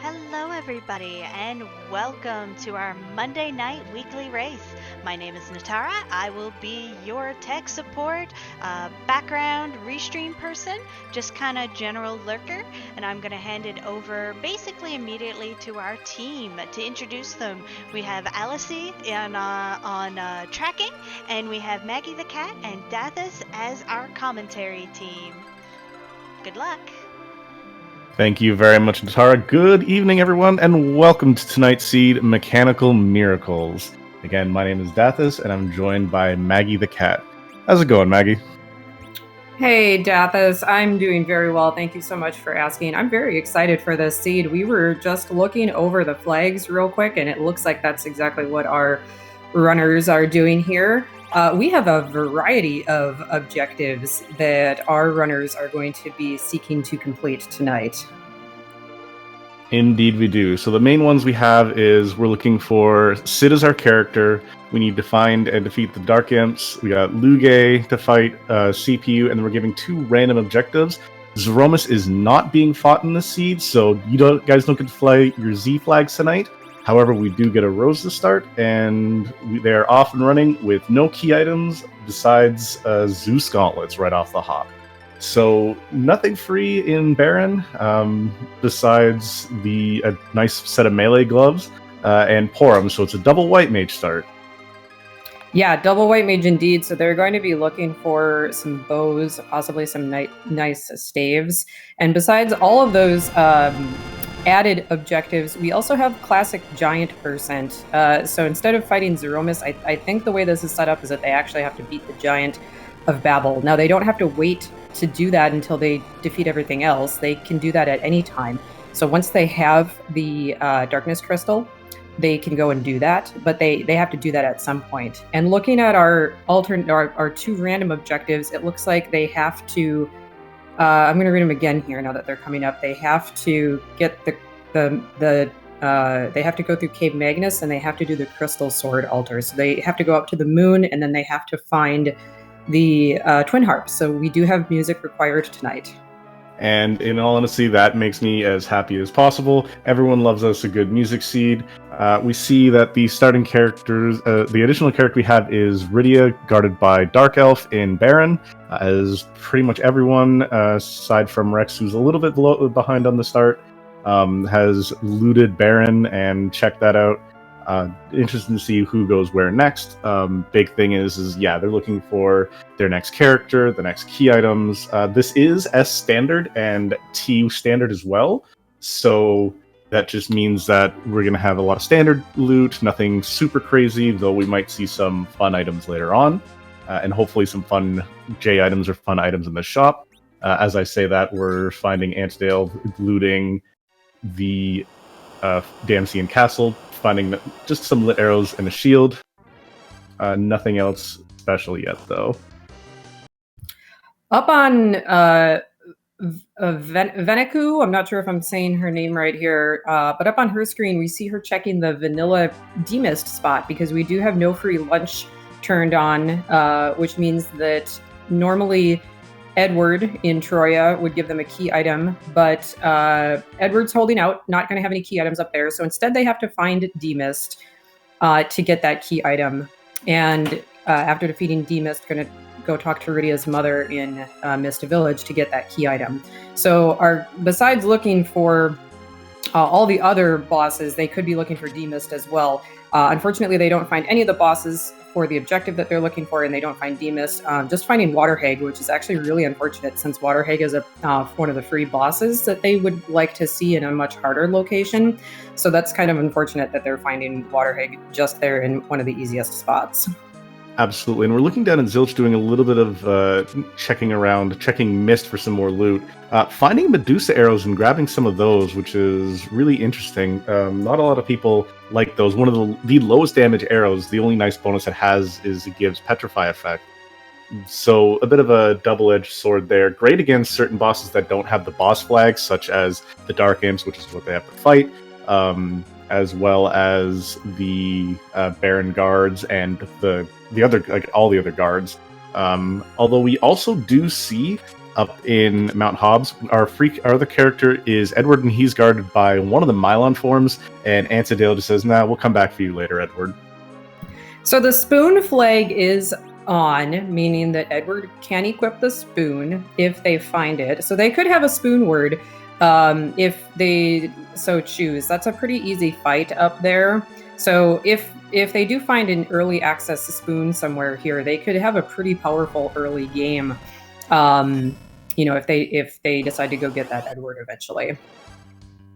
Hello, everybody, and welcome to our Monday night weekly race. My name is Natara. I will be your tech support, background restream person, just kind of general lurker, and I'm going to hand it over basically immediately to our team to introduce them. We have Alicie on tracking, and we have Maggie the Cat and Dathis as our commentary team. Good luck. Thank you very much, Natara. Good evening, everyone, and welcome to tonight's seed, Mechanical Miracles. Again, my name is Dathis, and I'm joined by Maggie the Cat. How's it going, Maggie? Hey, Dathis. I'm doing very well. Thank you so much for asking. I'm very excited for this seed. We were just looking over the flags real quick, and it looks like that's exactly what our runners are doing here. We have a variety of objectives that our runners are going to be seeking to complete tonight. Indeed we do. So the main ones we have is we're looking for Sid as our character. We need to find and defeat the Dark Imps. We got Luge to fight CPU, and then we're giving 2 random objectives. Zeromus is not being fought in the seed, so guys don't get to fly your Z flags tonight. However, we do get a Rose to start, and they're off and running with no key items besides Zeus gauntlets right off the hop. So nothing free in Baron, besides a nice set of melee gloves and Porum, so it's a double white mage start. Yeah, double white mage indeed. So they're going to be looking for some bows, possibly some nice staves. And besides all of those added objectives, we also have classic giant percent. So instead of fighting Zeromus, I think the way this is set up is that they actually have to beat the giant of Babel. Now, they don't have to wait to do that until they defeat everything else. They can do that at any time. So once they have the darkness crystal, they can go and do that, but they have to do that at some point. And looking at our 2 random objectives, it looks like they have to I'm going to read them again here now that they're coming up. They have to get they have to go through Cave Magnus, and they have to do the Crystal Sword Altar. So they have to go up to the moon, and then they have to find the Twin Harp. So we do have music required tonight. And in all honesty, that makes me as happy as possible. Everyone loves us a good music seed. We see that the starting characters, the additional character we have is Rydia, guarded by Dark Elf in Baron, as pretty much everyone, aside from Rex, who's a little bit behind on the start, has looted Baron and checked that out. Interesting to see who goes where next. Big thing is they're looking for their next character, the next key items. This is S standard and T standard as well, so that just means that we're going to have a lot of standard loot, nothing super crazy, though we might see some fun items later on, and hopefully some fun J items or fun items in the shop. As I say that, we're finding Antdale, looting the Damsian Castle, finding just some lit arrows and a shield. Nothing else special yet, though. Up on Veneku, I'm not sure if I'm saying her name right here, but up on her screen, we see her checking the vanilla demist spot, because we do have no free lunch turned on, which means that normally Edward in Troya would give them a key item, but Edward's holding out, not going to have any key items up there. So instead, they have to find Demist to get that key item. And after defeating Demist, going to go talk to Rydia's mother in Mist Village to get that key item. So besides looking for all the other bosses, they could be looking for Demist as well. Unfortunately, they don't find any of the bosses for the objective that they're looking for, and they don't find Demist. Just finding Waterhag, which is actually really unfortunate, since Waterhag is one of the free bosses that they would like to see in a much harder location. So that's kind of unfortunate that they're finding Waterhag just there in one of the easiest spots. Absolutely, and we're looking down at Zilch doing a little bit of checking Mist for some more loot. Finding Medusa arrows and grabbing some of those, which is really interesting. Not a lot of people like those. One of the lowest damage arrows, the only nice bonus it has is it gives Petrify effect. So a bit of a double-edged sword there. Great against certain bosses that don't have the boss flags, such as the Dark Imps, which is what they have to fight. As well as the Baron guards and the other, like all the other guards. Although we also do see up in Mount Hobbs. Our other character is Edward, and he's guarded by one of the Mylon forms. And Antidale just says, "Nah, we'll come back for you later, Edward." So the spoon flag is on, meaning that Edward can equip the spoon if they find it. So they could have a spoon word if they so choose. That's a pretty easy fight up there. So if they do find an early access spoon somewhere here, they could have a pretty powerful early game. If they decide to go get that Edward eventually.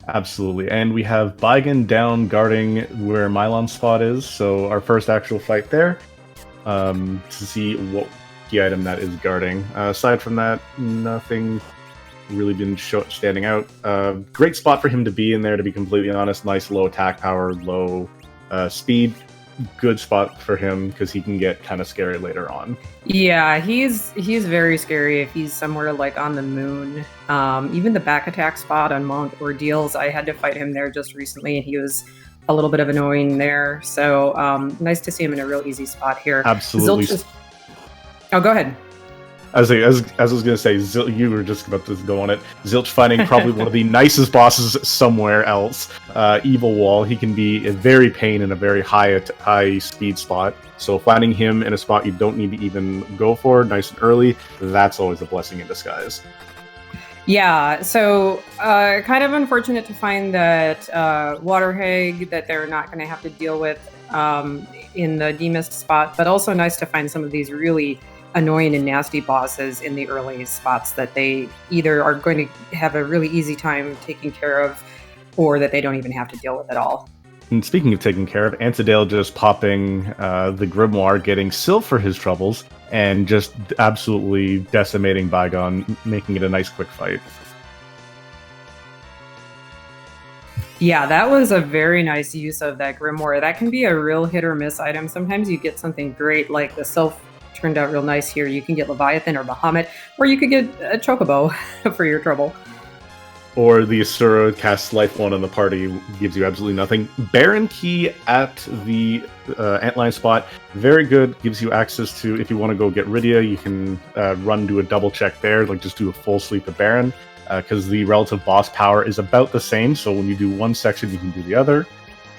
Absolutely. And we have Baigan down guarding where Mylon's spot is. So our first actual fight there to see what key item that is guarding. Aside from that, nothing really been standing out. Great spot for him to be in there, to be completely honest. Nice low attack power, low speed. Good spot for him because he can get kind of scary later on. Yeah, he's very scary if he's somewhere like on the moon. Even the back attack spot on Mount Ordeals, I had to fight him there just recently, and he was a little bit of annoying there. So nice to see him in a real easy spot here. Absolutely. Oh, go ahead. As I was going to say, you were just about to go on it. Zilch finding probably one of the nicest bosses somewhere else. Evil Wall, he can be a very pain in a very high speed spot. So finding him in a spot you don't need to even go for, nice and early, that's always a blessing in disguise. Yeah, so kind of unfortunate to find that Water Hag that they're not going to have to deal with in the Demist spot, but also nice to find some of these really annoying and nasty bosses in the early spots that they either are going to have a really easy time taking care of or that they don't even have to deal with at all. And speaking of taking care of, Antidale just popping the Grimoire, getting Sylph for his troubles, and just absolutely decimating Baigon, making it a nice quick fight. Yeah, that was a very nice use of that Grimoire. That can be a real hit or miss item. Sometimes you get something great, like the Sylph turned out real nice here. You can get Leviathan or Bahamut, or you could get a Chocobo for your trouble. Or the Asura casts Life 1 on the party, gives you absolutely nothing. Baron Key at the Antlion spot, very good, gives you access to, if you want to go get Rydia, you can do a double check there, like just do a full sleep of Baron, because the relative boss power is about the same, so when you do one section, you can do the other.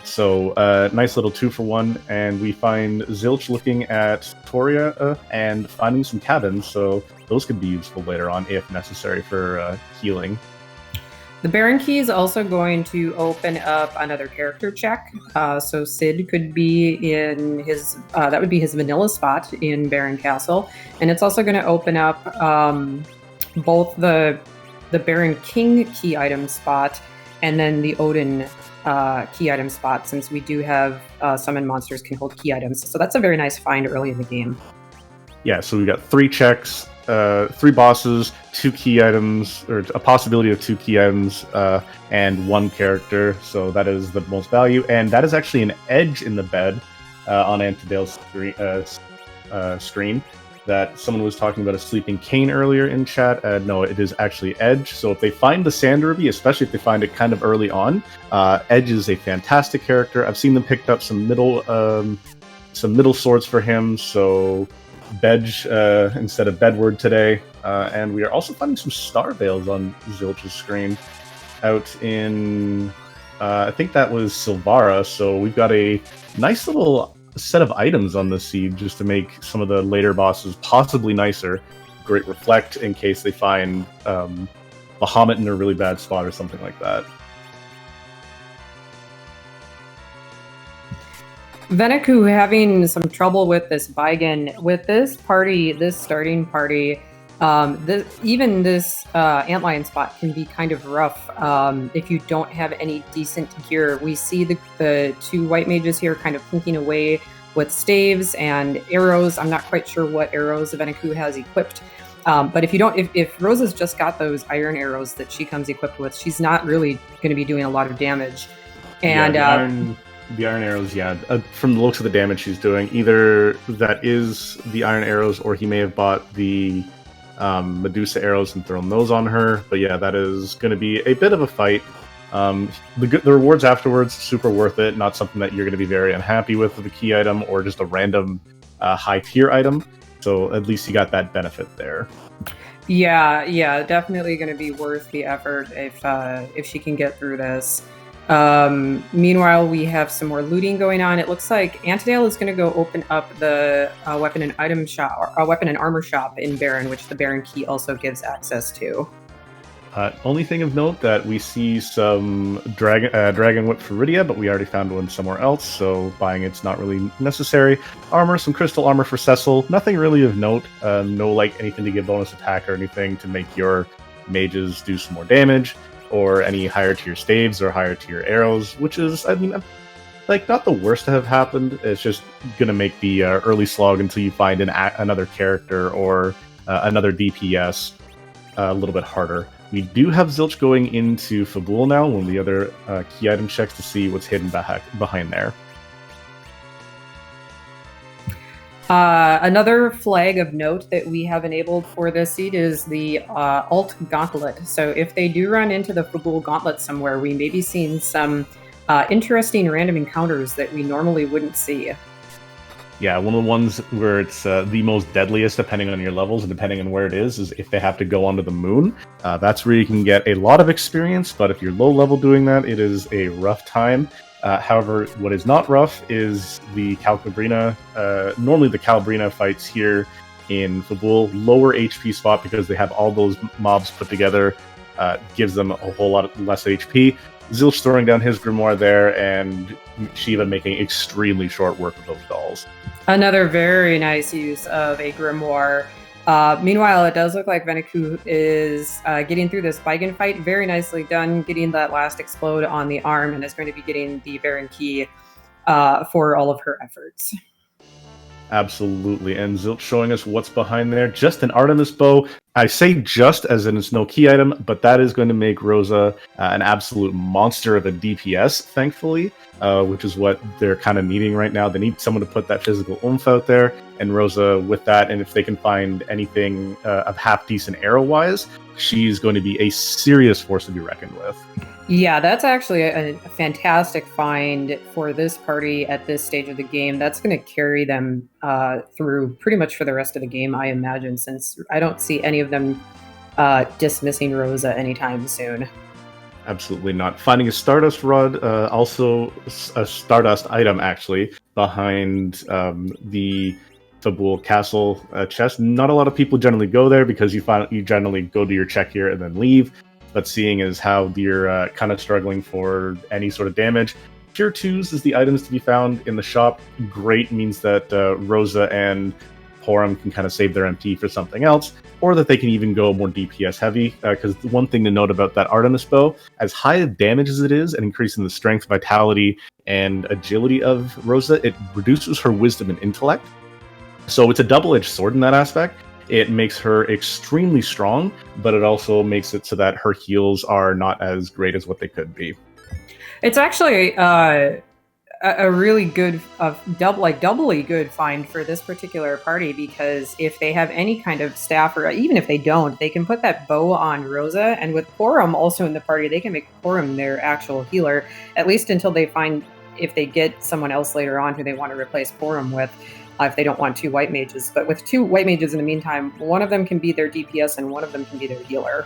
So, nice little 2-for-1, and we find Zilch looking at Toria and finding some cabins, so those could be useful later on if necessary for healing. The Baron Key is also going to open up another character check. So Sid could be in his, that would be his vanilla spot in Baron Castle. And it's also going to open up both the Baron King key item spot and then the Odin key item spot, since we do have summon monsters can hold key items. So that's a very nice find early in the game. Yeah, so we've got 3 checks, 3 bosses, 2 key items, or a possibility of 2 key items, and 1 character. So that is the most value, and that is actually an edge in the bed on Antidale's screen. That someone was talking about a sleeping cane earlier in chat. No, it is actually Edge. So if they find the Sand Ruby, especially if they find it kind of early on, Edge is a fantastic character. I've seen them picked up some middle swords for him. So Bedge instead of Bedward today. And we are also finding some Star Veils on Zilch's screen out in, I think that was Silvara. So we've got a nice little set of items on the seed just to make some of the later bosses possibly nicer. Great Reflect in case they find Bahamut in a really bad spot or something like that. Venaku having some trouble with this Baigan. With this party, this starting party, even this Antlion spot can be kind of rough if you don't have any decent gear. We see the 2 white mages here kind of plinking away with staves and arrows. I'm not quite sure what arrows Venaku has equipped. But if Rosa's just got those iron arrows that she comes equipped with, she's not really going to be doing a lot of damage. And the iron arrows, from the looks of the damage she's doing, either that is the iron arrows or he may have bought the Medusa arrows and thrown those on her. But yeah, that is going to be a bit of a fight. The rewards afterwards, super worth it. Not something that you're going to be very unhappy with the key item or just a random high tier item. So at least you got that benefit there. Yeah, definitely going to be worth the effort if she can get through this. Meanwhile, we have some more looting going on. It looks like Antidale is going to go open up the weapon and item shop, or weapon and armor shop in Baron, which the Baron key also gives access to. Only thing of note that we see some Dragon Whip for Rydia, but we already found one somewhere else, so buying it's not really necessary. Armor, some Crystal Armor for Cecil. Nothing really of note. No like anything to give bonus attack or anything to make your mages do some more damage, or any higher tier staves or higher tier arrows, which is, I mean, like not the worst to have happened. It's just gonna make the early slog until you find another character or another DPS a little bit harder. We do have Zilch going into Fabul now, one of the other key item checks to see what's hidden behind there. Another flag of note that we have enabled for this seed is the Alt Gauntlet. So if they do run into the Fabul Gauntlet somewhere, we may be seeing some interesting random encounters that we normally wouldn't see. Yeah, one of the ones where it's the most deadliest, depending on your levels and depending on where it is if they have to go onto the moon. That's where you can get a lot of experience, but if you're low level doing that, it is a rough time. However, what is not rough is the Calabrina. Normally, the Calabrina fights here in Fabul, lower HP spot because they have all those mobs put together, gives them a whole lot less HP. Zilch throwing down his grimoire there, and Shiva making extremely short work of those dolls. Another very nice use of a grimoire. Meanwhile, it does look like Veneku is getting through this Bigan fight. Very nicely done, getting that last explode on the arm, and is going to be getting the Baron key for all of her efforts. Absolutely, and Zilch showing us what's behind there. Just an Artemis bow. I say just as in it's no key item, but that is going to make Rosa an absolute monster of a DPS, thankfully, which is what they're kind of needing right now. They need someone to put that physical oomph out there, and Rosa with that, and if they can find anything of half-decent arrow-wise, she's going to be a serious force to be reckoned with. Yeah, that's actually a fantastic find for this party at this stage of the game. That's going to carry them through pretty much for the rest of the game, I imagine, since I don't see any of them dismissing Rosa anytime soon. Absolutely not. Finding a Stardust Rod, also a Stardust item, actually, behind the Fabul Castle chest. Not a lot of people generally go there because you generally go to your check here and then leave. But seeing as how you're kind of struggling for any sort of damage, Tier 2s is the items to be found in the shop. Great means that Rosa and Porum can kind of save their MP for something else, or that they can even go more DPS heavy. Because one thing to note about that Artemis bow, as high of damage as it is, and increasing the strength, vitality, and agility of Rosa, it reduces her wisdom and intellect. So it's a double-edged sword in that aspect. It makes her extremely strong, but it also makes it so that her heals are not as great as what they could be. It's actually a really good, doubly good find for this particular party, because if they have any kind of staff, or even if they don't, they can put that bow on Rosa, and with Porum also in the party, they can make Porum their actual healer, at least until they find, if they get someone else later on who they want to replace Porum with. If they don't want two white mages. But with two white mages in the meantime, one of them can be their DPS and one of them can be their healer.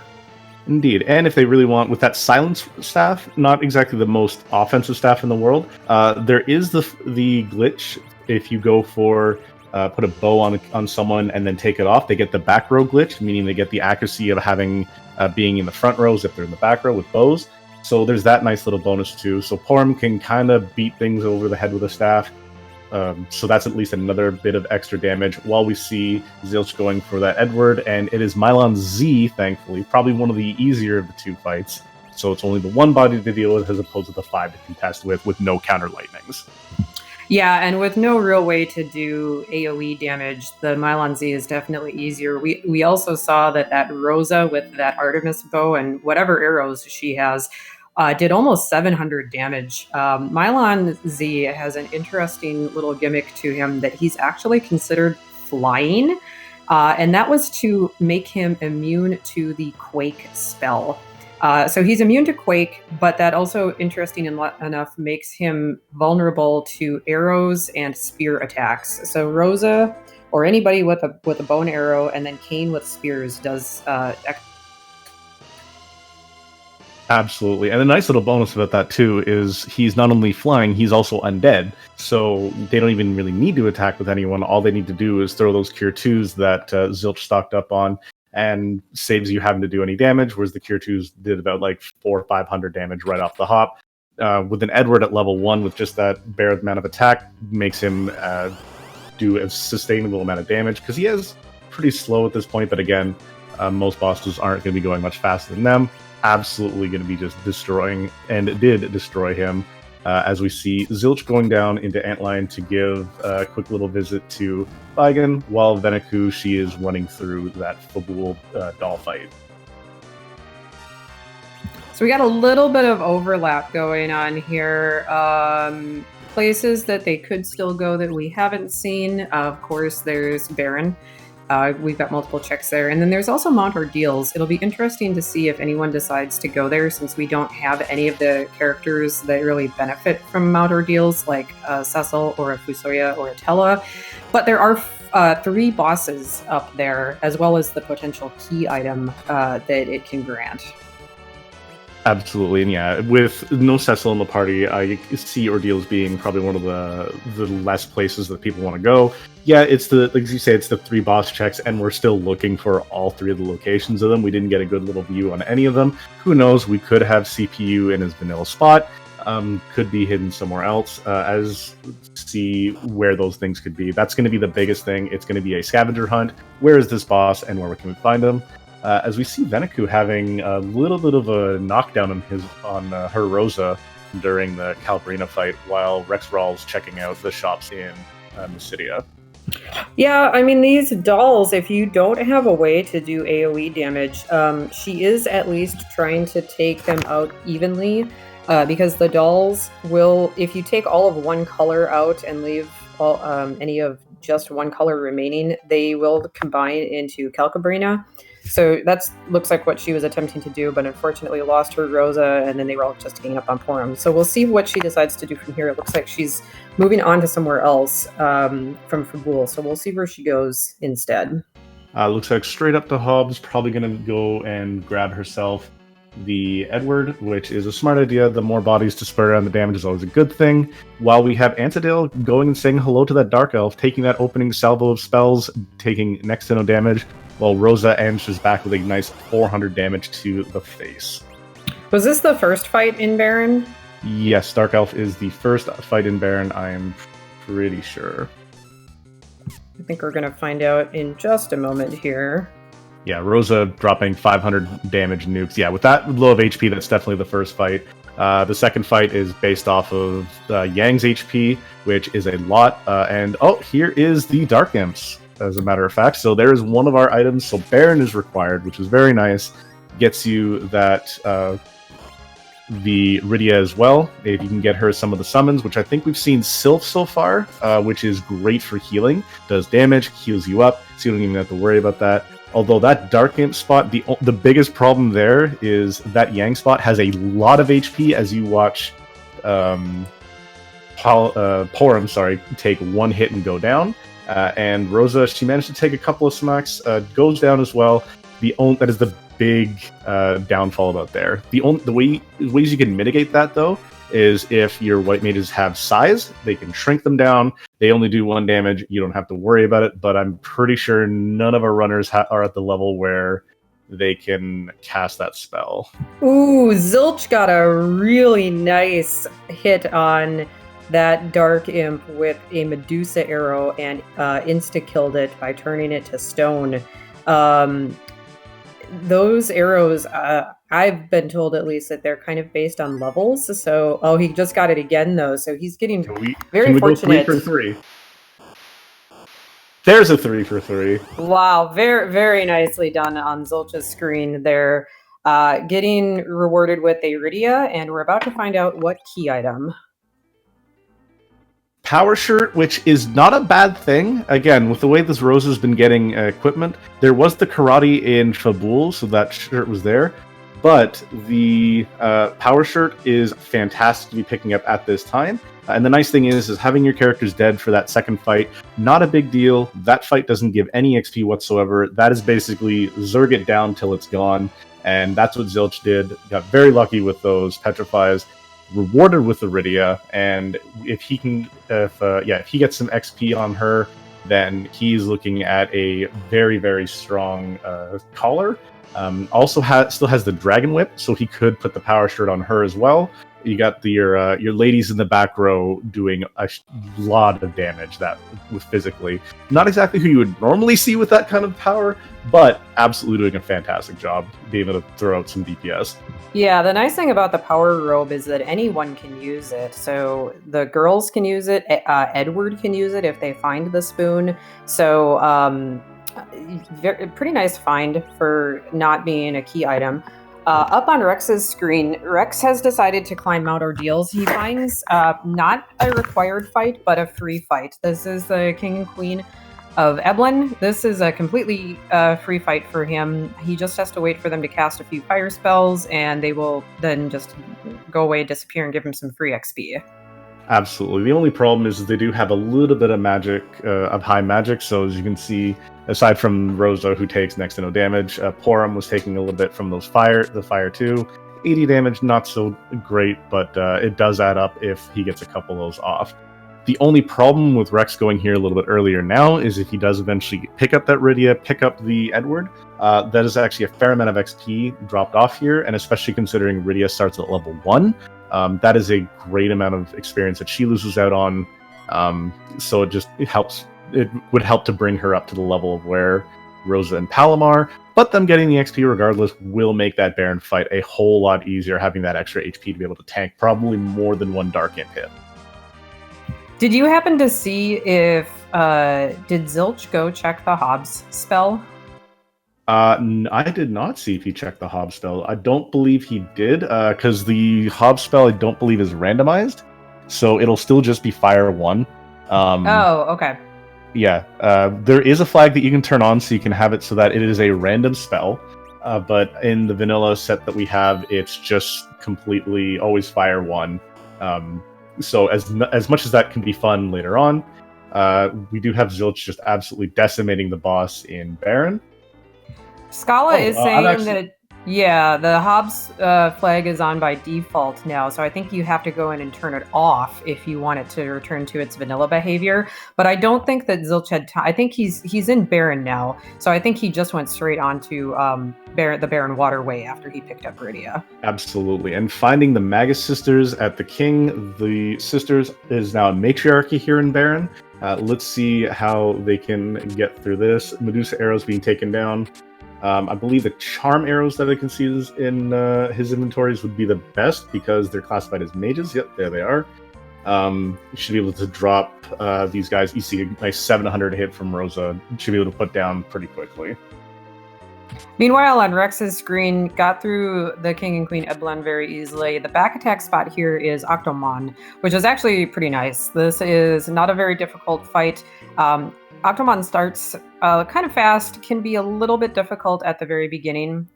Indeed, and if they really want, with that silence staff, not exactly the most offensive staff in the world, there is the glitch. If you go for put a bow on someone and then take it off, they get the back row glitch, meaning they get the accuracy of having being in the front rows if they're in the back row with bows. So there's that nice little bonus too. So Porum can kind of beat things over the head with a staff. So that's at least another bit of extra damage while we see Zilch going for that Edward, and it is Mylon Z, thankfully, probably one of the easier of the two fights. So it's only the one body to deal with as opposed to the 5 to contest with no counter lightnings. Yeah, and with no real way to do AoE damage, the Mylon Z is definitely easier. We also saw that Rosa with that Artemis bow and whatever arrows she has did almost 700 damage. Mylon Z has an interesting little gimmick to him that he's actually considered flying, and that was to make him immune to the Quake spell. So he's immune to Quake, but that also, interesting enough, makes him vulnerable to arrows and spear attacks. So Rosa or anybody with a bow and arrow, and then Kane with spears does Absolutely. And a nice little bonus about that, too, is he's not only flying, he's also undead. So they don't even really need to attack with anyone. All they need to do is throw those Cure 2s that Zilch stocked up on and saves you having to do any damage, whereas the Cure 2s did about like 400 or 500 damage right off the hop. With an Edward at level 1 with just that bare amount of attack makes him do a sustainable amount of damage, because he is pretty slow at this point, but again, most bosses aren't going to be going much faster than them. Absolutely going to be just destroying, and it did destroy him, as we see Zilch going down into Antlion to give a quick little visit to Vigan, while Veneku, she is running through that Fabul doll fight. So we got a little bit of overlap going on here. Places that they could still go that we haven't seen. Of course, there's Baron. We've got multiple checks there. And then there's also Mount Ordeals. It'll be interesting to see if anyone decides to go there, since we don't have any of the characters that really benefit from Mount Ordeals, like Cecil or a Fusoya or a Tella. But there are 3 bosses up there, as well as the potential key item that it can grant. Absolutely, and yeah, with no Cecil in the party, I see Ordeals being probably one of the less places that people want to go. Yeah, it's like you say, it's the 3 boss checks, and we're still looking for all 3 of the locations of them. We didn't get a good little view on any of them. Who knows? We could have CPU in his vanilla spot. Could be hidden somewhere else. As see where those things could be. That's going to be the biggest thing. It's going to be a scavenger hunt. Where is this boss, and where can we find him? As we see Veneku having a little bit of a knockdown on her Rosa during the Calbrina fight, while Rexral's checking out the shops in Mysidia. Yeah, I mean, these dolls, if you don't have a way to do AoE damage, she is at least trying to take them out evenly, because the dolls will, if you take all of one color out and leave any of just one color remaining, they will combine into Calcabrina. So that looks like what she was attempting to do, but unfortunately lost her Rosa, and then they were all just ganging up on Porum. So we'll see what she decides to do from here. It looks like she's moving on to somewhere else from Fabul, so we'll see where she goes instead. Looks like straight up to Hobbs, probably going to go and grab herself the Edward, which is a smart idea. The more bodies to spread around the damage is always a good thing. While we have Antidale going and saying hello to that Dark Elf, taking that opening salvo of spells, taking next to no damage, while Rosa answers back with a nice 400 damage to the face. Was this the first fight in Baron? Yes, Dark Elf is the first fight in Baron, I am pretty sure. I think we're going to find out in just a moment here. Yeah, Rosa dropping 500 damage nukes. Yeah, with that low of HP, that's definitely the first fight. The second fight is based off of Yang's HP, which is a lot. And here is the Dark Imps, as a matter of fact. So there is one of our items. So Baron is required, which is very nice. Gets you that the Rydia as well. If you can get her some of the summons, which I think we've seen Sylph so far, which is great for healing. Does damage, heals you up, so you don't even have to worry about that. Although that Dark Imp spot, the biggest problem there is that Yang spot has a lot of HP as you watch Porum, take one hit and go down. And Rosa, she managed to take a couple of smacks, goes down as well. That is the big downfall about there. The ways you can mitigate that, though, is if your white mages have size, they can shrink them down. They only do 1 damage. You don't have to worry about it, but I'm pretty sure none of our runners are at the level where they can cast that spell. Ooh, Zilch got a really nice hit on that Dark Imp with a Medusa arrow and insta-killed it by turning it to stone. Those arrows, I've been told at least that they're kind of based on levels. So, he just got it again though. So he's getting very fortunate. Go 3 for 3? There's a 3 for 3. Wow, very, very nicely done on Zilch's screen there. Getting rewarded with a Rydia, and we're about to find out what key item. Power shirt, which is not a bad thing. Again, with the way this Rose has been getting equipment, there was the karate in Fabul, so that shirt was there. But the power shirt is fantastic to be picking up at this time. And the nice thing is having your characters dead for that second fight, not a big deal. That fight doesn't give any XP whatsoever. That is basically Zerg it down till it's gone. And that's what Zilch did. Got very lucky with those petrifies, rewarded with Iridia. And if he can, if he gets some XP on her, then he's looking at a very, very strong collar. Also still has the Dragon Whip, so he could put the power shirt on her as well. You got your ladies in the back row doing a lot of damage physically. Not exactly who you would normally see with that kind of power, but absolutely doing a fantastic job being able to throw out some DPS. Yeah, the nice thing about the power robe is that anyone can use it. So the girls can use it. Edward can use it if they find the spoon. So pretty nice find for not being a key item. Up on Rex's screen, Rex has decided to climb Mount Ordeals. He finds not a required fight, but a free fight. This is the King and Queen of Eblan. This is a completely free fight for him. He just has to wait for them to cast a few fire spells, and they will then just go away, disappear, and give him some free XP. Absolutely. The only problem is they do have a little bit of magic, of high magic. So as you can see, aside from Rosa, who takes next to no damage, Porum was taking a little bit from the fire too. 80 damage, not so great, but it does add up if he gets a couple of those off. The only problem with Rex going here a little bit earlier now is if he does eventually pick up that Rydia, pick up the Edward, that is actually a fair amount of XP dropped off here, and especially considering Rydia starts at level 1, that is a great amount of experience that she loses out on, so it would help to bring her up to the level of where Rosa and Palomar, but them getting the XP regardless will make that Baron fight a whole lot easier, having that extra HP to be able to tank probably more than one Dark Imp hit. Did you happen to see if did Zilch go check the Hobbs spell? I did not see if he checked the Hobbs spell. I don't believe he did, because the Hobbs spell I don't believe is randomized, so it'll still just be Fire 1. Okay. Yeah, there is a flag that you can turn on so you can have it so that it is a random spell, but in the vanilla set that we have, it's just completely always Fire 1. So as much as that can be fun later on, we do have Zilch just absolutely decimating the boss in Baron. Scala is saying that the Hobbs flag is on by default now, so I think you have to go in and turn it off if you want it to return to its vanilla behavior. But I don't think that Zilch had time. I think he's in Baron now, so I think he just went straight onto the Baron Waterway after he picked up Rydia. Absolutely, and finding the Magus Sisters at the King. The Sisters is now a matriarchy here in Baron. Let's see how they can get through this. Medusa arrows being taken down. I believe the charm arrows that I can see in his inventories would be the best because they're classified as mages. Yep, there they are. You should be able to drop these guys. You see a nice 700 hit from Rosa. You should be able to put down pretty quickly. Meanwhile, on Rex's screen, got through the King and Queen Eblan very easily. The back attack spot here is Octomon, which is actually pretty nice. This is not a very difficult fight. Octomon starts kind of fast, can be a little bit difficult at the very beginning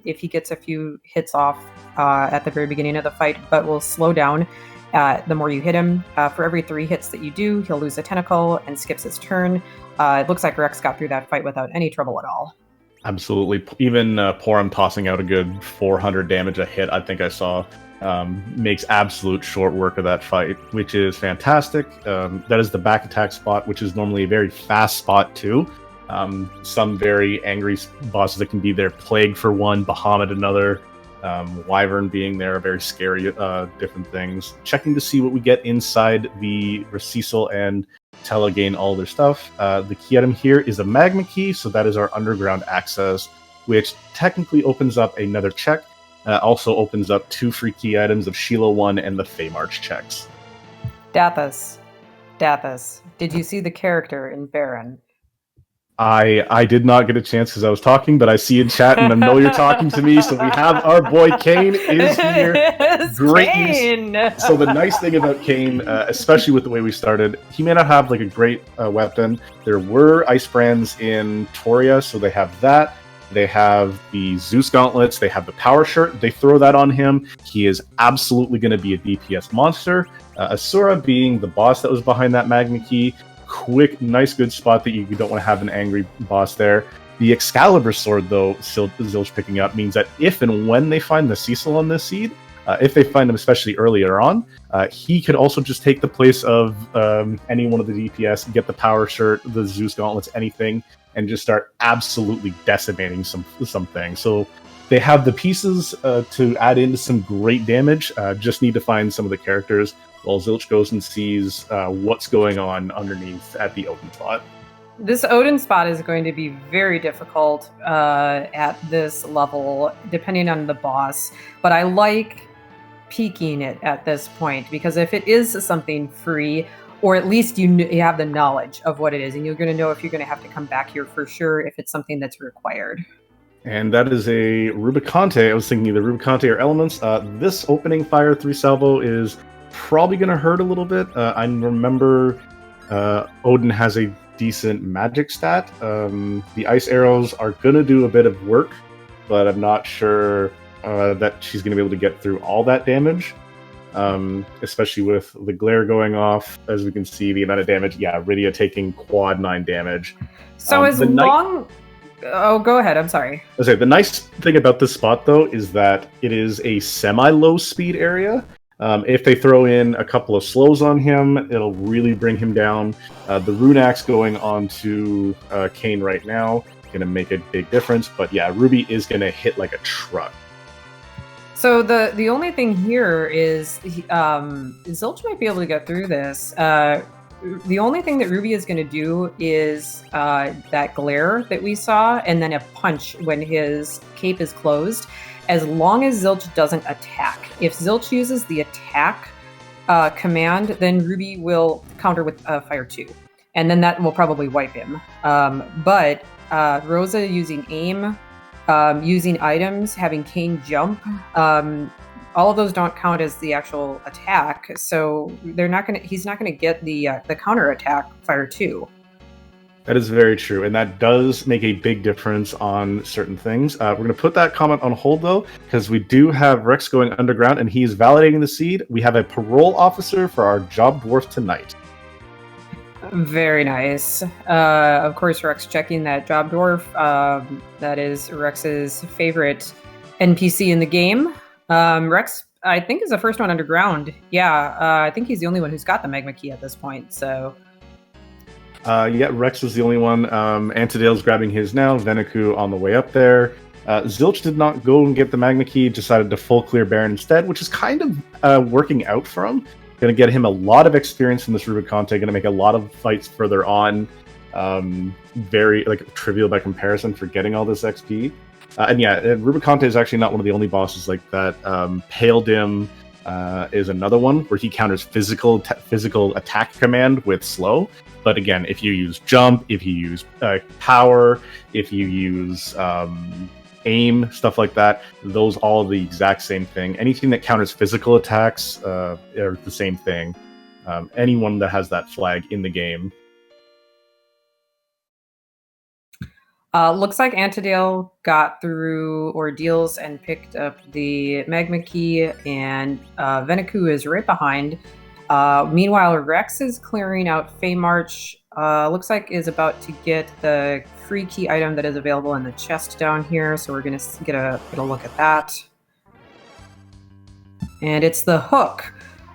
if he gets a few hits off at the very beginning of the fight, but will slow down the more you hit him. For every 3 hits that you do, he'll lose a tentacle and skips his turn. It looks like Rex got through that fight without any trouble at all. Absolutely. Even Porum tossing out a good 400 damage a hit, I think I saw, makes absolute short work of that fight, which is fantastic. That is the back attack spot, which is normally a very fast spot too. Some very angry bosses that can be there. Plague for one, Bahamut another, Wyvern being there, are very scary different things. Checking to see what we get inside where Cecil and Tella gain all their stuff. The key item here is a magma key, so that is our underground access, which technically opens up another check. Also opens up 2 free key items of Sheila 1 and the Fey March checks. Dathus, did you see the character in Baron? I did not get a chance because I was talking, but I see in chat and I know you're talking to me, so we have our boy Kane is here. Yes, Great Kane. news. So the nice thing about Kane, especially with the way we started, he may not have like a great weapon. There were ice brands in Toria, so they have that. They have the Zeus gauntlets. They have the power shirt. They throw that on him. He is absolutely going to be a DPS monster. Asura being the boss that was behind that Magma Key. Quick, nice, good spot that you don't want to have an angry boss there. The Excalibur sword, though, Zilch picking up, means that if and when they find the Cecil on this seed, if they find him especially earlier on, he could also just take the place of any one of the DPS, get the power shirt, the Zeus gauntlets, anything, and just start absolutely decimating something. So they have the pieces to add into some great damage. Just need to find some of the characters while Zilch goes and sees what's going on underneath at the Odin spot. This Odin spot is going to be very difficult at this level, depending on the boss. But I like peeking it at this point, because if it is something free, or at least you have the knowledge of what it is, and you're going to know if you're going to have to come back here for sure if it's something that's required. And that is a Rubicante. I was thinking either Rubicante or Elements. This opening fire 3 salvo is probably going to hurt a little bit. I remember Odin has a decent magic stat. The ice arrows are going to do a bit of work, but I'm not sure that she's going to be able to get through all that damage, especially with the glare going off. As we can see, the amount of damage. Yeah, Rydia taking quad 9 damage. So Oh, go ahead. I'm sorry. The nice thing about this spot, though, is that it is a semi-low speed area. If they throw in a couple of slows on him, it'll really bring him down. The Rune Axe going on to Kayn right now going to make a big difference. But yeah, Ruby is going to hit like a truck. So the only thing here is Zilch might be able to get through this. The only thing that Ruby is going to do is that glare that we saw, and then a punch when his cape is closed, as long as Zilch doesn't attack. If Zilch uses the attack command, then Ruby will counter with Fire 2. And then that will probably wipe him. But Rosa using aim, using items, having Kayn jump, all of those don't count as the actual attack, so he's not gonna get the counter attack Fire 2. That is very true, and that does make a big difference on certain things. We're going to put that comment on hold, though, because we do have Rex going underground, and he's validating the seed. We have a parole officer for our job dwarf tonight. Very nice. Of course, Rex checking that job dwarf. That is Rex's favorite NPC in the game. Rex, I think, is the first one underground. Yeah, I think he's the only one who's got the Magma Key at this point, so... Yeah, Rex was the only one. Antidale's grabbing his now. Veneku on the way up there. Zilch did not go and get the Magma Key, decided to full clear Baron instead, which is kind of working out for him. Going to get him a lot of experience from this Rubicante, going to make a lot of fights further on. Very trivial by comparison for getting all this XP. And yeah, Rubicante is actually not one of the only bosses like that. Pale Dim is another one where he counters physical attack command with slow. But again, if you use jump, if you use power, if you use aim, stuff like that, those all the exact same thing. Anything that counters physical attacks are the same thing. Anyone that has that flag in the game. Looks like Antidale got through ordeals and picked up the Magma Key, and Veneku is right behind. Meanwhile, Rex is clearing out Fey March. Looks like is about to get the free key item that is available in the chest down here. So we're gonna get a look at that. And it's the hook.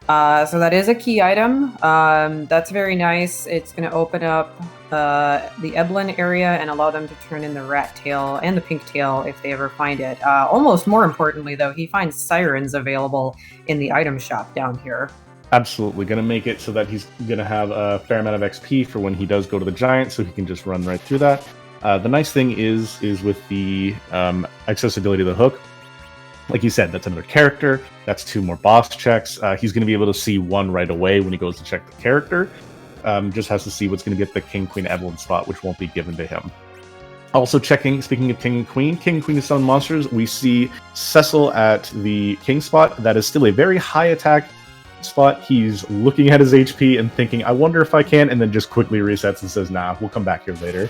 So that is a key item. That's very nice. It's gonna open up the Eblin area and allow them to turn in the rat tail and the pink tail if they ever find it. Almost more importantly, though, he finds sirens available in the item shop down here. Absolutely. Going to make it so that he's going to have a fair amount of XP for when he does go to the giant, so he can just run right through that. The nice thing is with the accessibility of the hook, like you said, that's another character. That's 2 more boss checks. He's going to be able to see 1 right away when he goes to check the character. Just has to see what's going to get the King, Queen, Evelyn spot, which won't be given to him. Also checking, speaking of King and Queen is summon monsters. We see Cecil at the King spot. That is still a very high attack spot. He's looking at his HP and thinking, I wonder if I can, and then just quickly resets and says, nah, we'll come back here later.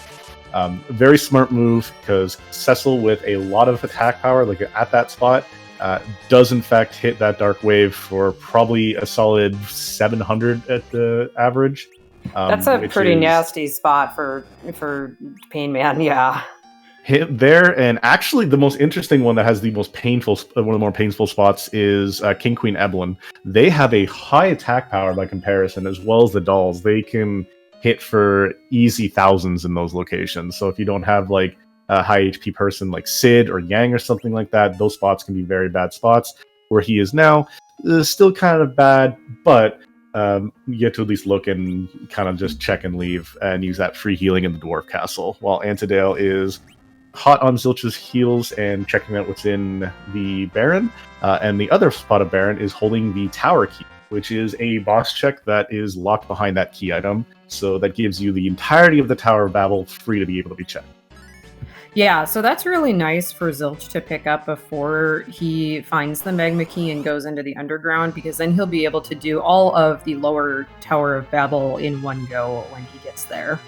Very smart move, because Cecil, with a lot of attack power, like at that spot, does in fact hit that Dark Wave for probably a solid 700 at the average. That's a pretty nasty spot for Pain Man, yeah. Hit there, and actually the most interesting one that has the most painful, one of the more painful spots is King Queen Evelyn. They have a high attack power by comparison, as well as the dolls. They can hit for easy thousands in those locations. So if you don't have like a high HP person like Sid or Yang or something like that, those spots can be very bad spots. Where he is now is still kind of bad, but you get to at least look and kind of just check and leave and use that free healing in the Dwarf Castle, while Antidale is hot on Zilch's heels and checking out what's in the Baron. And the other spot of Baron is holding the Tower Key, which is a boss check that is locked behind that key item. So that gives you the entirety of the Tower of Babel free to be able to be checked. Yeah, so that's really nice for Zilch to pick up before he finds the Magma Key and goes into the underground, because then he'll be able to do all of the lower Tower of Babel in one go when he gets there.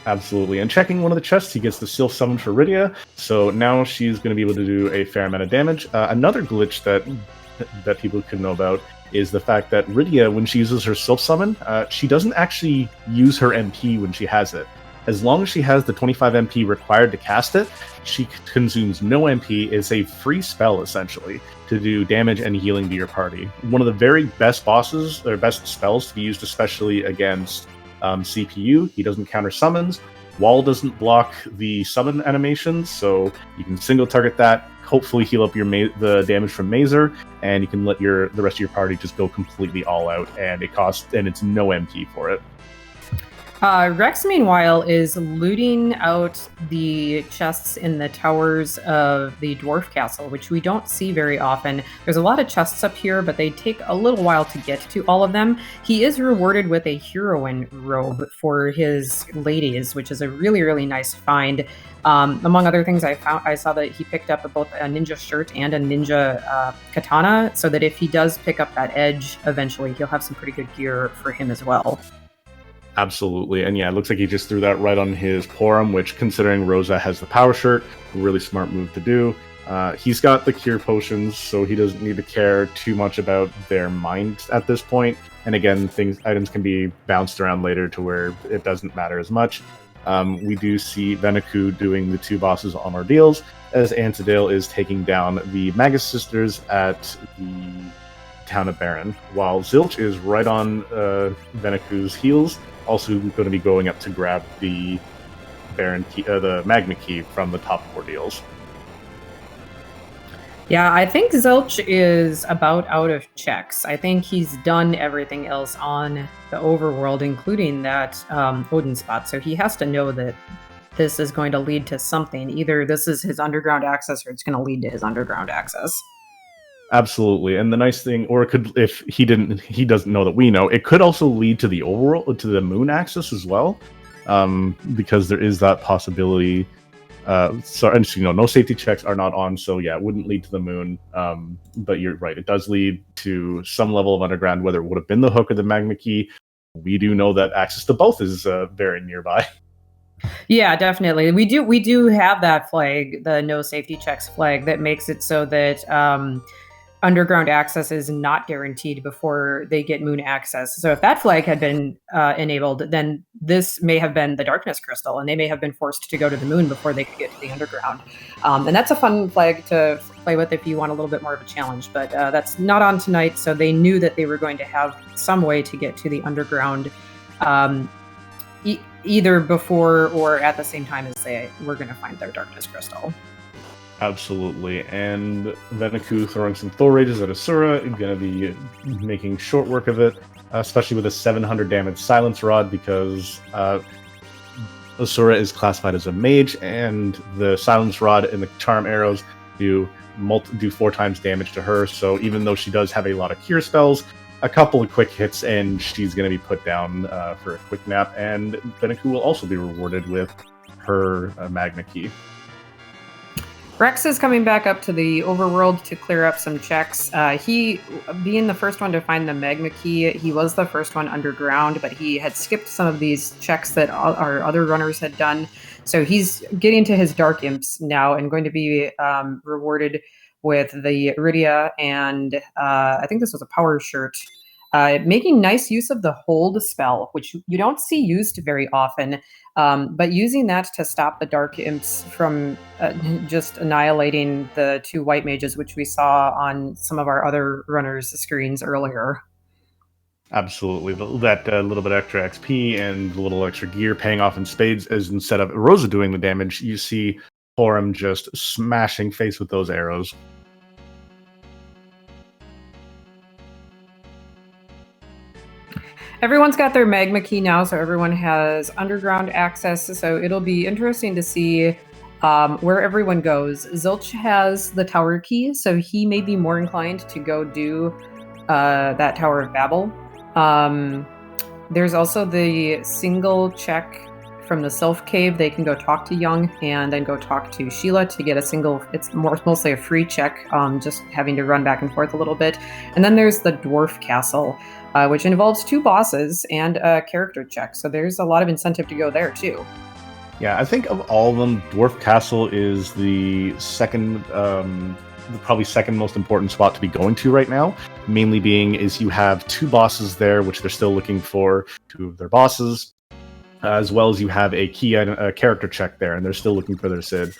Absolutely. And checking one of the chests, he gets the Sylph Summon for Rydia, so now she's going to be able to do a fair amount of damage. Another glitch that people could know about is the fact that Rydia, when she uses her Sylph Summon, she doesn't actually use her MP when she has it. As long as she has the 25 MP required to cast it, she consumes no MP. It's a free spell, essentially, to do damage and healing to your party. One of the very best bosses, or best spells to be used, especially against CPU. He doesn't counter summons. Wall doesn't block the summon animations, so you can single target that, hopefully heal up the damage from Mazer, and you can let the rest of your party just go completely all out, and it's no MP for it. Rex, meanwhile, is looting out the chests in the towers of the Dwarf Castle, which we don't see very often. There's a lot of chests up here, but they take a little while to get to all of them. He is rewarded with a heroine robe for his ladies, which is a really, really nice find. Among other things, I saw that he picked up both a ninja shirt and a ninja katana, so that if he does pick up that edge eventually, he'll have some pretty good gear for him as well. Absolutely. And yeah, it looks like he just threw that right on his forearm, which, considering Rosa has the power shirt, a really smart move to do. He's got the cure potions, so he doesn't need to care too much about their mind at this point. And again, items can be bounced around later to where it doesn't matter as much. We do see Venaku doing the two bosses on Ordeals, as Antidale is taking down the Magus Sisters at the town of Baron, while Zilch is right on Venaku's heels, also going to be going up to grab the Baron key, the Magma Key from the top of Ordeals. Yeah, I think Zilch is about out of checks. I think he's done everything else on the overworld, including that Odin spot. So he has to know that this is going to lead to something. Either this is his underground access, or it's going to lead to his underground access. Absolutely. And the nice thing, or it could, if he doesn't know that we know, it could also lead to the overworld, to the moon axis as well, because there is that possibility. And no safety checks are not on, so yeah, it wouldn't lead to the moon. But you're right, it does lead to some level of underground, whether it would have been the hook or the Magma Key. We do know that access to both is very nearby. Yeah, definitely. We do have that flag, the no safety checks flag, that makes it so that underground access is not guaranteed before they get moon access. So if that flag had been enabled, then this may have been the darkness crystal, and they may have been forced to go to the moon before they could get to the underground. And that's a fun flag to play with if you want a little bit more of a challenge, but that's not on tonight. So they knew that they were going to have some way to get to the underground, either before or at the same time as they were going to find their darkness crystal. Absolutely. And Venaku throwing some Thor Rages at Asura, going to be making short work of it, especially with a 700 damage Silence Rod, because Asura is classified as a mage, and the Silence Rod and the Charm Arrows do 4 times damage to her. So even though she does have a lot of cure spells, a couple of quick hits and she's going to be put down for a quick nap. And Venaku will also be rewarded with her Magma Key. Rex is coming back up to the overworld to clear up some checks. He, being the first one to find the magma key, he was the first one underground, but he had skipped some of these checks that our other runners had done. So he's getting to his dark imps now and going to be rewarded with the Iridia and I think this was a power shirt. Making nice use of the hold spell, which you don't see used very often. But using that to stop the dark imps from just annihilating the 2 white mages, which we saw on some of our other runners' screens earlier. Absolutely. That little bit extra XP and a little extra gear paying off in spades, as instead of Rosa doing the damage, you see Forum just smashing face with those arrows. Everyone's got their magma key now, so everyone has underground access. So it'll be interesting to see where everyone goes. Zilch has the tower key, so he may be more inclined to go do that Tower of Babel. There's also the single check from the Self Cave. They can go talk to Young and then go talk to Sheila to get a single, it's mostly a free check, just having to run back and forth a little bit. And then there's the Dwarf Castle, which involves 2 bosses and a character check. So there's a lot of incentive to go there too. Yeah, I think of all of them, Dwarf Castle is the second, probably second most important spot to be going to right now. Mainly being is you have 2 bosses there, which they're still looking for 2 of their bosses, as well as you have a key item, a character check there, and they're still looking for their Sid.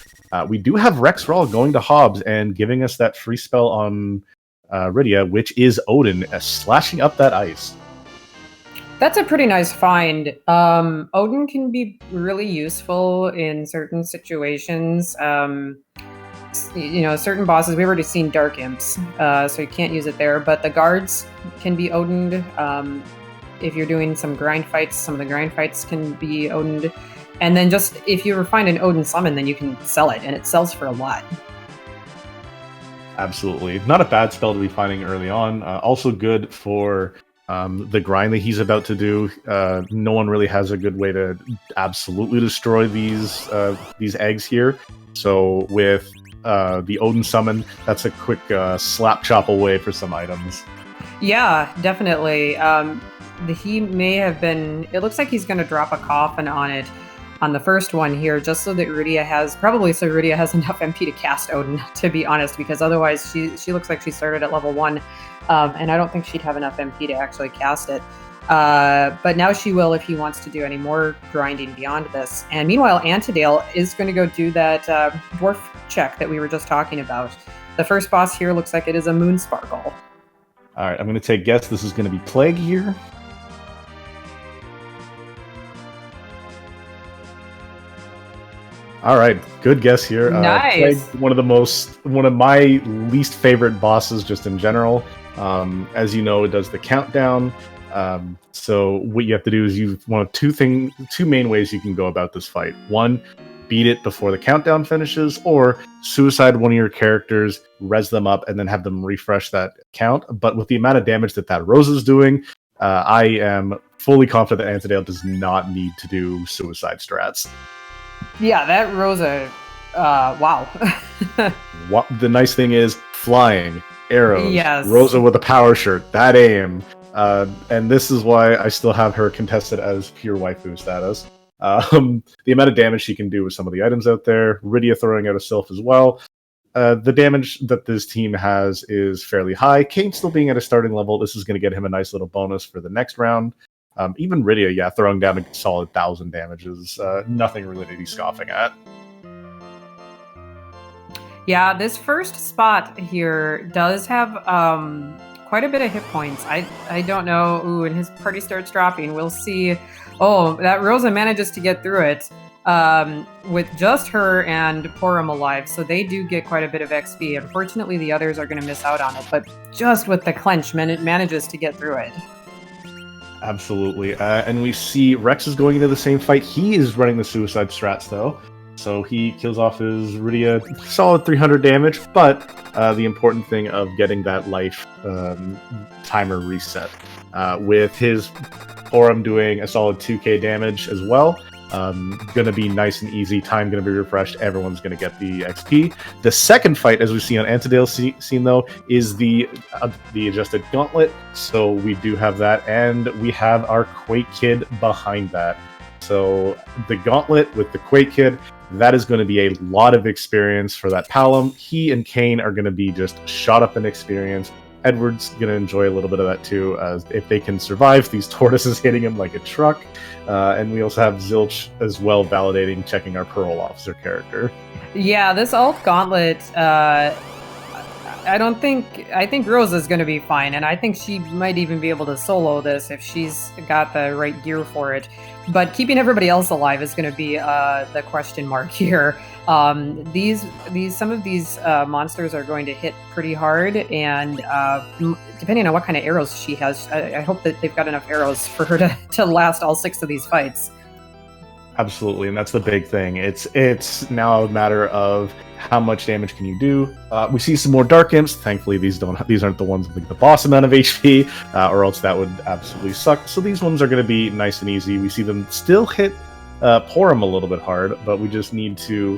We do have Rex Rawl going to Hobbs and giving us that free spell on Rydia, which is Odin, slashing up that ice. That's a pretty nice find. Odin can be really useful in certain situations. Certain bosses, we've already seen Dark Imps, so you can't use it there, but the guards can be Odined. If you're doing some grind fights, some of the grind fights can be Odined. And then just, if you find an Odin summon, then you can sell it, and it sells for a lot. Absolutely. Not a bad spell to be finding early on. Also good for the grind that he's about to do. No one really has a good way to absolutely destroy these eggs here. So with the Odin summon, that's a quick slap chop away for some items. Yeah, definitely. He may have been, it looks like he's going to drop a coffin on it on the first one here, just so that Rydia has enough MP to cast Odin, to be honest, because otherwise she looks like she started at level 1, and I don't think she'd have enough MP to actually cast it. But now she will if he wants to do any more grinding beyond this. And meanwhile, Antidale is going to go do that dwarf check that we were just talking about. The first boss here looks like it is a Moon Sparkle. All right, I'm going to take a guess. This is going to be Plague here. All right, good guess here. Nice. One of my least favorite bosses, just in general. As you know, it does the countdown. So what you have to do is two main ways you can go about this fight. One, beat it before the countdown finishes, or suicide one of your characters, res them up, and then have them refresh that count. But with the amount of damage that Rose is doing, I am fully confident that Antidale does not need to do suicide strats. Yeah, that Rosa, wow. The nice thing is flying, arrows, yes. Rosa with a power shirt, that aim. And this is why I still have her contested as pure waifu status. The amount of damage she can do with some of the items out there, Rydia throwing out a Sylph as well. The damage that this team has is fairly high. Kane still being at a starting level, this is going to get him a nice little bonus for the next round. Even Rydia, throwing down a solid 1,000 damage is nothing really to be scoffing at. Yeah, this first spot here does have quite a bit of hit points. I don't know. Ooh, and his party starts dropping. We'll see. Oh, that Rosa manages to get through it with just her and Porum alive, so they do get quite a bit of XP. Unfortunately, the others are going to miss out on it, but just with the clench, it manages to get through it. Absolutely. And we see Rex is going into the same fight. He is running the suicide strats, though. So he kills off his Rydia, solid 300 damage, but the important thing of getting that life timer reset. With his Forum doing a solid 2k damage as well. Gonna be nice and easy. Time gonna be refreshed. Everyone's gonna get the XP. The second fight, as we see on Antidale's scene, though, is the adjusted gauntlet. So we do have that, and we have our Quake Kid behind that. So the gauntlet with the Quake Kid, that is going to be a lot of experience for that Palom. He and Kane are going to be just shot up in experience. Edward's going to enjoy a little bit of that too, as if they can survive these tortoises hitting him like a truck. And we also have Zilch as well, validating, checking our parole officer character. Yeah, this alt gauntlet, I think Rose is going to be fine, and I think she might even be able to solo this if she's got the right gear for it. But keeping everybody else alive is going to be the question mark here. Some of these monsters are going to hit pretty hard, and depending on what kind of arrows she has, I hope that they've got enough arrows for her to last all 6 of these fights. Absolutely, and that's the big thing. It's now a matter of how much damage can you do. We see some more Dark Imps. Thankfully, these aren't the ones with the boss amount of HP, or else that would absolutely suck. So these ones are going to be nice and easy. We see them still hit Porum a little bit hard, but we just need to,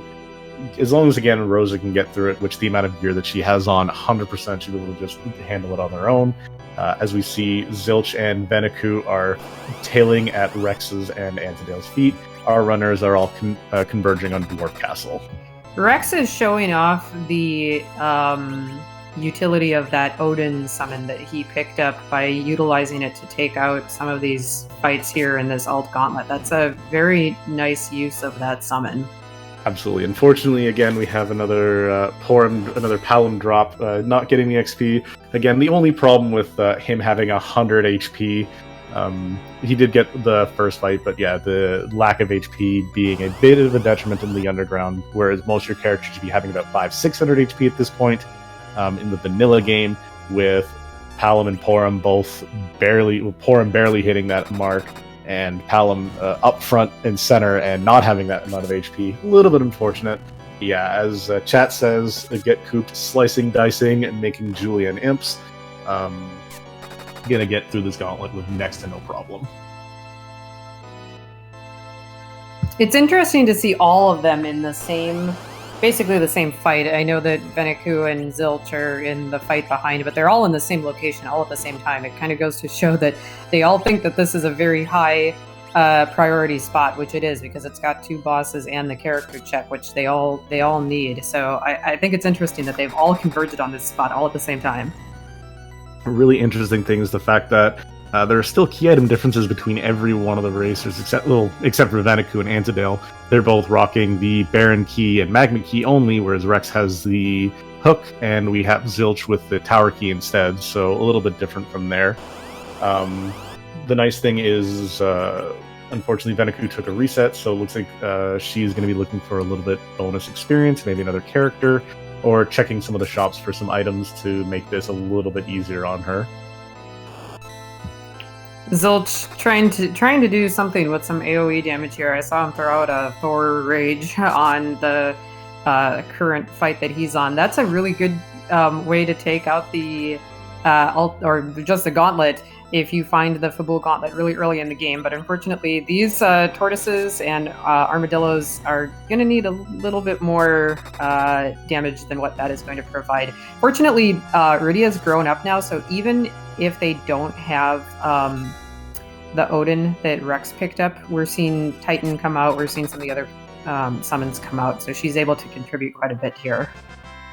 as long as, again, Rosa can get through it, which the amount of gear that she has on, 100% she'll be able to just handle it on their own. As we see, Zilch and Venaku are tailing at Rex's and Antidale's feet. Our runners are all converging on Dwarf Castle. Rex is showing off the utility of that Odin summon that he picked up by utilizing it to take out some of these fights here in this alt gauntlet. That's a very nice use of that summon. Absolutely. Unfortunately, again, we have another Palom drop, not getting the XP. Again, the only problem with him having 100 HP, he did get the first fight, but yeah, the lack of HP being a bit of a detriment in the Underground, whereas most of your characters should be having about 500-600 HP at this point. In the vanilla game, with Palom and Porum Porum barely hitting that mark, and Palom up front and center and not having that amount of HP. A little bit unfortunate. Yeah, as chat says, get cooped slicing, dicing, and making Julian imps. Gonna get through this gauntlet with next to no problem. It's interesting to see all of them in basically the same fight. I know that Venaku and Zilch are in the fight behind, but they're all in the same location, all at the same time. It kind of goes to show that they all think that this is a very high priority spot, which it is, because it's got 2 bosses and the character check, which they all need. So I think it's interesting that they've all converged on this spot all at the same time. A really interesting thing is the fact that there are still key item differences between every one of the racers, except for Venaku and Antidale. They're both rocking the Baron key and Magma key only, whereas Rex has the hook, and we have Zilch with the Tower key instead, so a little bit different from there. The nice thing is, unfortunately, Venaku took a reset, so it looks like she's going to be looking for a little bit bonus experience, maybe another character, or checking some of the shops for some items to make this a little bit easier on her. Zilch trying to do something with some AoE damage here. I saw him throw out a Thor Rage on the current fight that he's on. That's a really good way to take out the or just the gauntlet if you find the Fabul gauntlet really early in the game. But unfortunately, these tortoises and armadillos are going to need a little bit more damage than what that is going to provide. Fortunately, Rydia's grown up now, so even if they don't have the Odin that Rex picked up, we're seeing Titan come out, we're seeing some of the other summons come out, so she's able to contribute quite a bit here.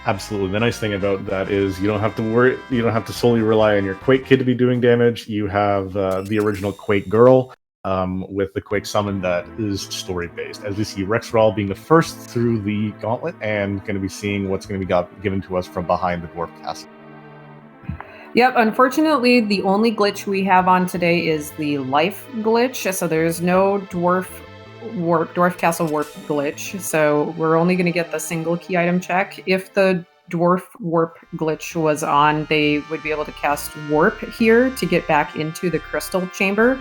Absolutely. The nice thing about that is you don't have to worry. You don't have to solely rely on your Quake Kid to be doing damage. You have the original Quake Girl with the Quake summon that is story based. As we see Rexral being the first through the gauntlet and going to be seeing what's going to be given to us from behind the Dwarf Castle. Yep, unfortunately, the only glitch we have on today is the life glitch. So there's no Dwarf Castle warp glitch. So we're only going to get the single key item check. If the Dwarf warp glitch was on, they would be able to cast warp here to get back into the crystal chamber.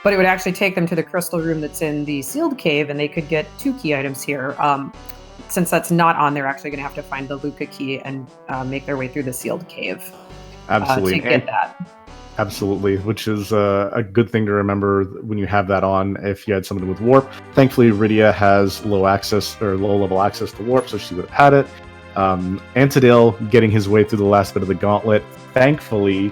But it would actually take them to the crystal room that's in the sealed cave, and they could get 2 key items here. Since that's not on, they're actually going to have to find the Luca key and make their way through the sealed cave. Absolutely. To get that. Absolutely, which is a good thing to remember when you have that on. If you had somebody with warp, thankfully Rydia has low level access to warp, so she would have had it. Antidale getting his way through the last bit of the gauntlet, thankfully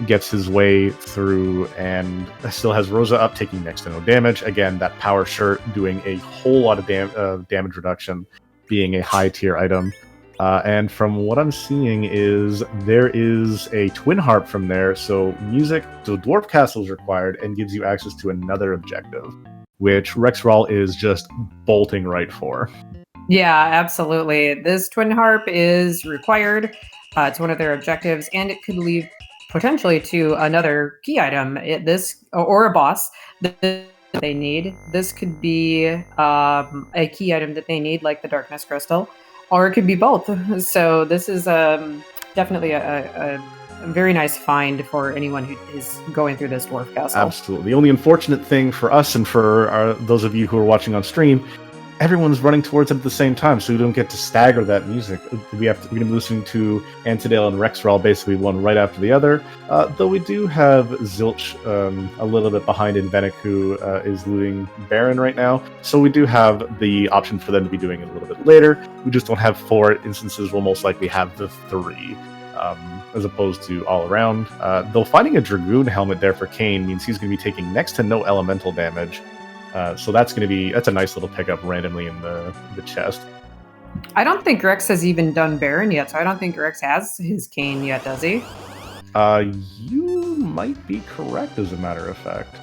gets his way through and still has Rosa up, taking next to no damage. Again, that power shirt doing a whole lot of damage reduction, being a high tier item. And from what I'm seeing is there is a twin harp from there, so Dwarf Castle is required and gives you access to another objective, which Rexral is just bolting right for. Yeah, absolutely. This twin harp is required. It's one of their objectives, and it could lead potentially to another key item. Or a boss that they need. This could be a key item that they need, like the Darkness Crystal, or it could be both. So this is definitely a very nice find for anyone who is going through this dwarf castle. Absolutely. The only unfortunate thing for us and for those of you who are watching on stream, everyone's running towards it at the same time, so we don't get to stagger that music. We're going to be listening to Antidale and Rexral basically one right after the other, though we do have Zilch a little bit behind in Venick, who is looting Baron right now, so we do have the option for them to be doing it a little bit later. We just don't have 4 instances. We'll most likely have the 3. As opposed to all around. Though finding a Dragoon helmet there for Kane means he's going to be taking next to no elemental damage. So that's a nice little pickup randomly in the chest. I don't think Rex has even done Baron yet, so I don't think Rex has his Kane yet, does he? You might be correct, as a matter of fact.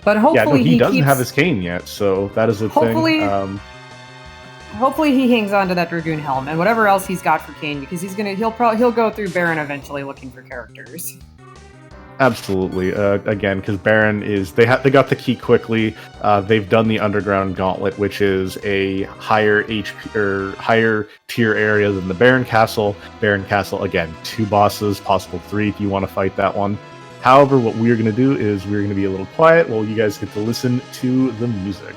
But hopefully he doesn't have his Kane yet, so that is a thing. Hopefully he hangs on to that Dragoon helm and whatever else he's got for Kane, because he'll go through Baron eventually looking for characters. Absolutely. Again, because Baron is they got the key quickly. They've done the Underground Gauntlet, which is a higher HP or higher tier area than the Baron Castle. Baron Castle, again, 2 bosses, possible 3 if you want to fight that one. However, what we're going to do is we're going to be a little quiet while you guys get to listen to the music.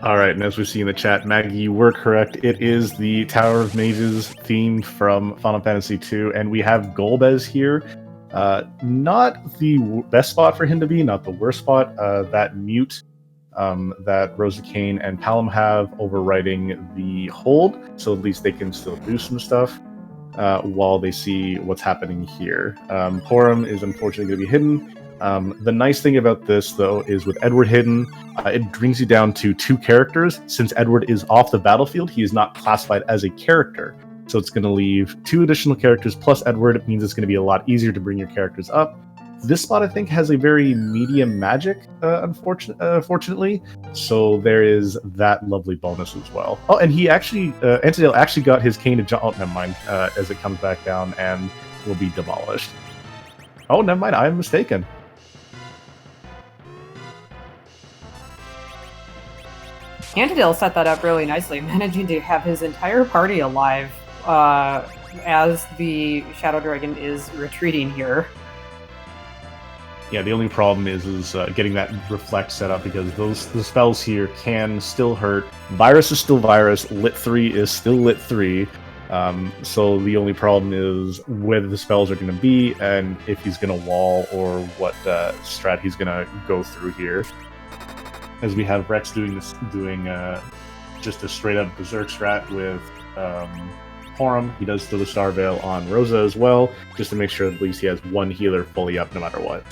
All right, and as we see in the chat, Maggie, you were correct. It is the Tower of Mages theme from Final Fantasy II, and we have Golbez here. Not the best spot for him to be, not the worst spot. That mute that Rosa Kane and Palom have overriding the hold, so at least they can still do some stuff while they see what's happening here. Porum is unfortunately going to be hidden. The nice thing about this, though, is with Edward hidden, it brings you down to 2 characters. Since Edward is off the battlefield, he is not classified as a character. So it's going to leave 2 additional characters plus Edward. It means it's going to be a lot easier to bring your characters up. This spot, I think, has a very medium magic, unfortunately. So there is that lovely bonus as well. Oh, and he actually, Antidale actually got his cane to jump. Oh, never mind, as it comes back down and will be demolished. Oh, never mind, I'm mistaken. Antidale set that up really nicely, managing to have his entire party alive as the Shadow Dragon is retreating here. Yeah, the only problem is getting that reflect set up, because the spells here can still hurt. Virus is still Virus, Lit 3 is still Lit 3, so the only problem is whether the spells are going to be, and if he's going to wall, or what strat he's going to go through here. as we have Rex doing just a straight up berserk strat with Porum. He does throw the Star Veil on Rosa as well, just to make sure that at least he has one healer fully up no matter what.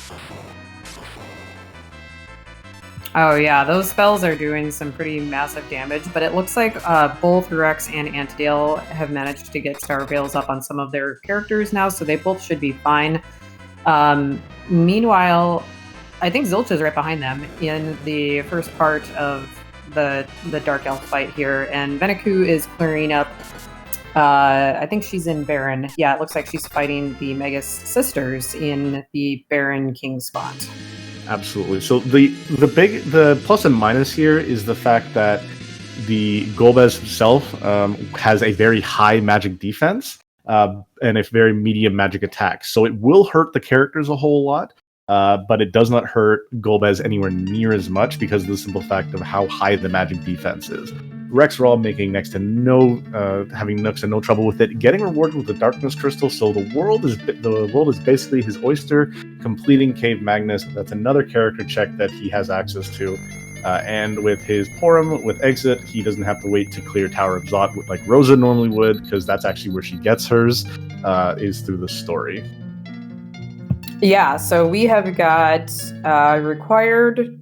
Oh yeah, those spells are doing some pretty massive damage, but it looks like both Rex and Antidale have managed to get Star Veils up on some of their characters now, so they both should be fine. Meanwhile, I think Zilch is right behind them in the first part of the Dark Elf fight here, and Veneku is clearing up. I think she's in Baron. Yeah, it looks like she's fighting the Magus sisters in the Baron King spot. Absolutely. So the plus and minus here is the fact that the Golbez himself has a very high magic defense and a very medium magic attack. So it will hurt the characters a whole lot, but it does not hurt Golbez anywhere near as much because of the simple fact of how high the magic defense is. Rexroll making next to no trouble with it, getting rewarded with the Darkness Crystal. So the world is basically his oyster. Completing Cave Magnus, that's another character check that he has access to. And with his Porum, with Exit, he doesn't have to wait to clear Tower of Zot like Rosa normally would, because that's actually where she gets hers, is through the story. Yeah, so we have got a required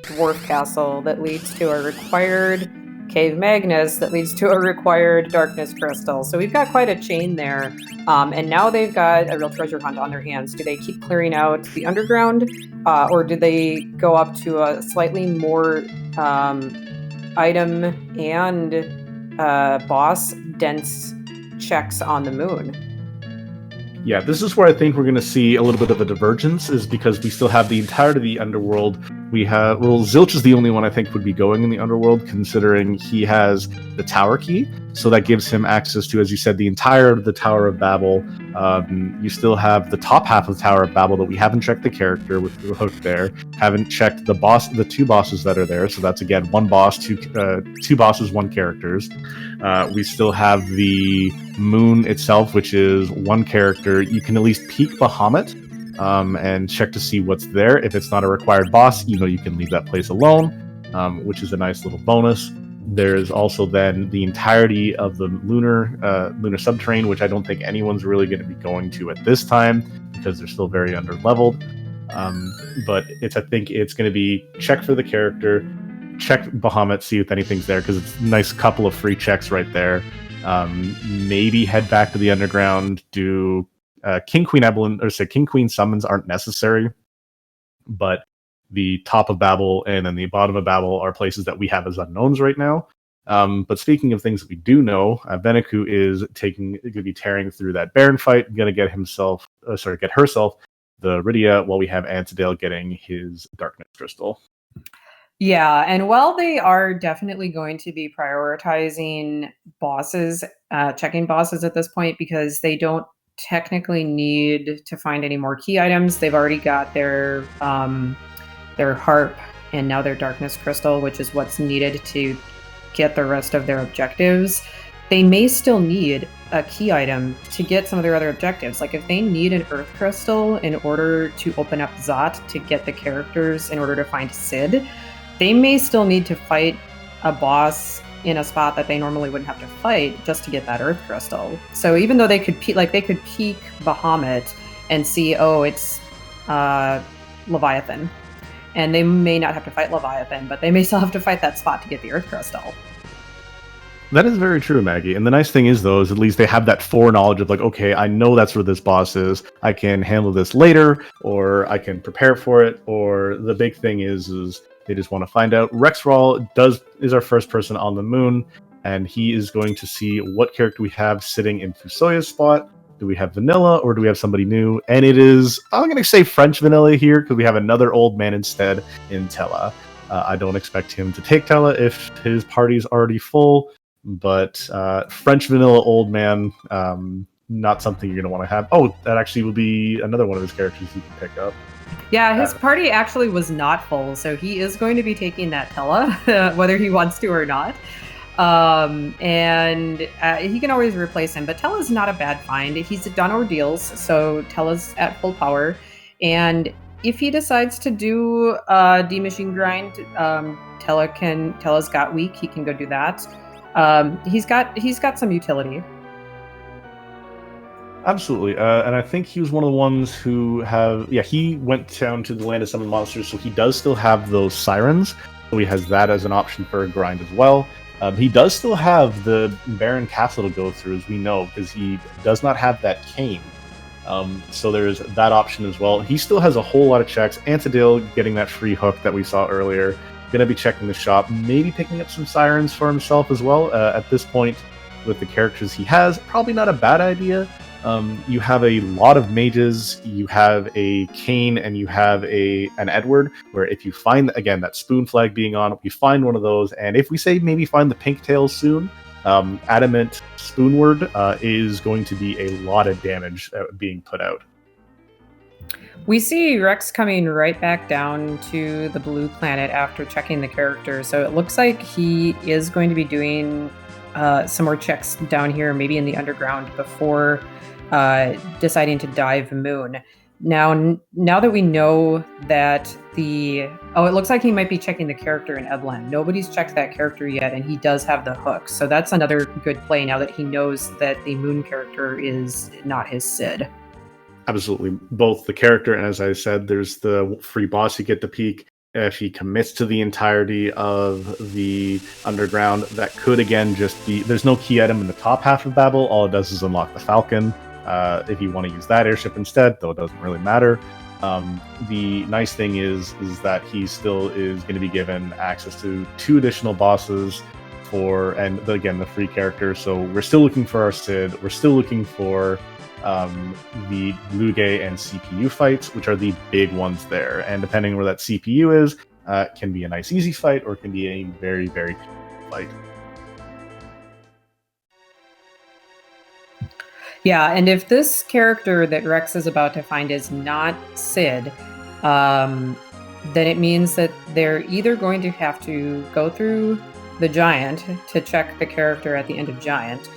Dwarf Castle that leads to a required Cave Magnus that leads to a required Darkness Crystal. So we've got quite a chain there. And now they've got a real treasure hunt on their hands. Do they keep clearing out the underground? Or do they go up to a slightly more item and boss dense checks on the moon? Yeah, this is where I think we're going to see a little bit of a divergence, is because we still have the entirety of the underworld. Zilch is the only one I think would be going in the underworld, considering he has the tower key. So that gives him access to, as you said, the entire of the Tower of Babel. You still have the top half of the Tower of Babel that we haven't checked the character with the hook there. Haven't checked the two bosses that are there. So that's again one boss, two bosses, one characters. We still have the moon itself, which is one character. You can at least peek Bahamut and check to see what's there. If it's not a required boss, you can leave that place alone, which is a nice little bonus. There's also then the entirety of the lunar subterrane, which I don't think anyone's really going to be going to at this time because they're still very under-leveled. But I think it's going to be check for the character, check Bahamut, see if anything's there, because it's a nice couple of free checks right there. Maybe head back to the underground, do King Queen summons aren't necessary, but the top of Babel and then the bottom of Babel are places that we have as unknowns right now. But speaking of things that we do know, Veneku is going to be tearing through that Baron fight, going to get herself the Rydia, while we have Antidale getting his Darkness Crystal. Yeah, and while they are definitely going to be prioritizing bosses, checking bosses at this point, because they don't technically need to find any more key items. They've already got their harp and now their Darkness Crystal, which is what's needed to get the rest of their objectives. They may still need a key item to get some of their other objectives. Like if they need an Earth Crystal in order to open up Zot to get the characters in order to find Sid, they may still need to fight a boss in a spot that they normally wouldn't have to fight just to get that Earth Crystal. So even though they could peek Bahamut and see, it's Leviathan, and they may not have to fight Leviathan, but they may still have to fight that spot to get the Earth Crystal. That is very true, Maggie. And the nice thing is, though, is at least they have that foreknowledge of like, okay, I know that's where this boss is. I can handle this later, or I can prepare for it. Or the big thing is they just want to find out. Rexroll is our first person on the moon, and he is going to see what character we have sitting in Fusoya's spot. Do we have Vanilla, or do we have somebody new? And it is, I'm going to say French Vanilla here, because we have another old man instead in Tella. I don't expect him to take Tella if his party's already full, but French Vanilla old man, not something you're going to want to have. Oh, that actually will be another one of his characters you can pick up. Yeah, his party actually was not full, so he is going to be taking that Tella, whether he wants to or not. And he can always replace him, but Tella's not a bad find. He's done ordeals, so Tella's at full power, and if he decides to do D-Machine grind, Tella's got weak. He can go do that. He's got some utility. Absolutely, and I think he was one of the ones who he went down to the land of summon monsters, so he does still have those sirens, so he has that as an option for a grind as well. He does still have the Baron Castle to go through, as we know, because he does not have that cane. So there's that option as well. He still has a whole lot of checks. Antidil getting that free hook that we saw earlier, gonna be checking the shop, maybe picking up some sirens for himself as well. At this point, with the characters he has, probably not a bad idea. You have a lot of mages, you have a Kane, and you have an Edward, where if you find, again, that spoon flag being on, we find one of those, and if we say maybe find the pink tails soon, Adamant Spoonward is going to be a lot of damage being put out. We see Rex coming right back down to the blue planet after checking the character, so it looks like he is going to be doing some more checks down here, maybe in the underground, before deciding to dive Moon. Now that we know that it looks like he might be checking the character in Eblan. Nobody's checked that character yet, and he does have the hook. So that's another good play now that he knows that the Moon character is not his Sid. Absolutely. Both the character, and as I said, there's the free boss you get to peek. If he commits to the entirety of the underground, that could again just be, there's no key item in the top half of Babel. All it does is unlock the Falcon. If you want to use that airship instead, though it doesn't really matter. The nice thing is that he still is going to be given access to 2 additional bosses and again, the free character. So we're still looking for our Sid. We're still looking for the Luge and CPU fights, which are the big ones there. And depending on where that CPU is, can be a nice easy fight or can be a very, very fight. Yeah, and if this character that Rex is about to find is not Sid, then it means that they're either going to have to go through the Giant to check the character at the end of Giant,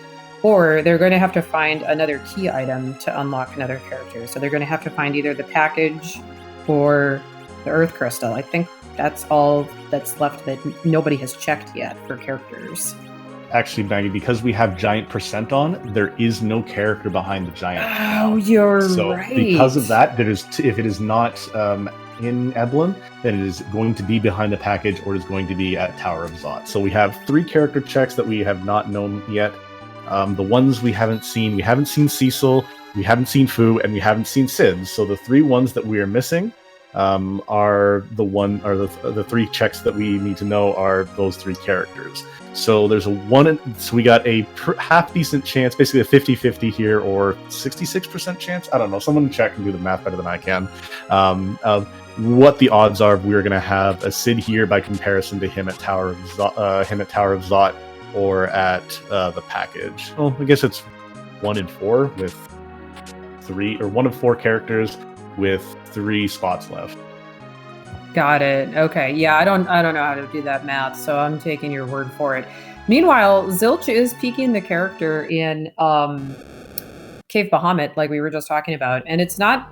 or they're going to have to find another key item to unlock another character. So they're going to have to find either the package or the Earth Crystal. I think that's all that's left that nobody has checked yet for characters. Actually, Maggie, because we have Giant percent on, there is no character behind the Giant. Oh, you're so right. Because of that, if it is not in Eblan, then it is going to be behind the package or it is going to be at Tower of Zot. So we have 3 character checks that we have not known yet. The ones we haven't seen Cecil, we haven't seen Fu, and we haven't seen Sid. So the 3 ones that we are missing are the 3 checks that we need to know are those 3 characters. So there's so we got a half decent chance, basically a 50-50 here, or 66% chance. I don't know. Someone check and do the math better than I can. Of what the odds are we're going to have a Sid here by comparison to him at Tower of Zot or at the package. Well, I guess it's 1 in 4 with 3, or 1 of 4 characters with 3 spots left. Got it. Okay. Yeah, I don't know how to do that math, so I'm taking your word for it. Meanwhile, Zilch is peeking the character in Cave Bahamut, like we were just talking about, and it's not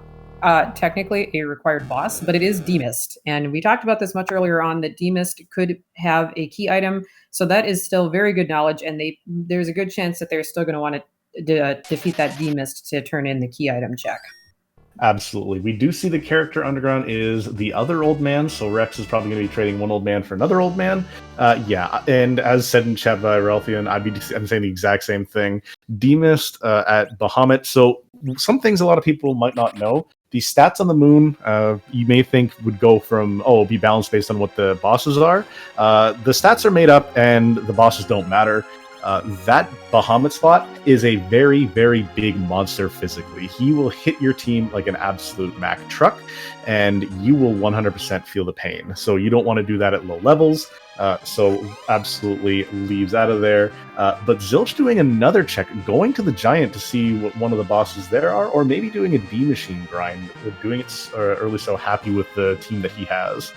technically a required boss, but it is Demist. And we talked about this much earlier on, that Demist could have a key item, so that is still very good knowledge, and there's a good chance that they're still going to want to defeat that Demist to turn in the key item check. Absolutely. We do see the character underground is the other old man, so Rex is probably going to be trading one old man for another old man. Yeah, and as said in chat by Ralphian, I'm saying the exact same thing. Demist at Bahamut. So some things a lot of people might not know. The stats on the moon, you may think would go from, be balanced based on what the bosses are. The stats are made up and the bosses don't matter. That Bahamut spot is a very, very big monster physically. He will hit your team like an absolute Mack truck, and you will 100% feel the pain. So you don't want to do that at low levels. So absolutely leaves out of there. But Zilch doing another check, going to the Giant to see what one of the bosses there are, or maybe doing a D-Machine grind, doing it early, so happy with the team that he has.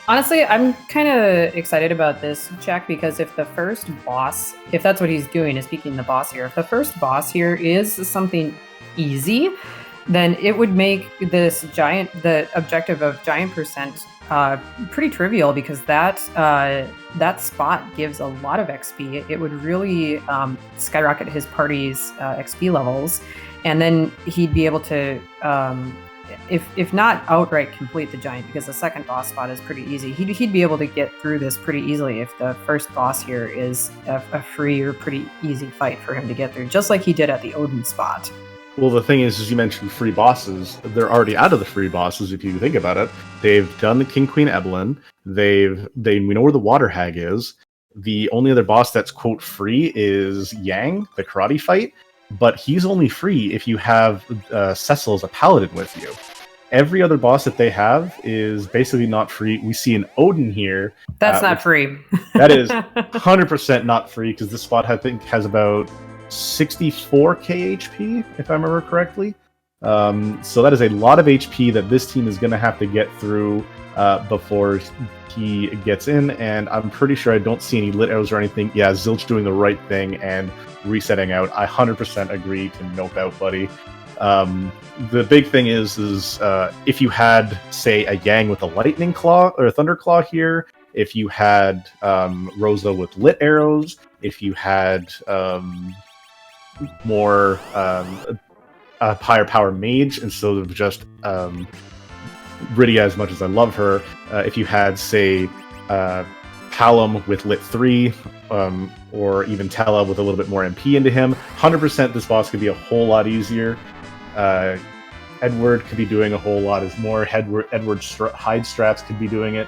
Honestly, I'm kind of excited about this check, because if the first boss, if that's what he's doing, is picking the boss here, if the first boss here is something easy, then it would make the objective of giant percent pretty trivial, because that spot gives a lot of XP. It would really skyrocket his party's XP levels, and then he'd be able to, if not outright complete the giant, because the second boss spot is pretty easy, he'd be able to get through this pretty easily if the first boss here is a free or pretty easy fight for him to get through, just like he did at the Odin spot. Well, the thing is, as you mentioned, free bosses, they're already out of the free bosses, if you think about it. They've done the King Queen Evelyn. We know where the Water Hag is. The only other boss that's, quote, free is Yang, the karate fight. But he's only free if you have Cecil as a paladin with you. Every other boss that they have is basically not free. We see an Odin here. That's not free. That is 100% not free, because this spot, I think, has about 64k HP, if I remember correctly. So that is a lot of HP that this team is going to have to get through before he gets in, and I'm pretty sure I don't see any lit arrows or anything. Yeah, Zilch doing the right thing and resetting out. I 100% agree to nope out, buddy. The big thing is if you had, say, a Yang with a lightning claw or a thunder claw here, if you had Rosa with lit arrows, if you had more a higher power mage instead of just Rydia, as much as I love her, if you had, say, Palom with lit 3, or even Tella with a little bit more MP into him, 100% this boss could be a whole lot easier. Edward could be doing a whole lot as more. Edward Hyde Straps could be doing it,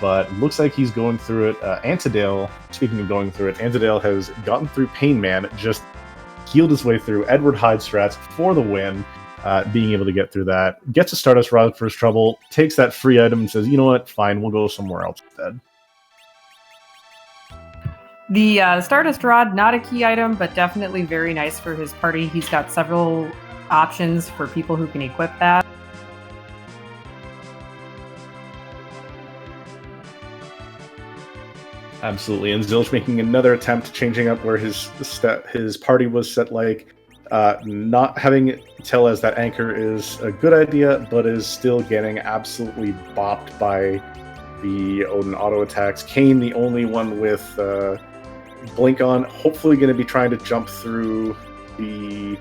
but looks like he's going through it. Antidale, speaking of going through it, Antidale has gotten through Pain Man, just healed his way through. Edward Hyde Strats for the win, being able to get through that. Gets a Stardust Rod for his trouble, takes that free item and says, you know what, fine, we'll go somewhere else instead. The Stardust Rod, not a key item, but definitely very nice for his party. He's got several options for people who can equip that. Absolutely, and Zilch making another attempt, changing up where his party was set. Like, not having Tell as that anchor is a good idea, but is still getting absolutely bopped by the Odin auto attacks. Kane, the only one with Blink on, hopefully going to be trying to jump through the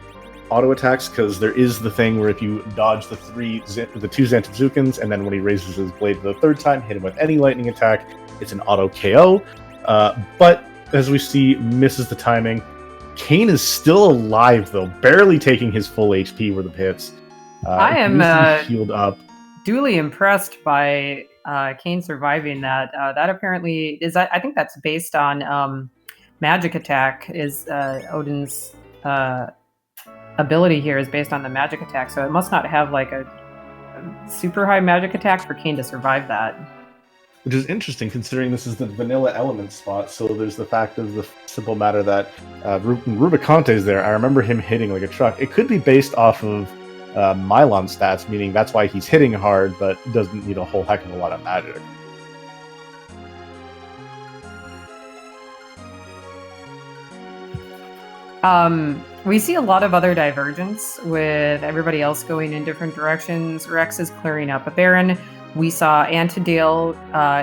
auto attacks, because there is the thing where if you dodge the two Zantazukins, and then when he raises his blade the third time, hit him with any lightning attack, it's an auto KO. But as we see, misses the timing. Kane is still alive, though, barely taking his full HP with the hits. I am healed up. Duly impressed by Kane surviving that. That apparently is, I think that's based on magic attack. Is Odin's ability here is based on the magic attack, so it must not have like a super high magic attack for Kane to survive that. Which is interesting, considering this is the vanilla element spot, so there's the fact of the simple matter that Rubiconte's there. I remember him hitting like a truck. It could be based off of Mylon stats, meaning that's why he's hitting hard, but doesn't need a whole heck of a lot of magic. We see a lot of other divergence with everybody else going in different directions. Rex is clearing up a Baron. We saw Antidale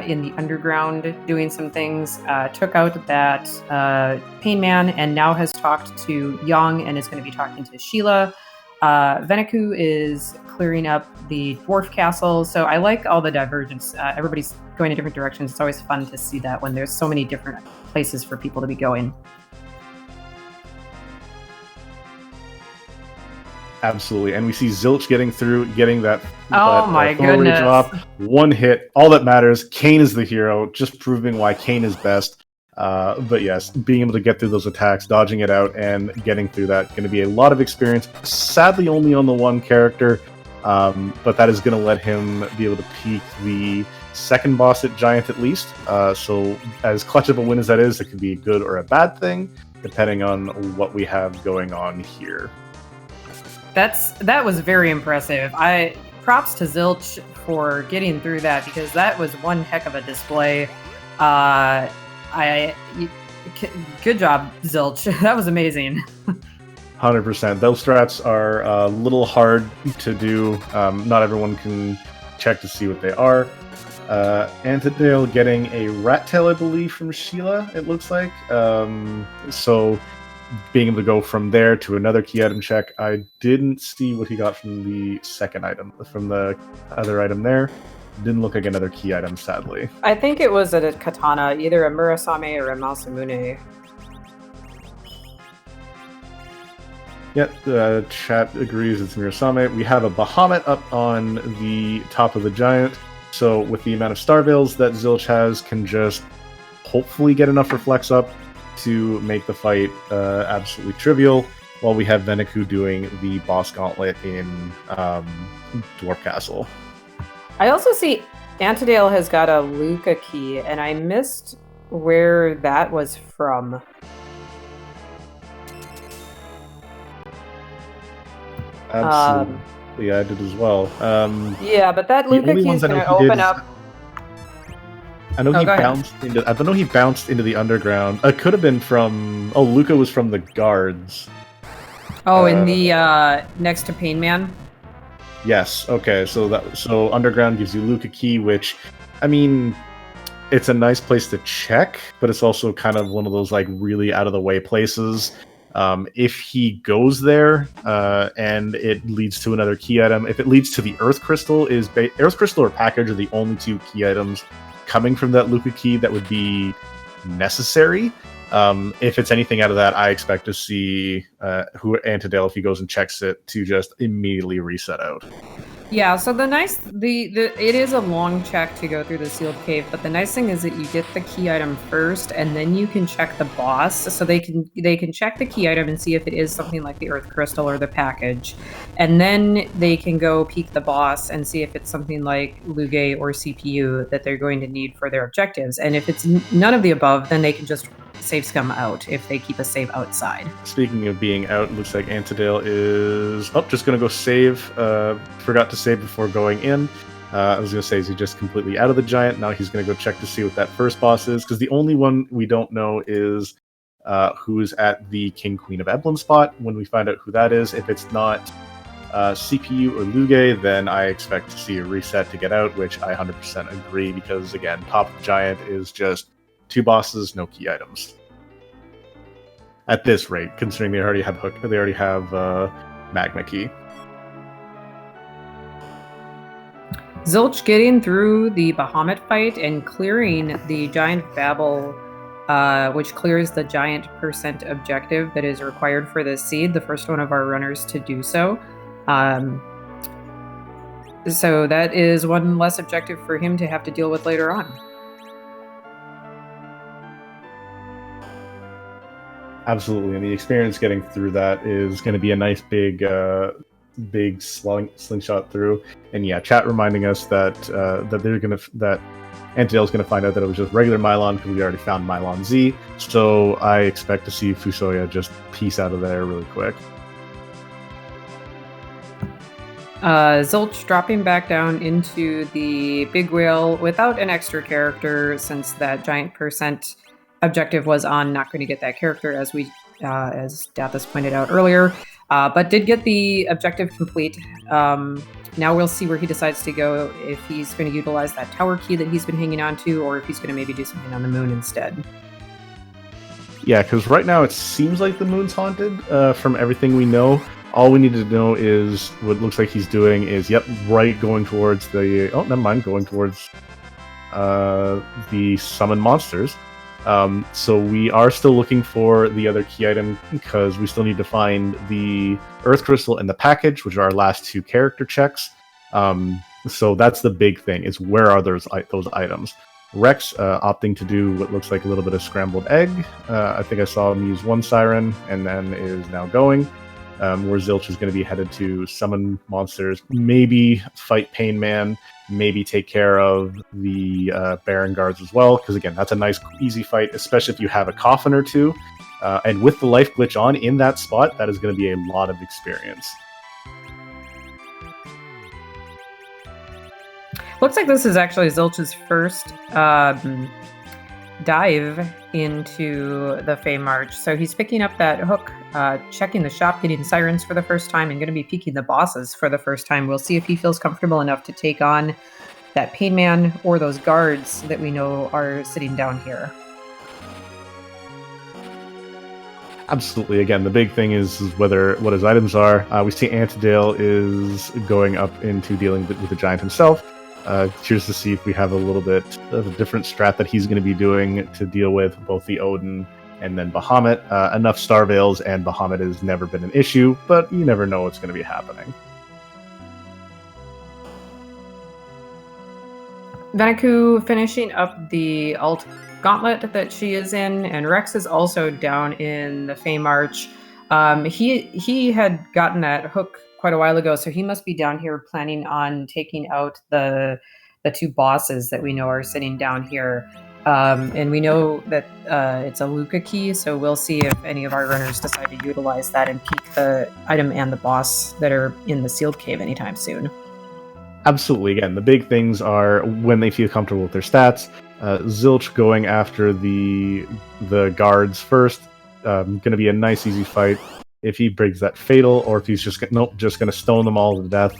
in the underground doing some things, took out that Pain Man, and now has talked to Young and is going to be talking to Sheila. Veneku is clearing up the Dwarf Castle. So I like all the divergence. Everybody's going in different directions. It's always fun to see that when there's so many different places for people to be going. Absolutely, and we see Zilch getting through, getting that. Oh my goodness! Drop, one hit, all that matters. Kane is the hero, just proving why Kane is best. But yes, being able to get through those attacks, dodging it out, and getting through that, going to be a lot of experience. Sadly, only on the one character, but that is going to let him be able to peak the second boss at Giant at least. So, as clutch of a win as that is, it could be a good or a bad thing, depending on what we have going on here. That was very impressive. Props to Zilch for getting through that, because that was one heck of a display. Good job, Zilch. That was amazing. 100%. Those strats are a little hard to do. Not everyone can check to see what they are. Antidale getting a rat tail, I believe, from Sheila, it looks like. So being able to go from there to another key item check. I didn't see what he got from the second item, from the other item there. Didn't look like another key item, sadly. I think it was a katana, either a Murasame or a Masamune. Yep, chat agrees it's Murasame. We have a Bahamut up on the top of the giant. So with the amount of Star Veils that Zilch has, can just hopefully get enough Reflex up to make the fight absolutely trivial, while we have Veniku doing the boss gauntlet in Dwarf Castle. I also see Antidale has got a Luca key, and I missed where that was from. Absolutely, I did as well. Yeah, but that Luca key is going to open up. I know he bounced into. I don't know he bounced into the underground. It could have been from. Oh, Luca was from the guards. Oh, in the next to Pain Man. Yes. Okay. So underground gives you Luca key, which, I mean, it's a nice place to check, but it's also kind of one of those like really out of the way places. If he goes there and it leads to another key item, if it leads to the Earth Crystal, Earth Crystal or Package are the only two key items coming from that Luca key that would be necessary. If it's anything out of that, I expect to see Antidale, if he goes and checks it, to just immediately reset out. Yeah, so it is a long check to go through the sealed cave, but the nice thing is that you get the key item first, and then you can check the boss. So they can check the key item and see if it is something like the Earth Crystal or the package, and then they can go peek the boss and see if it's something like Luge or CPU that they're going to need for their objectives. And if it's none of the above, then they can just save scum out if they keep a save outside. Speaking of being out, it looks like Antidale is just going to go save. Forgot to save before going in. I was going to say, is he just completely out of the giant? Now he's going to go check to see what that first boss is, because the only one we don't know is who's at the King Queen of Eblan spot. When we find out who that is, if it's not CPU or Luge, then I expect to see a reset to get out, which I 100% agree, because again, top of the giant is just 2 bosses, no key items. At this rate, considering they already have Magma Key. Zilch getting through the Bahamut fight and clearing the giant Babel, which clears the giant % objective that is required for this seed, the first one of our runners to do so. So that is one less objective for him to have to deal with later on. Absolutely, and the experience getting through that is going to be a nice big slingshot through. And yeah, chat reminding us that Antidale's going to find out that it was just regular Mylon, because we already found Mylon Z. So I expect to see Fusoya just piece out of there really quick. Zilch dropping back down into the big whale without an extra character, since that giant % objective was on. Not going to get that character, as Dathis pointed out earlier, but did get the objective complete. Now we'll see where he decides to go, if he's going to utilize that tower key that he's been hanging on to, or if he's going to maybe do something on the moon instead. Yeah, because right now it seems like the moon's haunted, from everything we know. All we need to know is what looks like he's doing is, going towards the... Oh, never mind, going towards the summon monsters. So we are still looking for the other key item, because we still need to find the Earth Crystal and the package, which are our last 2 character checks. So that's the big thing, is where are those items. Rex opting to do what looks like a little bit of scrambled egg. I think I saw him use 1 siren, and then is now going. Where Zilch is going to be headed to summon monsters, maybe fight Pain Man, maybe take care of the Baron guards as well, because again, that's a nice easy fight, especially if you have a coffin or 2. And with the life glitch on in that spot, that is going to be a lot of experience. Looks like this is actually Zilch's first dive into the Fey March. So he's picking up that hook, checking the shop, getting sirens for the first time, and going to be peeking the bosses for the first time. We'll see if he feels comfortable enough to take on that Pain Man or those guards that we know are sitting down here. Absolutely. Again, the big thing is what his items are. We see Antidale is going up into dealing with the giant himself. Curious to see if we have a little bit of a different strat that he's going to be doing to deal with both the Odin and then Bahamut. Enough Star Veils and Bahamut has never been an issue, but you never know what's going to be happening. Venaku finishing up the alt gauntlet that she is in, and Rex is also down in the Fey March. He had gotten that hook quite a while ago, so he must be down here planning on taking out the two bosses that we know are sitting down here. And we know that it's a Luca key, so we'll see if any of our runners decide to utilize that and peek the item and the boss that are in the sealed cave anytime soon. Absolutely. Again, the big things are when they feel comfortable with their stats. Zilch going after the guards first. Going to be a nice, easy fight. If he breaks that fatal, or if he's just going to stone them all to death.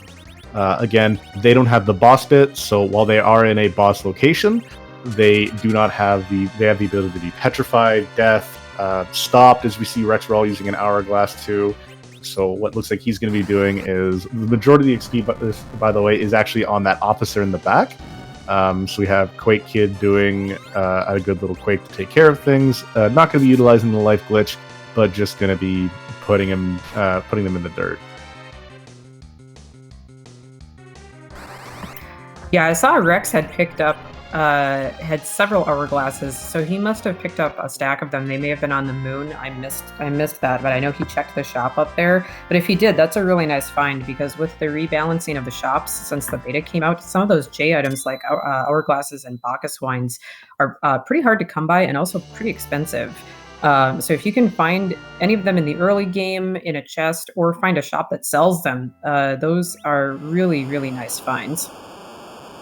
Again, they don't have the boss bit, so while they are in a boss location, they do not have they have the ability to be petrified, death, stopped, as we see Rex Rawl using an hourglass too. So what looks like he's going to be doing is the majority of the XP, by the way, is actually on that officer in the back. So we have Quake Kid doing a good little Quake to take care of things. Not going to be utilizing the life glitch, but just going to be putting them in the dirt. Yeah, I saw Rex had picked up had several hourglasses, so he must have picked up a stack of them. They may have been on the moon. I missed that, but I know he checked the shop up there. But if he did, that's a really nice find, because with the rebalancing of the shops since the beta came out, some of those J items like hourglasses and Bacchus wines are pretty hard to come by and also pretty expensive. So if you can find any of them in the early game in a chest, or find a shop that sells them, those are really, really nice finds.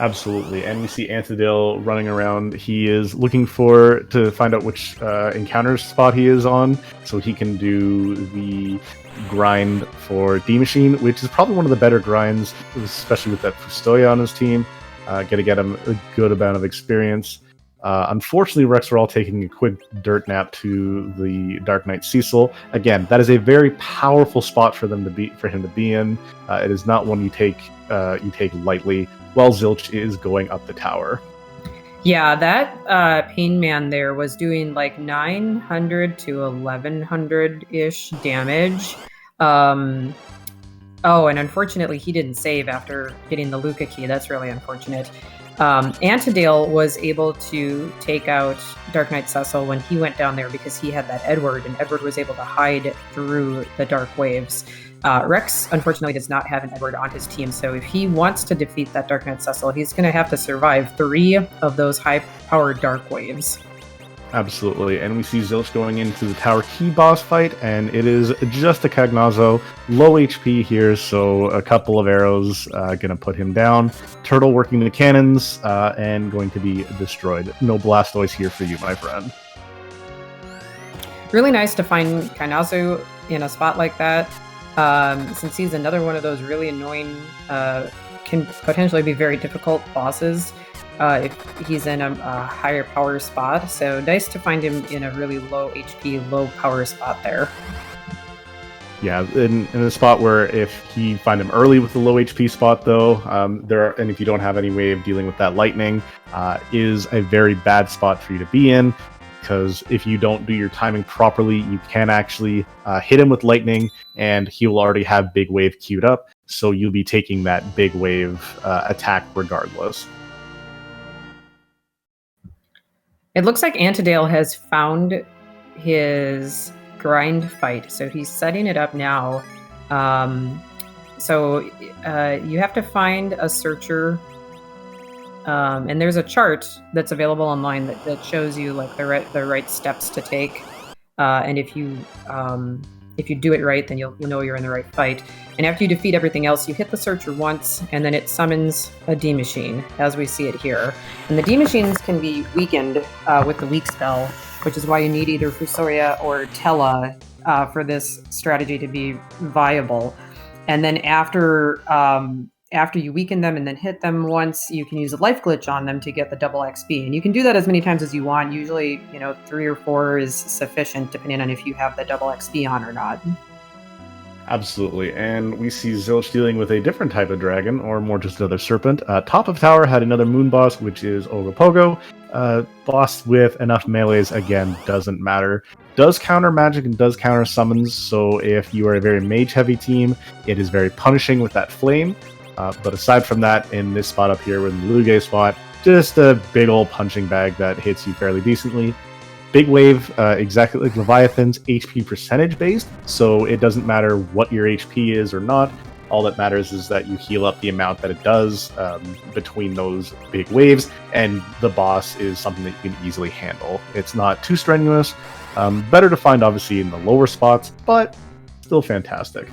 Absolutely, and we see Antidale running around. He is looking to find out which encounter spot he is on, so he can do the grind for D Machine, which is probably one of the better grinds, especially with that Fustoya on his team. Gonna get him a good amount of experience. Unfortunately, Rex are all taking a quick dirt nap to the Dark Knight Cecil. Again, that is a very powerful spot for him to be in. It is not one you take lightly. While Zilch is going up the tower. Yeah, that Pain Man there was doing like 900 to 1100-ish damage. Oh, and unfortunately he didn't save after getting the Luca key. That's really unfortunate. Antidale was able to take out Dark Knight Cecil when he went down there because he had that Edward, and Edward was able to hide through the dark waves. Rex, unfortunately, does not have an Edward on his team, so if he wants to defeat that Dark Knight Cecil, he's going to have to survive 3 of those high-powered dark waves. Absolutely, and we see Zilch going into the tower key boss fight, and it is just a Cagnazzo, low HP here, so a couple of arrows gonna put him down. Turtle working the cannons, and going to be destroyed. No Blastoise here for you, my friend. Really nice to find Cagnazzo in a spot like that, since he's another one of those really annoying, can potentially be very difficult bosses. If he's in a higher power spot. So nice to find him in a really low HP, low power spot there. Yeah, in a spot where if he find him early with the low HP spot, though, and if you don't have any way of dealing with that lightning, is a very bad spot for you to be in. Because if you don't do your timing properly, you can actually hit him with lightning, and he will already have Big Wave queued up. So you'll be taking that Big Wave attack regardless. It looks like Antidale has found his grind fight, so he's setting it up now. So you have to find a searcher, and there's a chart that's available online that shows you like the right steps to take. And if you if you do it right, then you'll know you're in the right fight. And after you defeat everything else, you hit the searcher once, and then it summons a D machine, as we see it here. And the D machines can be weakened with the weak spell, which is why you need either Fusoria or Tella for this strategy to be viable. And then after you weaken them and then hit them once, you can use a life glitch on them to get the double XP. And you can do that as many times as you want. Usually, 3 or 4 is sufficient, depending on if you have the double XP on or not. Absolutely, and we see Zilch dealing with a different type of dragon, or more just another serpent. Top of tower had another moon boss, which is Ogopogo. Boss with enough melees, again, doesn't matter. Does counter magic and does counter summons, so if you are a very mage-heavy team, it is very punishing with that flame. But aside from that, in this spot up here, with the Luge spot, just a big old punching bag that hits you fairly decently. Big Wave, exactly like Leviathan's, HP percentage based, so it doesn't matter what your HP is or not. All that matters is that you heal up the amount that it does between those big waves, and the boss is something that you can easily handle. It's not too strenuous, better to find obviously in the lower spots, but still fantastic.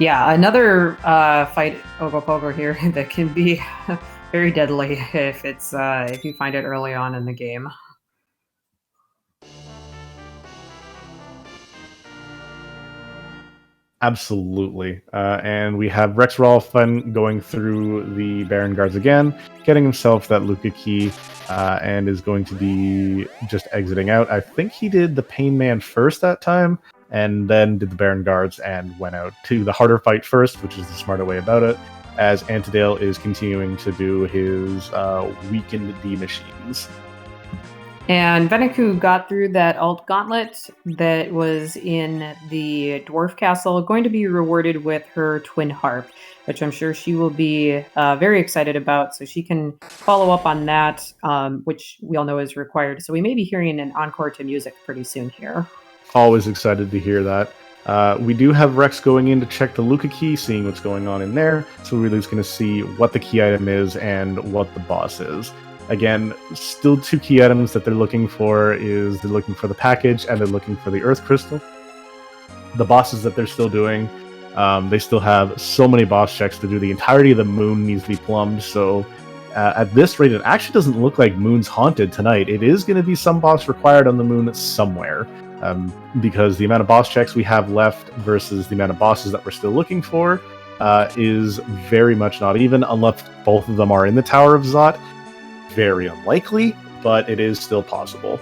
Yeah, another fight Ogopogo here that can be very deadly if you find it early on in the game. Absolutely. And we have Rex Rolfan going through the Baron Guards again, getting himself that Luca key, and is going to be just exiting out. I think he did the Pain Man first that time, and then did the Baron Guards and went out to the harder fight first, which is the smarter way about it, as Antidale is continuing to do his weakened D machines. And Veneku got through that alt gauntlet that was in the Dwarf Castle, going to be rewarded with her Twin Harp, which I'm sure she will be very excited about, so she can follow up on that, which we all know is required. So we may be hearing an encore to music pretty soon here. Always excited to hear that. We do have Rex going in to check the Luca key, seeing what's going on in there, so we're just going to see what the key item is and what the boss is. Again, still 2 key items that they're looking for is they're looking for the package and they're looking for the Earth Crystal. The bosses that they're still doing, they still have so many boss checks to do. The entirety of the moon needs to be plumbed, so at this rate, it actually doesn't look like Moon's haunted tonight. It is going to be some boss required on the moon somewhere. Because the amount of boss checks we have left versus the amount of bosses that we're still looking for is very much not even, unless both of them are in the Tower of Zot. Very unlikely, but it is still possible.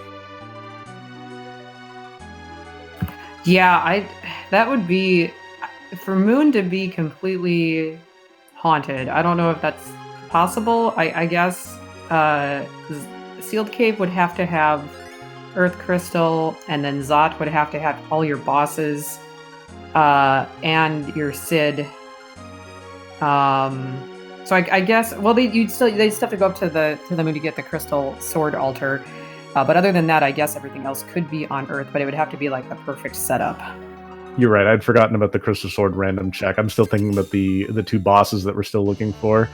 Yeah, that would be, for Moon to be completely haunted, I don't know if that's possible. I guess Sealed Cave would have to have Earth Crystal, and then Zot would have to have all your bosses and your Cid. So I guess, well, they'd still have to go up to the moon to get the Crystal Sword Altar. But other than that, I guess everything else could be on Earth, but it would have to be like the perfect setup. You're right. I'd forgotten about the Crystal Sword random check. I'm still thinking about the 2 bosses that we're still looking for,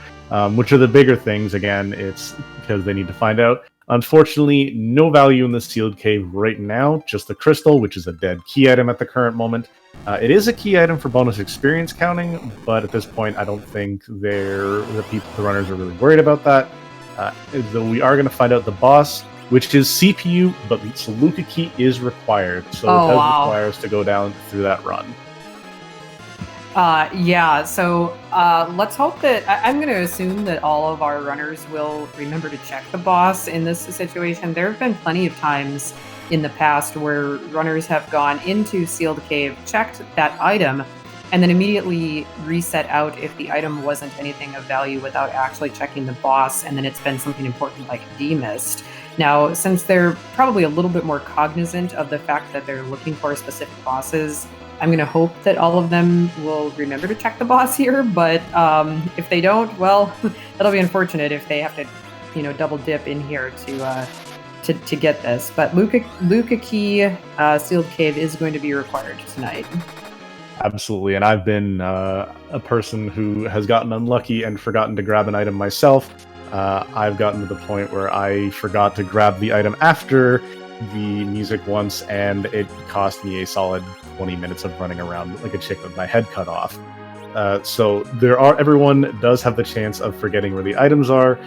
which are the bigger things. Again, it's because they need to find out. Unfortunately, no value in the Sealed Cave right now, just the Crystal, which is a dead key item at the current moment. It is a key item for bonus experience counting, but at this point, I don't think the runners are really worried about that. Though we are going to find out the boss, which is CPU, but the Luca key is required, so it does require us to go down through that run. Yeah, so let's hope that... I'm going to assume that all of our runners will remember to check the boss in this situation. There have been plenty of times in the past where runners have gone into Sealed Cave, checked that item, and then immediately reset out if the item wasn't anything of value without actually checking the boss, and then it's been something important like demist. Now, since they're probably a little bit more cognizant of the fact that they're looking for specific bosses, I'm going to hope that all of them will remember to check the boss here, but if they don't, well, that'll be unfortunate if they have to, double dip in here to get this. But Luca Key Sealed Cave is going to be required tonight. Absolutely, and I've been a person who has gotten unlucky and forgotten to grab an item myself. I've gotten to the point where I forgot to grab the item after the music once, and it cost me a solid 20 minutes of running around like a chick with my head cut off. So everyone does have the chance of forgetting where the items are.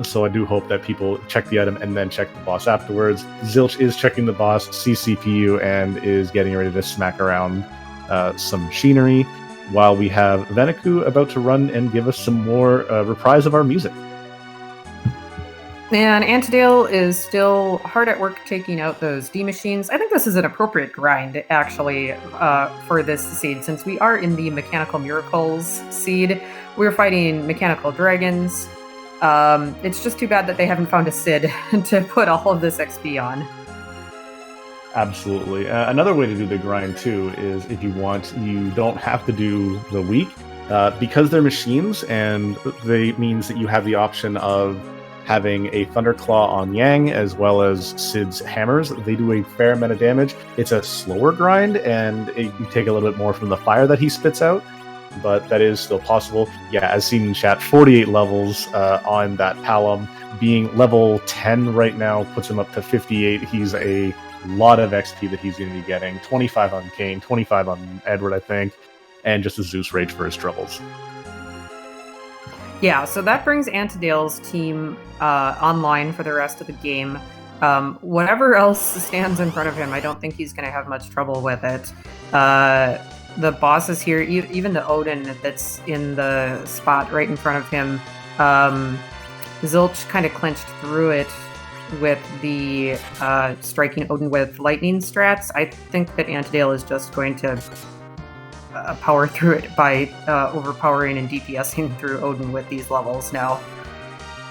So I do hope that people check the item and then check the boss afterwards. Zilch is checking the boss, CCPU, and is getting ready to smack around some machinery, while we have Veneku about to run and give us some more reprise of our music. And Antidale is still hard at work taking out those D machines. I think this is an appropriate grind, actually, for this seed, since we are in the Mechanical Miracles seed. We're fighting Mechanical Dragons. It's just too bad that they haven't found a Sid to put all of this XP on. Absolutely. Another way to do the grind, too, is if you want, you don't have to do the week. Because they're machines, and they means that you have the option of having a Thunderclaw on Yang, as well as Sid's hammers. They do a fair amount of damage. It's a slower grind, and you take a little bit more from the fire that he spits out, but that is still possible. Yeah, as seen in chat, 48 levels on that Palom. Being level 10 right now puts him up to 58. He's a lot of XP that he's going to be getting. 25 on Kane, 25 on Edward, I think, and just a Zeus Rage for his troubles. Yeah, so that brings Antidale's team online for the rest of the game. Whatever else stands in front of him, I don't think he's going to have much trouble with it. The bosses here, even the Odin that's in the spot right in front of him, Zilch kind of clinched through it with the striking Odin with lightning strats. I think that Antidale is just going to power through it by overpowering and DPSing through Odin with these levels now.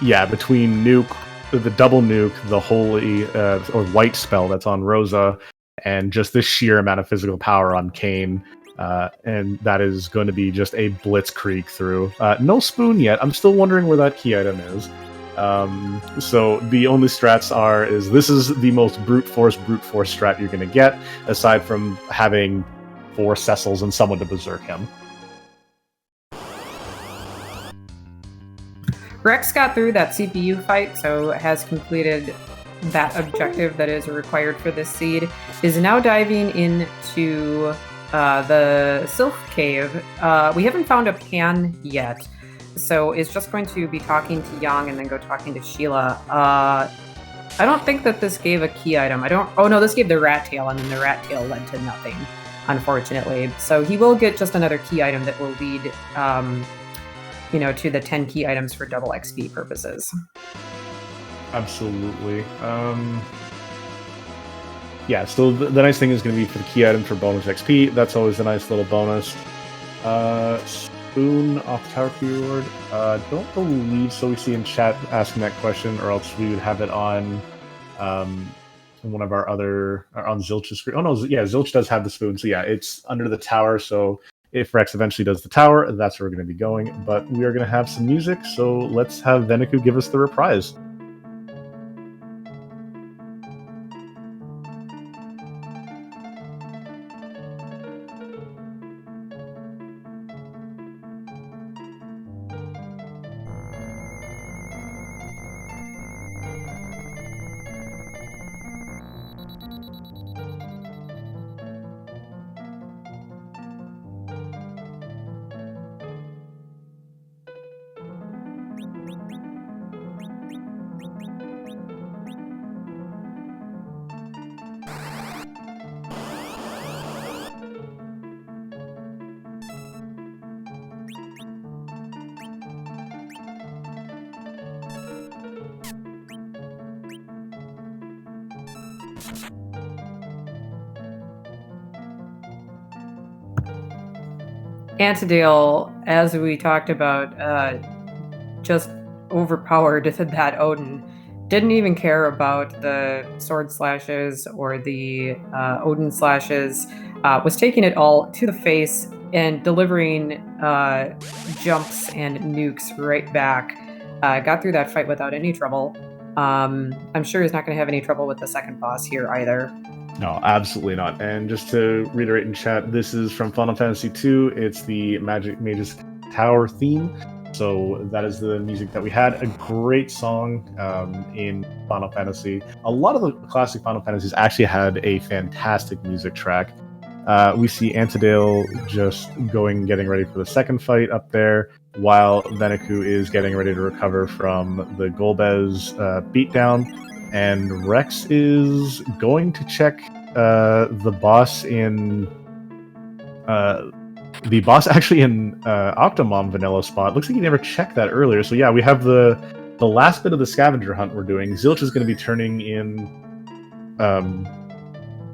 Yeah, between nuke, the double nuke, the holy or white spell that's on Rosa, and just the sheer amount of physical power on Kane, and that is going to be just a blitzkrieg through. No spoon yet. I'm still wondering where that key item is. So the only strats is this is the most brute force strat you're going to get, aside from having 4 Cecils and someone to berserk him. Rex got through that CPU fight, so has completed that objective that is required for this seed, is now diving into the Sylph Cave. We haven't found a pan yet, so is just going to be talking to Yang and then go talking to Sheila. I don't think that this gave a key item. Oh no, this gave the rat tail, and then the rat tail led to nothing, unfortunately. So he will get just another key item that will lead to the 10 key items for double XP purposes. Absolutely. Yeah, so the nice thing is going to be for the key item for bonus XP. That's always a nice little bonus. Spoon off the tower keyword. Don't believe so. We see in chat asking that question, or else we would have it on one of our other on Zilch's screen. Oh no, yeah, Zilch does have the spoon. So yeah, it's under the tower. So if Rex eventually does the tower, that's where we're going to be going. But we are going to have some music, so let's have Veneku give us the reprise. Antidale, as we talked about, just overpowered that Odin. Didn't even care about the sword slashes or the Odin slashes. Was taking it all to the face and delivering jumps and nukes right back. Got through that fight without any trouble. I'm sure he's not going to have any trouble with the second boss here either. No, absolutely not. And just to reiterate in chat, this is from Final Fantasy II. It's the Magic Mage's Tower theme. So that is the music that we had. A great song in Final Fantasy. A lot of the classic Final Fantasies actually had a fantastic music track. We see Antidale just getting ready for the second fight up there, while Veneku is getting ready to recover from the Golbez beatdown, and Rex is going to check the boss in actually in Octomom Vanilla spot. Looks like he never checked that earlier. So yeah, we have the last bit of the scavenger hunt we're doing. Zilch is going to be turning in.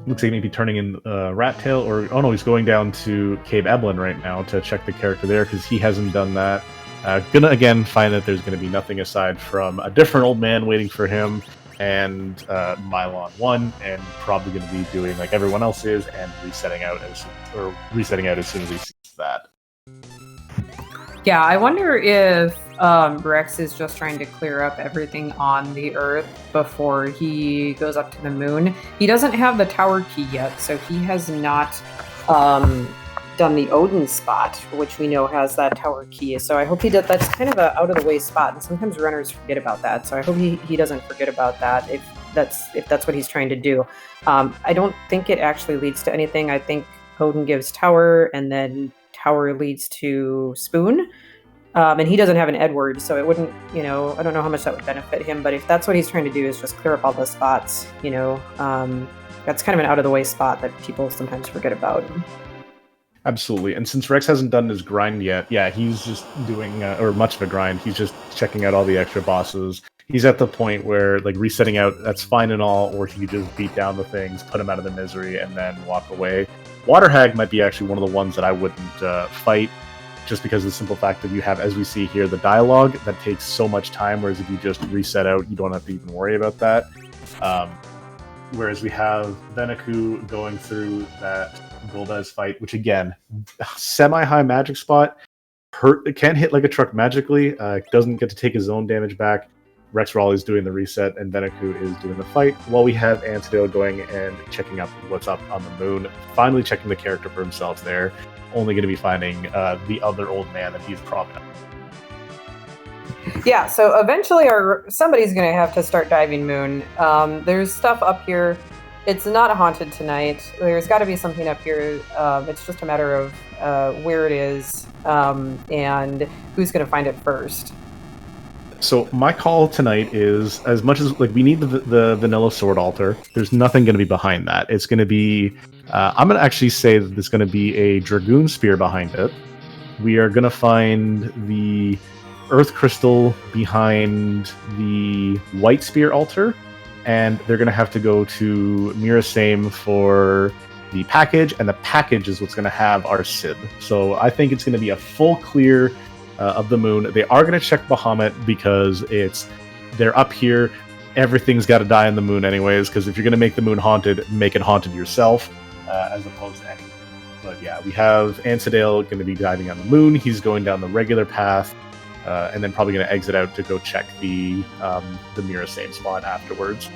Looks like maybe turning in Rat Tail, or oh no, he's going down to Cave Eblin right now to check the character there because he hasn't done that. Gonna again find that there's going to be nothing aside from a different old man waiting for him and Mylon 1, and probably going to be doing like everyone else is and resetting out as soon as he sees that. Yeah, I wonder if Rex is just trying to clear up everything on the Earth before he goes up to the moon. He doesn't have the tower key yet, so he has not done the Odin spot, which we know has that tower key. So I hope he does. That's kind of a out of the way spot, and sometimes runners forget about that. So I hope he doesn't forget about that if that's what he's trying to do. I don't think it actually leads to anything. I think Odin gives tower, and then tower leads to Spoon. And he doesn't have an Edward, so it wouldn't, I don't know how much that would benefit him, but if that's what he's trying to do is just clear up all the spots, that's kind of an out-of-the-way spot that people sometimes forget about. Absolutely, and since Rex hasn't done his grind yet, yeah, he's just doing, or much of a grind, he's just checking out all the extra bosses. He's at the point where, like, resetting out, that's fine and all, or he could just beat down the things, put them out of their misery, and then walk away. Water Hag might be actually one of the ones that I wouldn't fight, just because of the simple fact that you have, as we see here, the dialogue that takes so much time, whereas if you just reset out, you don't have to even worry about that. Whereas we have Veneku going through that Golbez fight, which again, semi-high magic spot, it can't hit like a truck magically, doesn't get to take his own damage back. Rex Raleigh is doing the reset, and Veneku is doing the fight, while we have Antidale going and checking up what's up on the moon, finally checking the character for himself there, only going to be finding the other old man that he's prominent. Yeah, so eventually somebody's going to have to start diving moon. There's stuff up here. It's not haunted tonight. There's got to be something up here. It's just a matter of where it is and who's going to find it first. So my call tonight is, as much as like we need the vanilla sword altar, there's nothing going to be behind that. It's going to be, I'm going to actually say that there's going to be a dragoon spear behind it. We are going to find the earth crystal behind the white spear altar, and they're going to have to go to Mirasame for the package, and the package is what's going to have our Sid. So I think it's going to be a full clear of the moon. They are going to check Bahamut because they're up here. Everything's got to die on the moon anyways, because if you're going to make the moon haunted, make it haunted yourself, as opposed to anything. But yeah, we have Antidale going to be diving on the moon. He's going down the regular path, and then probably going to exit out to go check the Mirasame spot afterwards.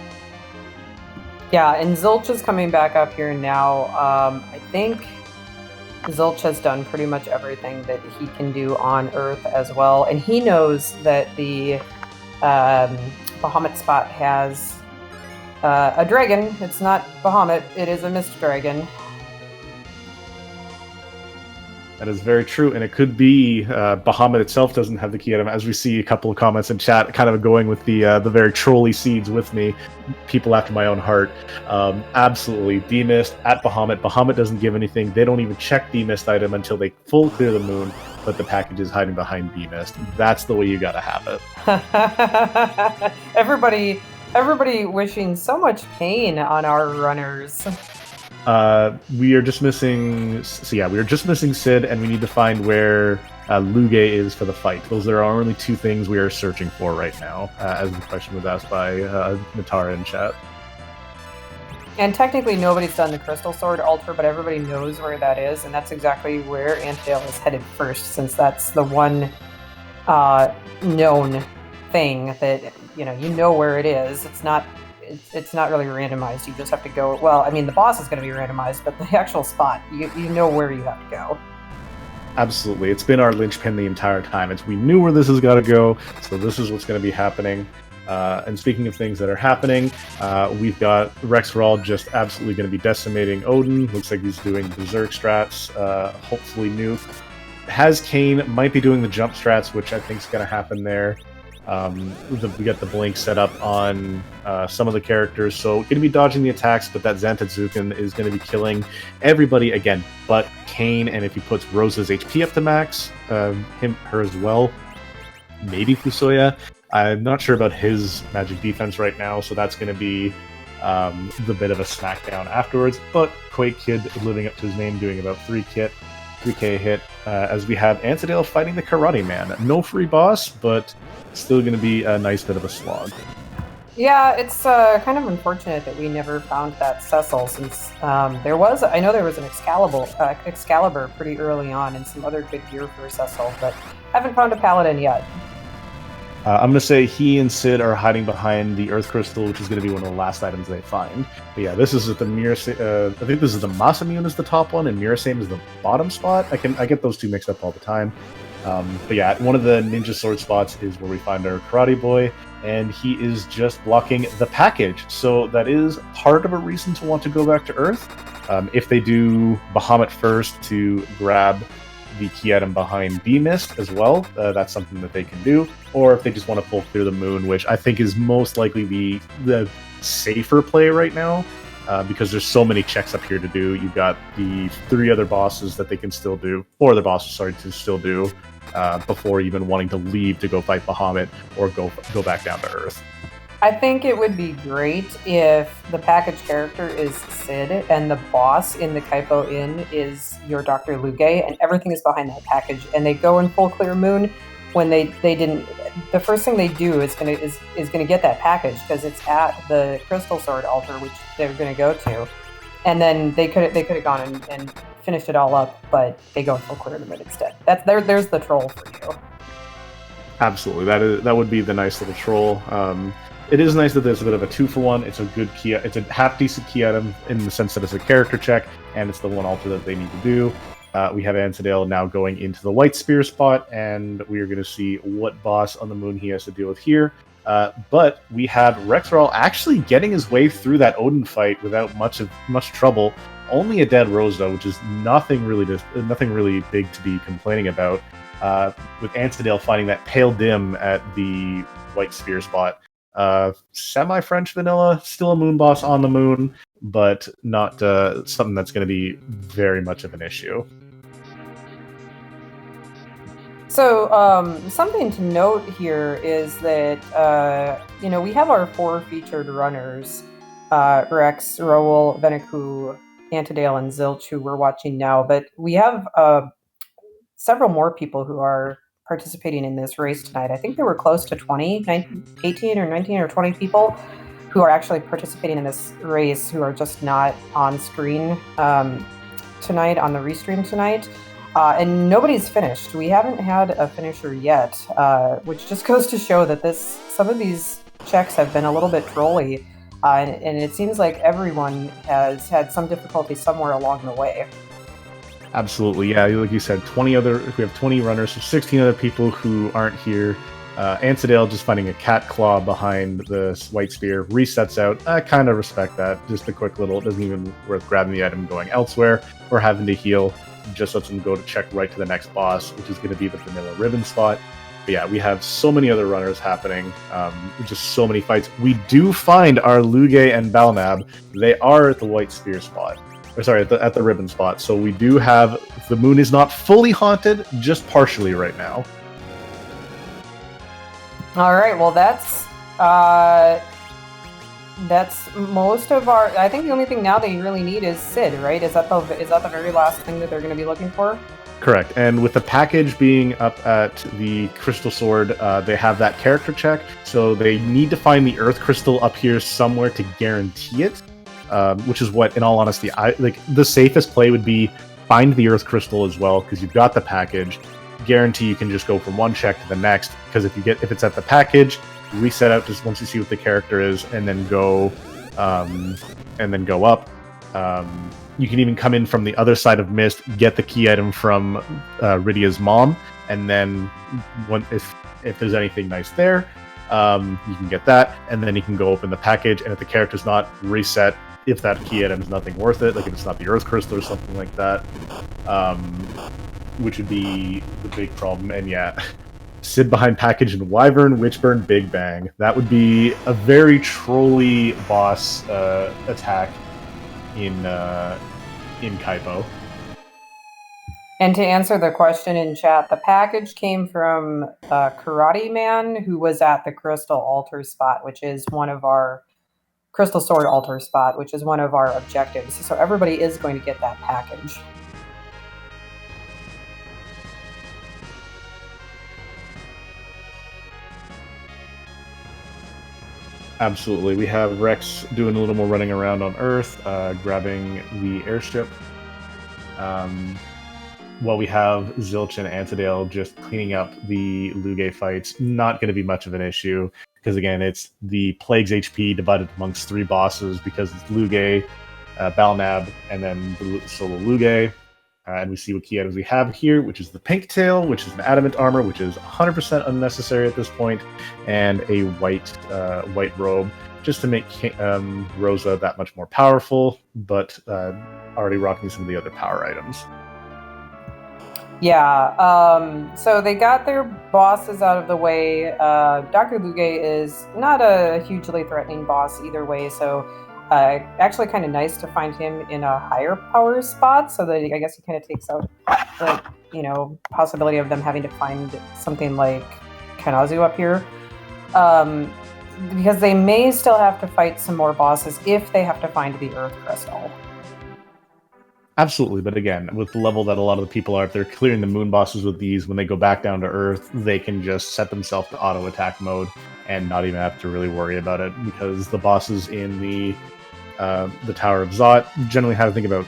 Yeah, and Zilch is coming back up here now. I think Zilch has done pretty much everything that he can do on Earth as well, and he knows that the Bahamut spot has a dragon. It's not Bahamut, it is a mist dragon. That is very true, and it could be Bahamut itself doesn't have the key item, as we see a couple of comments in chat kind of going with the very trolly seeds with me, people after my own heart. Absolutely, D-Mist at Bahamut. Bahamut doesn't give anything. They don't even check D-Mist item until they full clear the moon, but the package is hiding behind D-Mist. That's the way you gotta have it. Everybody wishing so much pain on our runners. We are just missing Sid, and we need to find where Luge is for the fight. Those are our only two things we are searching for right now, as the question was asked by Natara in chat. And technically nobody's done the Crystal Sword altar, but everybody knows where that is, and that's exactly where Antidale is headed first, since that's the one known thing that, you know where it is. It's not really randomized. You just have to go. Well, I mean, the boss is going to be randomized, but the actual spot, you know where you have to go. Absolutely. It's been our linchpin the entire time. We knew where this has got to go, so this is what's going to be happening. And speaking of things that are happening, we've got Rexral just absolutely going to be decimating Odin. Looks like he's doing Berserk strats, hopefully nuke. Has Kane, might be doing the jump strats, which I think is going to happen there. We got the blink set up on some of the characters, so going to be dodging the attacks, but that Zantetsuken is going to be killing everybody again but Kane, and if he puts Rose's HP up to max, her as well, maybe Fusoya. I'm not sure about his magic defense right now, so that's going to be the bit of a smackdown afterwards, but Quake Kid living up to his name, doing about 3k hit, as we have Ansadale fighting the Karate Man. No free boss, but still going to be a nice bit of a slog. Yeah, it's kind of unfortunate that we never found that Cecil, since I know there was an Excalibur pretty early on and some other good gear for Cecil, but haven't found a Paladin yet. I'm going to say he and Sid are hiding behind the Earth Crystal, which is going to be one of the last items they find. But yeah, this is at the I think this is the Masamune is the top one, and Mirasame is the bottom spot. I get those two mixed up all the time. But yeah, one of the ninja sword spots is where we find our Karate Boy, and he is just blocking the package. So that is part of a reason to want to go back to Earth. If they do Bahamut first to grab the key item behind B-Mist as well, that's something that they can do. Or if they just want to pull clear the moon, which I think is most likely the safer play right now, because there's so many checks up here to do. You've got the 4 other bosses to still do, before even wanting to leave to go fight Bahamut or go back down to Earth. I think it would be great if the package character is Sid and the boss in the Kaipo Inn is your Dr. Luge, and everything is behind that package, and they go in full clear moon when they didn't. The first thing they do is gonna get that package because it's at the Crystal Sword altar, which they're gonna go to, and then they could have gone and finished it all up, but they go in full clear moon instead. There's the troll for you. Absolutely, that would be the nice little troll. It is nice that there's a bit of a 2-for-1. It's a good key. It's a half decent key item in the sense that it's a character check, and it's the one altar that they need to do. We have Ansadale now going into the White Spear spot, and we are going to see what boss on the moon he has to deal with here. But we have Rexral actually getting his way through that Odin fight without much trouble. Only a dead Rose though, which is nothing really big to be complaining about. With Ansadale finding that pale dim at the White Spear spot. Semi-French vanilla, still a moon boss on the moon, but not something that's going to be very much of an issue. So something to note here is that we have our 4 featured runners, Rex, Roel, Veneku, Antidale, and Zilch, who we're watching now, but we have several more people who are participating in this race tonight. I think there were close to 18 or 19 or 20 people who are actually participating in this race who are just not on screen tonight, on the restream tonight. And nobody's finished. We haven't had a finisher yet, which just goes to show that some of these checks have been a little bit trolly, and it seems like everyone has had some difficulty somewhere along the way. Absolutely, yeah. Like you said, we have 20 runners, so 16 other people who aren't here. Ansadale just finding a cat claw behind the White Spear resets out. I kind of respect that. Just a quick little, it doesn't even worth grabbing the item and going elsewhere or having to heal. Just lets them go to check right to the next boss, which is going to be the Vanilla Ribbon spot. But yeah, we have so many other runners happening. Just so many fights. We do find our Luge and Balnab. They are at the White Spear spot. At the ribbon spot. So we do have, the moon is not fully haunted, just partially right now. All right, well that's most of our. I think the only thing now they really need is Sid, right? Is that the very last thing that they're going to be looking for? Correct. And with the package being up at the Crystal Sword, they have that character check, so they need to find the Earth Crystal up here somewhere to guarantee it. Which is what, in all honesty, the safest play would be find the Earth Crystal as well, because you've got the package. Guarantee you can just go from one check to the next, because if it's at the package, reset out just once you see what the character is, and then go up. You can even come in from the other side of Mist, get the key item from Rydia's mom, and then if there's anything nice there, you can get that, and then you can go open the package, and if the character's not reset, if that key item is nothing worth it, like if it's not the Earth Crystal or something like that, which would be the big problem. And yeah, Sid behind package and Wyvern, Witchburn, Big Bang. That would be a very trolly boss attack in Kaipo. And to answer the question in chat, the package came from Karate Man, who was at the Crystal Altar spot, which is one of our Crystal Sword Altar spot, which is one of our objectives. So everybody is going to get that package. Absolutely. We have Rex doing a little more running around on Earth, grabbing the airship. While we have Zilch and Antidale just cleaning up the Lugae fights, not going to be much of an issue, because again, it's the Plague's HP divided amongst 3 bosses, because it's Lugae, Balnab, and then the solo Lugae. And we see what key items we have here, which is the Pink Tail, which is an Adamant Armor, which is 100% unnecessary at this point, and a white robe, just to make Rosa that much more powerful, but already rocking some of the other power items. Yeah, so they got their bosses out of the way. Dr. Lugae is not a hugely threatening boss either way, so actually kind of nice to find him in a higher power spot, so that I guess he kind of takes out the possibility of them having to find something like Kanazu up here. Because they may still have to fight some more bosses if they have to find the Earth Crystal. Absolutely, but again, with the level that a lot of the people are, if they're clearing the moon bosses with these, when they go back down to Earth, they can just set themselves to auto attack mode and not even have to really worry about it, because the bosses in the Tower of Zot generally have, I think, about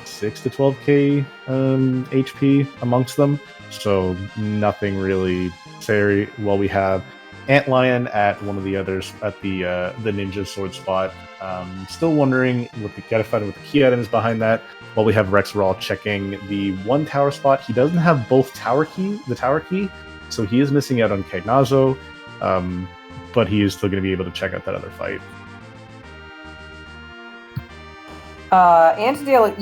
6 to 12k HP amongst them, so nothing really scary. While we have Antlion at one of the others at the ninja sword spot. Still wondering what the key items behind that. While we have Rex Raw checking the 1 tower spot, he doesn't have both the tower key, so he is missing out on Kagnazo, but he is still going to be able to check out that other fight. Antidale,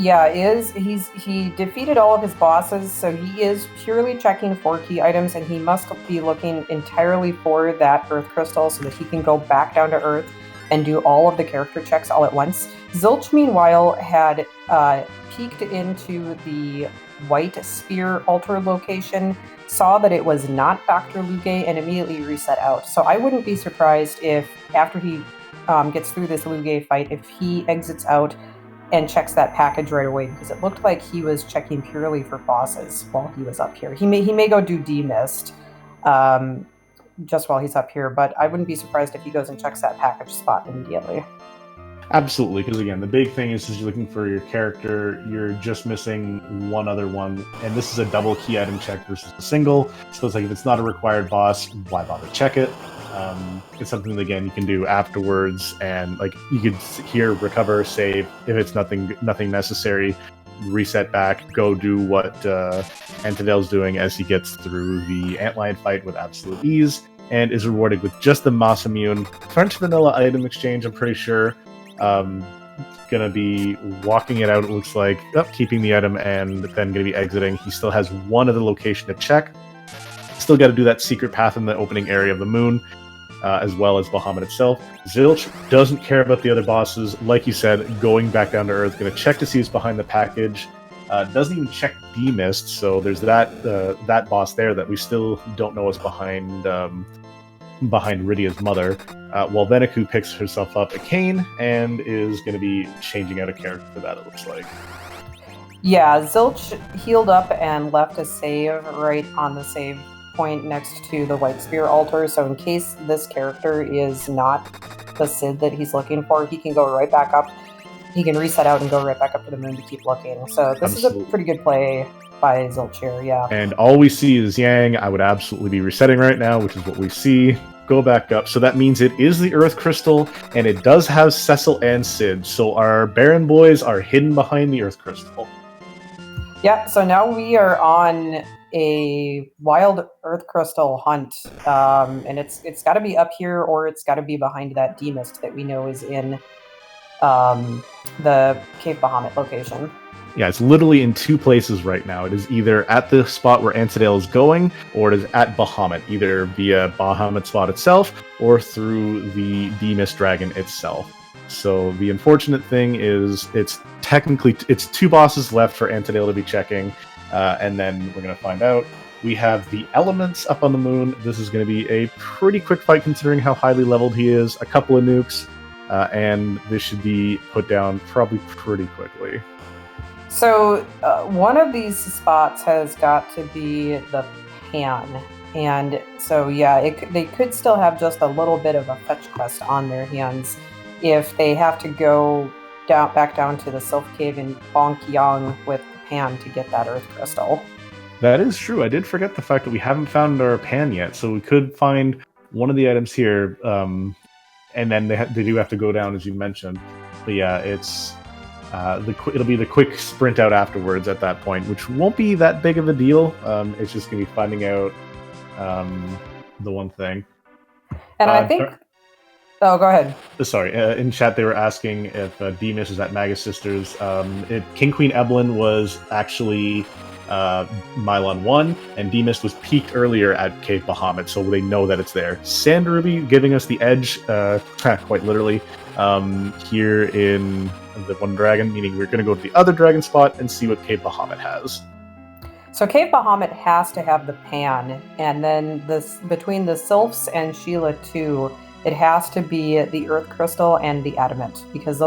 he defeated all of his bosses, so he is purely checking for key items, and he must be looking entirely for that Earth Crystal so that he can go back down to Earth and do all of the character checks all at once. Zilch, meanwhile, had peeked into the White Spear altar location, saw that it was not Dr. Lugae, and immediately reset out. So I wouldn't be surprised if, after he gets through this Lugae fight, if he exits out and checks that package right away, because it looked like he was checking purely for bosses while he was up here. He may go do D-Mist just while he's up here, but I wouldn't be surprised if he goes and checks that package spot immediately. Absolutely, because again, the big thing is you're looking for your character, you're just missing one other one, and this is a double key item check versus a single, so it's like if it's not a required boss, why bother check it? It's something that, again, you can do afterwards, and like you could here recover, save. If it's nothing necessary, reset back, go do what Antidale's doing as he gets through the Antlion fight with absolute ease, and is rewarded with just the Masamune French vanilla item exchange. I'm pretty sure. Gonna be walking it out. It looks like keeping the item and then gonna be exiting. He still has one other location to check. Still got to do that secret path in the opening area of the moon, as well as Bahamut itself. Zilch doesn't care about the other bosses. Like you said, going back down to Earth, going to check to see who's behind the package. Doesn't even check D-Mist, so there's that boss there that we still don't know is behind Rydia's mother. While Venaku picks herself up a cane and is going to be changing out a character for that, it looks like. Yeah, Zilch healed up and left a save right on the save point next to the White Spear altar, so in case this character is not the Sid that he's looking for, he can go right back up. He can reset out and go right back up to the moon to keep looking. So this is a pretty good play by Zilchir, yeah. And all we see is Yang. I would absolutely be resetting right now, which is what we see. Go back up. So that means it is the Earth Crystal, and it does have Cecil and Sid. So our Baron boys are hidden behind the Earth Crystal. Yeah, so now we are on a wild Earth Crystal hunt. And it's got to be up here, or it's got to be behind that D-Mist that we know is in the Cave Bahamut location. Yeah, it's literally in two places right now. It is either at the spot where Antidale is going, or it is at Bahamut, either via Bahamut spot itself, or through the D-Mist Dragon itself. So the unfortunate thing is it's two bosses left for Antidale to be checking, and then we're going to find out. We have the elements up on the moon. This is going to be a pretty quick fight considering how highly leveled he is. A couple of nukes, and this should be put down probably pretty quickly. So one of these spots has got to be the pan. And so, yeah, they could still have just a little bit of a fetch quest on their hands if they have to go back down to the Sylph Cave in Bonkyang with the pan to get that Earth Crystal. That is true. I did forget the fact that we haven't found our pan yet, so we could find one of the items here, and then they do have to go down, as you mentioned. But yeah, it's it'll be the quick sprint out afterwards at that point, which won't be that big of a deal. It's just going to be finding out the one thing. And I think... Oh, go ahead. Sorry. In chat, they were asking if D-Mist is at Magus Sisters. King Queen Evelyn was actually Mylon 1, and D-Mist was peaked earlier at Cave Bahamut, so they know that it's there. Sand Ruby giving us the edge, quite literally, here in the one dragon, meaning we're going to go to the other dragon spot and see what Cave Bahamut has. So Cave Bahamut has to have the pan, and then between the Sylphs and Sheila 2, it has to be the Earth Crystal and the Adamant, because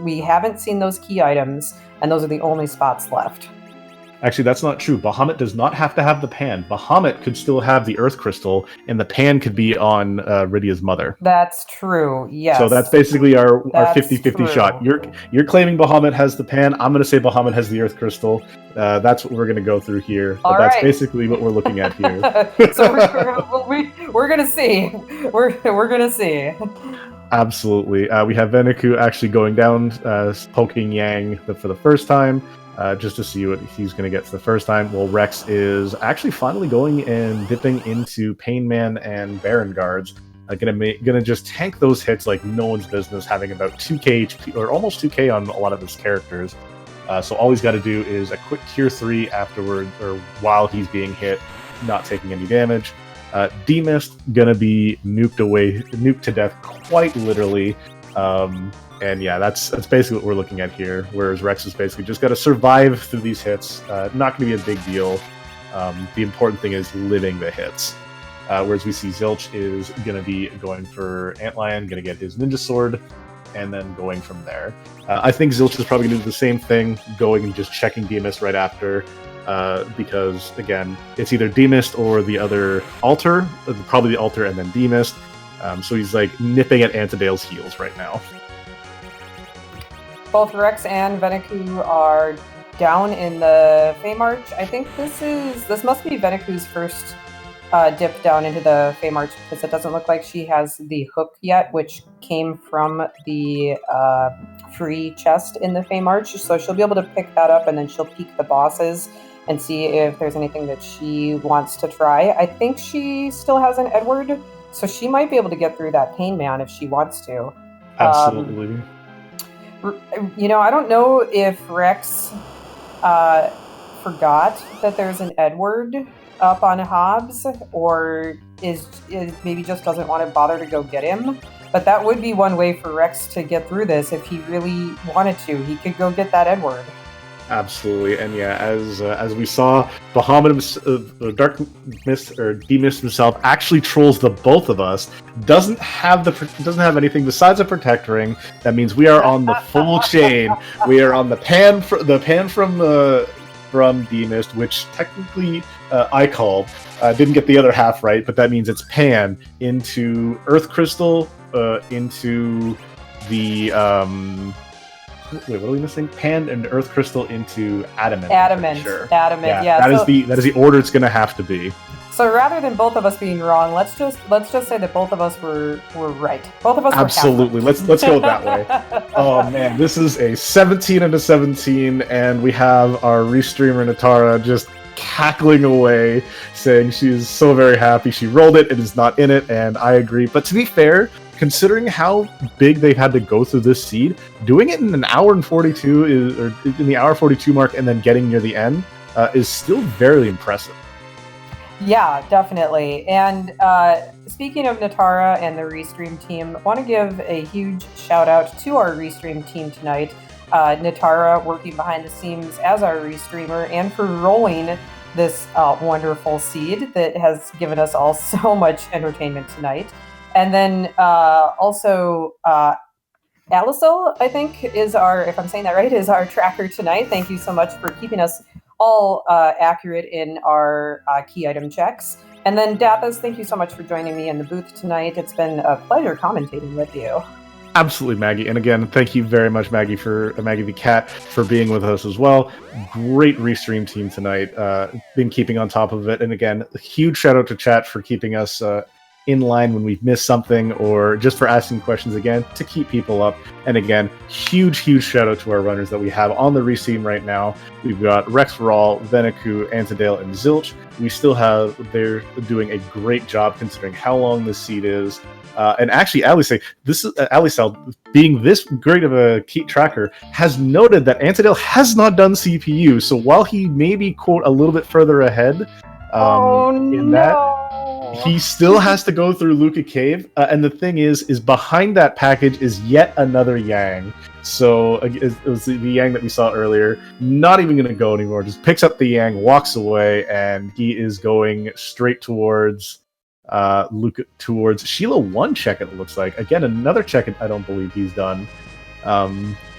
we haven't seen those key items, and those are the only spots left. Actually, that's not true. Bahamut does not have to have the pan. Bahamut could still have the Earth Crystal, and the pan could be on Rydia's mother. That's true, yes. So that's basically our 50-50 shot. You're claiming Bahamut has the pan. I'm going to say Bahamut has the Earth Crystal. That's what we're going to go through here. But that's basically what we're looking at here. So we're going to see. We're going to see. Absolutely. We have Veniku actually going down, poking Yang for the first time. Just to see what he's going to get for the first time. Well, Rex is actually finally going and dipping into Pain Man and Baron guards. Gonna just tank those hits like no one's business, having about 2k HP, or almost 2k on a lot of his characters. So all he's got to do is a quick Cure 3 afterward, or while he's being hit, not taking any damage. D-Mist gonna be nuked to death quite literally. And yeah, that's basically what we're looking at here, whereas Rex is basically just got to survive through these hits. Not going to be a big deal. The important thing is living the hits. Whereas we see Zilch is going to be going for Antlion, going to get his Ninja Sword, and then going from there. I think Zilch is probably going to do the same thing, going and just checking D-Mist right after, because, again, it's either D-Mist or the other Altar, probably the Altar and then D-Mist. So he's like nipping at Antidale's heels right now. Both Rex and Veniku are down in the Feymarch. I think this must be Veniku's first dip down into the Feymarch, because it doesn't look like she has the hook yet, which came from the free chest in the Feymarch. So she'll be able to pick that up, and then she'll peek the bosses and see if there's anything that she wants to try. I think she still has an Edward, so she might be able to get through that Pain Man if she wants to. Absolutely. I don't know if Rex forgot that there's an Edward up on Hobbs, or is maybe just doesn't want to bother to go get him. But that would be one way for Rex to get through this if he really wanted to. He could go get that Edward. Absolutely, and yeah, as we saw, Bahamut, Dark Mist or D-Mist himself actually trolls the both of us. Doesn't have anything besides a Protect Ring. That means we are on the full chain. We are on the pan from D-Mist, which technically I called. Didn't get the other half right, but that means it's pan into Earth Crystal, into the Wait, what are we missing? Pan and Earth Crystal into Adamant. Adamant. Sure. Adamant. Yeah. That is the order it's going to have to be. So rather than both of us being wrong, let's just say that both of us were right. Both of us absolutely. Were let's go that way. Oh man, this is a 17 and a 17, and we have our restreamer Natara just cackling away, saying she's so very happy she rolled it. It is not in it, and I agree. But to be fair, considering how big they've had to go through this seed, doing it in an hour and 42 or in the hour 42 mark, and then getting near the end is still very impressive. Yeah, definitely. And speaking of Natara and the Restream team, I want to give a huge shout out to our Restream team tonight. Natara working behind the scenes as our Restreamer and for rolling this wonderful seed that has given us all so much entertainment tonight. And then also Alisol, I think, is our, if I'm saying that right, is our tracker tonight. Thank you so much for keeping us all accurate in our key item checks. And then Dathas, thank you so much for joining me in the booth tonight. It's been a pleasure commentating with you. Absolutely, Maggie. And again, thank you very much, Maggie the cat, for being with us as well. Great restream team tonight. Been keeping on top of it. And again, a huge shout out to chat for keeping us in line when we've missed something, or just for asking questions again to keep people up. And again, huge shout out to our runners that we have on the restream right now. We've got Rex Rawl, Veniku, Antidale, and Zilch. We still have, they're doing a great job considering how long this seed is. And actually, Alisal, being this great of a key tracker, has noted that Antidale has not done CPU. So while he may be, quote, a little bit further ahead that, he still has to go through Luca Cave. And the thing is behind that package is yet another Yang. So it was the Yang that we saw earlier. Not even going to go anymore. Just picks up the Yang, walks away, and he is going straight towards towards Sheila 1 check, it looks like. Again, another check I don't believe he's done.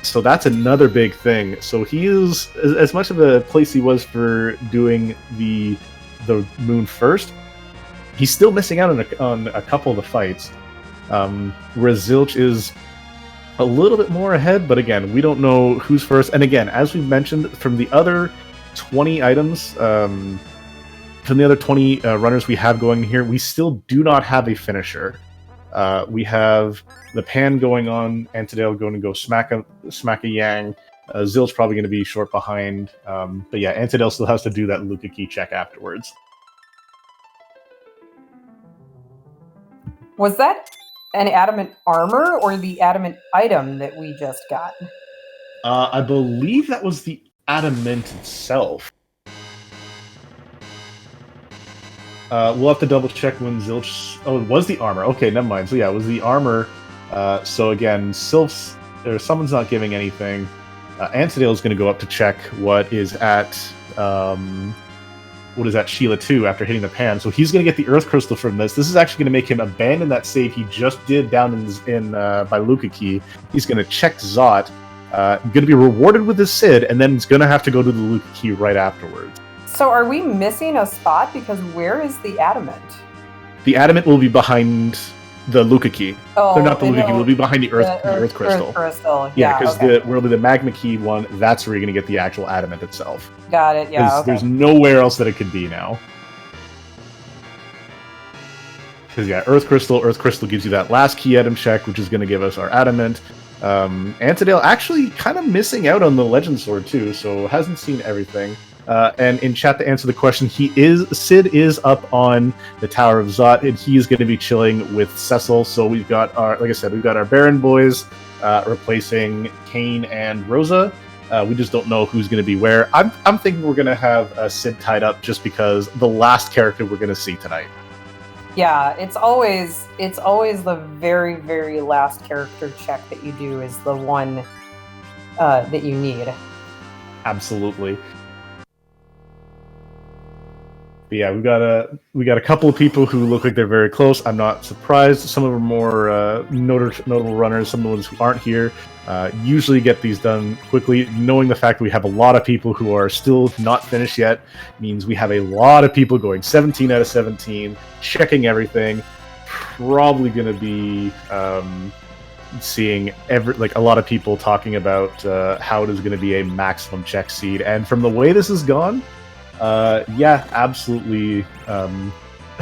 So that's another big thing. So he is, as much of a place he was for doing the moon first, he's still missing out on a couple of the fights. Whereas Zilch is a little bit more ahead, but again, we don't know who's first. And again, as we mentioned, from the other 20 items, from the other 20 runners we have going here, we still do not have a finisher. We have the Pan going on, Antidale going to go smack a Yang. Zilch probably going to be short behind. But yeah, Antidale still has to do that Luca key check afterwards. Was that an adamant armor or the adamant item that we just got? I believe that was the adamant itself. We'll have to double check when Zilch. Oh, it was the armor. Okay, never mind. So yeah, it was the armor. So again, someone's not giving anything. Antidale is going to go up to check what is at Sheila 2 after hitting the Pan. So he's going to get the Earth Crystal from this. This is actually going to make him abandon that save he just did down in by Luca Key. He's going to check Zot. Going to be rewarded with his Sid, and then he's going to have to go to the Luca Key right afterwards. So are we missing a spot? Because where is the adamant? The adamant will be behind the Luca Key. Oh, they're not the Luca Key. Will be behind the Earth Crystal. Earth Crystal. Yeah, because the Magma Key one, that's where you're going to get the actual adamant itself. Got it. Yeah. Okay. There's nowhere else that it could be now. Because yeah, Earth Crystal gives you that last key item check, which is going to give us our adamant. Antidale actually kind of missing out on the Legend Sword too, so hasn't seen everything. And in chat to answer the question, Sid is up on the Tower of Zot, and he is going to be chilling with Cecil. So we've got we've got our Baron boys replacing Kane and Rosa. We just don't know who's going to be where. I'm thinking we're going to have Sid tied up just because the last character we're going to see tonight. Yeah, it's always the very, very last character check that you do is the one that you need. Absolutely. But yeah, we got a couple of people who look like they're very close. I'm not surprised. Some of them are more notable runners. Some of the ones who aren't here usually get these done quickly. Knowing the fact that we have a lot of people who are still not finished yet means we have a lot of people going 17 out of 17, checking everything. Probably going to be seeing a lot of people talking about how it is going to be a maximum check seed, and from the way this has gone, yeah, absolutely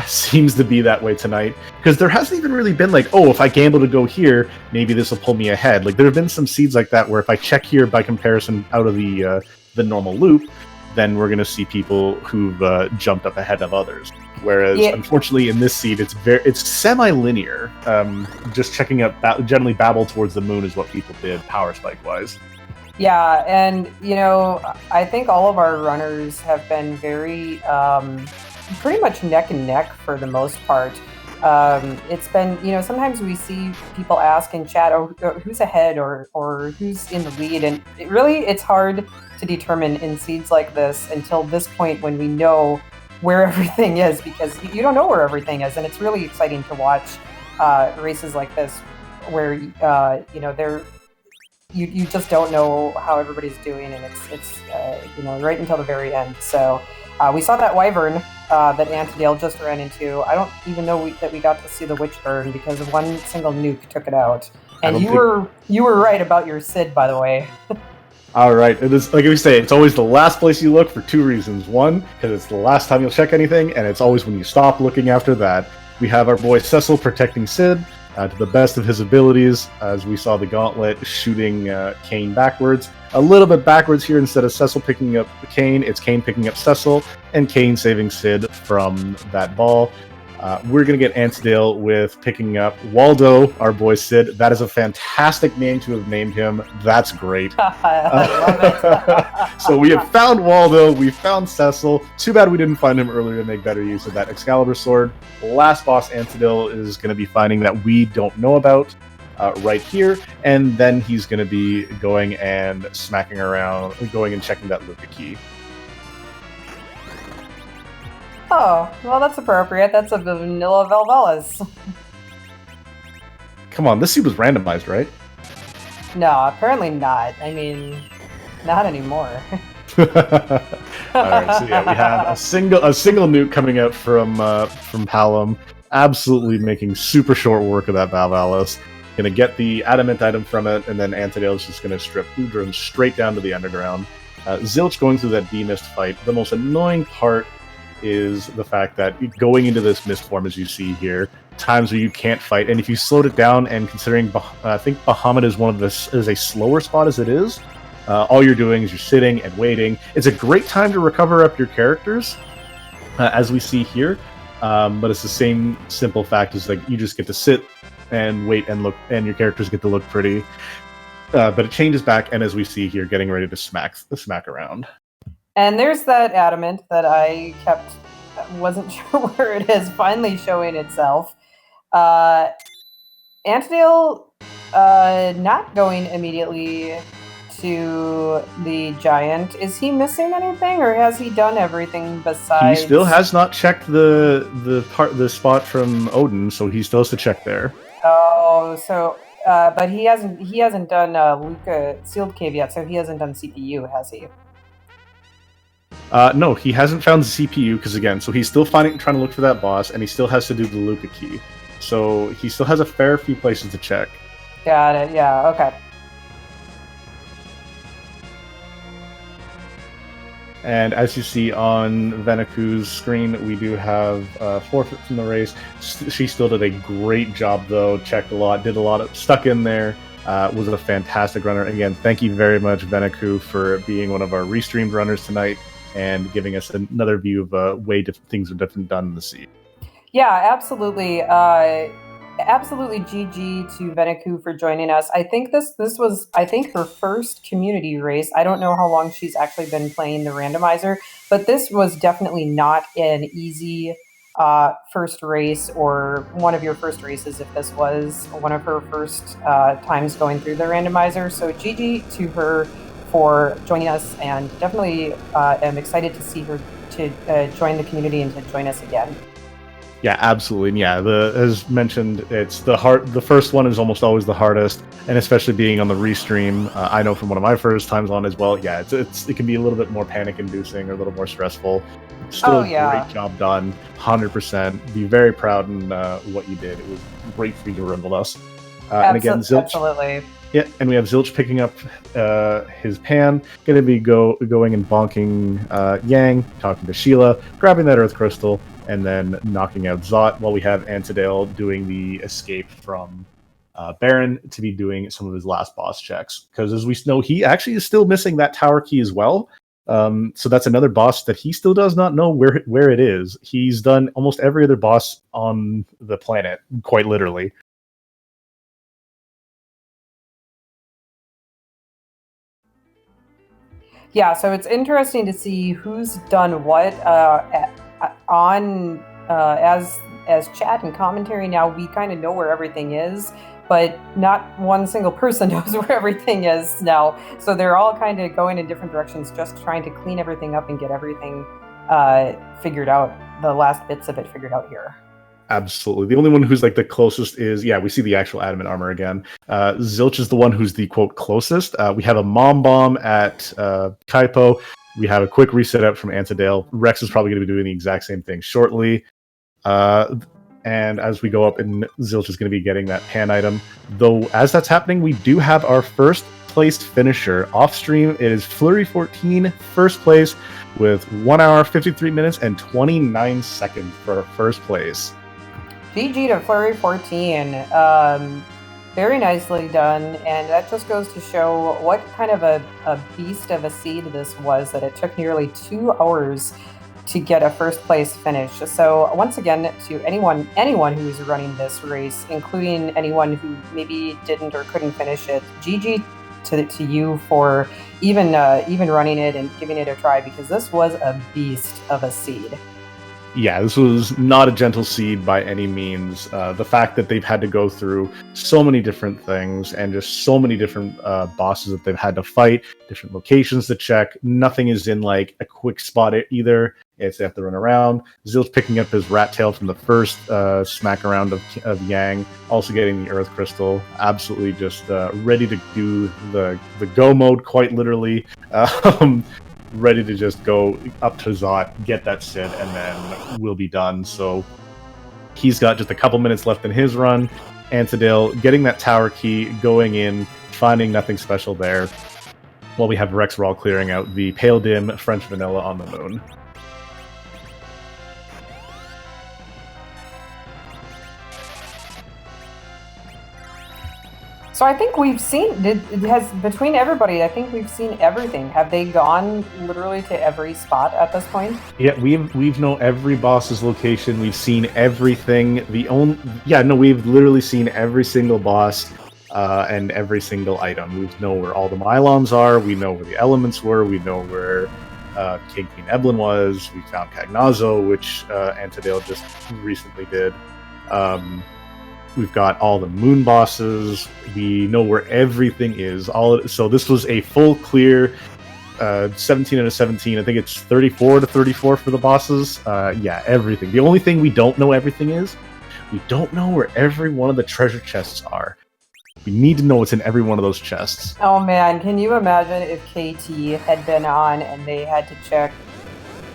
seems to be that way tonight, because there hasn't even really been like, oh, if I gamble to go here, maybe this will pull me ahead. Like, there have been some seeds like that where if I check here by comparison out of the normal loop, then we're going to see people who've jumped up ahead of others. Whereas, unfortunately, in this seed, it's semi-linear. Just checking up, generally babble towards the moon is what people did, power spike wise. Yeah, and I think all of our runners have been very pretty much neck and neck for the most part. It's been, sometimes we see people ask in chat, oh, who's ahead or who's in the lead, and it's hard to determine in seeds like this until this point when we know where everything is, because you don't know where everything is, and it's really exciting to watch races like this where you just don't know how everybody's doing, and it's right until the very end. So we saw that wyvern that Antidale just ran into. I don't even know that we got to see the witch burn because one single nuke took it out. And you were right about your Sid, by the way. All right, it is like we say, it's always the last place you look for two reasons. One, because it's the last time you'll check anything, and it's always when you stop looking after that. We have our boy Cecil protecting Sid to the best of his abilities, as we saw the gauntlet shooting Kane backwards. A little bit backwards here, instead of Cecil picking up Kane, it's Kane picking up Cecil, and Kane saving Sid from that ball. We're going to get Antidale with picking up Waldo, our boy Sid. That is a fantastic name to have named him. That's great. I love it. So we have found Waldo. We found Cecil. Too bad we didn't find him earlier to make better use of that Excalibur sword. Last boss Antidale is going to be finding that we don't know about right here. And then he's going to be going and smacking around, going and checking that Luca key. Oh, well, that's appropriate. That's a vanilla Velvelas. Come on, this seed was randomized, right? No, apparently not. I mean, not anymore. All right, so yeah, we have a single nuke coming out from Hallam, absolutely making super short work of that Valvalis. Gonna get the adamant item from it, and then Antidale's just gonna strip Udrun straight down to the underground. Zilch going through that D-Mist fight. The most annoying part is the fact that going into this mist form, as you see here, times where you can't fight, and if you slowed it down, and considering I think Bahamut is a slower spot as it is, all you're doing is you're sitting and waiting. It's a great time to recover up your characters, as we see here, but it's the same simple fact as like you just get to sit and wait and look, and your characters get to look pretty. But it changes back, and as we see here, getting ready to smack around. And there's that adamant that I wasn't sure where it is, finally showing itself. Antidale not going immediately to the giant. Is he missing anything, or has he done everything besides? He still has not checked the spot from Odin, so he still has to check there. Oh, so but he hasn't done Luca sealed cave yet, so he hasn't done CPU, has he? No, he hasn't found the CPU, because again, so he's still trying to look for that boss, and he still has to do the Luca key. So he still has a fair few places to check. Got it, yeah, okay. And as you see on Venaku's screen, we do have forfeit from the race. She still did a great job, though. Checked a lot, did a lot, stuck in there. Was a fantastic runner. Again, thank you very much, Venaku, for being one of our restreamed runners tonight and giving us another view of way different things are different done in the sea. Yeah, absolutely. Absolutely GG to Venaku for joining us. I think this was her first community race. I don't know how long she's actually been playing the randomizer, but this was definitely not an easy first race, or one of your first races if this was one of her first times going through the randomizer. So GG to her for joining us, and definitely am excited to see her to join the community and to join us again. Yeah, absolutely. And yeah, as mentioned, it's the first one is almost always the hardest, and especially being on the restream, I know from one of my first times on as well. Yeah, it can be a little bit more panic-inducing or a little more stressful. Still, great job done, 100%. Be very proud in what you did. It was great for you to run with us. And again, Zilch. Absolutely. Yeah, and we have Zilch picking up his pan, going to be going and bonking Yang, talking to Sheila, grabbing that Earth Crystal, and then knocking out Zot, while we have Antidale doing the escape from Baron to be doing some of his last boss checks. Because as we know, he actually is still missing that tower key as well. So that's another boss that he still does not know where it is. He's done almost every other boss on the planet, quite literally. Yeah, so it's interesting to see who's done what as chat and commentary. Now we kind of know where everything is, but not one single person knows where everything is now. So they're all kind of going in different directions, just trying to clean everything up and get everything figured out, the last bits of it figured out here. Absolutely. The only one who's like the closest is, we see the actual adamant armor again. Zilch is the one who's the quote closest. We have a mom bomb at Kaipo. We have a quick reset out from Antidale. Rex is probably going to be doing the exact same thing shortly. And as we go up, and Zilch is going to be getting that pan item. Though as that's happening, we do have our first placed finisher off stream. It is Flurry14, first place, with 1 hour, 53 minutes, and 29 seconds for our first place. GG to Flurry14. Very nicely done, and that just goes to show what kind of a beast of a seed this was, that it took nearly 2 hours to get a first place finish. So once again, to anyone who's running this race, including anyone who maybe didn't or couldn't finish it, GG to you for even running it and giving it a try, because this was a beast of a seed. Yeah, this was not a gentle seed by any means. The fact that they've had to go through so many different things and just so many different bosses that they've had to fight, different locations to check. Nothing is in like a quick spot either. It's they have to run around. Zilch picking up his rat tail from the first smack around of Yang, also getting the Earth Crystal. Absolutely just ready to do the go mode, quite literally. Ready to just go up to Zot, get that Sid, and then we'll be done. So he's got just a couple minutes left in his run. Antidale getting that tower key, going in, finding nothing special there, while we have Rex Raw clearing out the Pale Dim French Vanilla on the moon. So I think we've seen, between everybody, I think we've seen everything. Have they gone literally to every spot at this point? Yeah, we've known every boss's location. We've seen everything. We've literally seen every single boss and every single item. We know where all the Mylons are. We know where the elements were. We know where King Queen Eblin was. We found Cagnazzo, which Antidale just recently did. We've got all the moon bosses. We know where everything is. So this was a full clear 17 out of 17. I think it's 34 to 34 for the bosses. Everything. The only thing we don't know everything is, we don't know where every one of the treasure chests are. We need to know what's in every one of those chests. Oh man, can you imagine if KT had been on and they had to check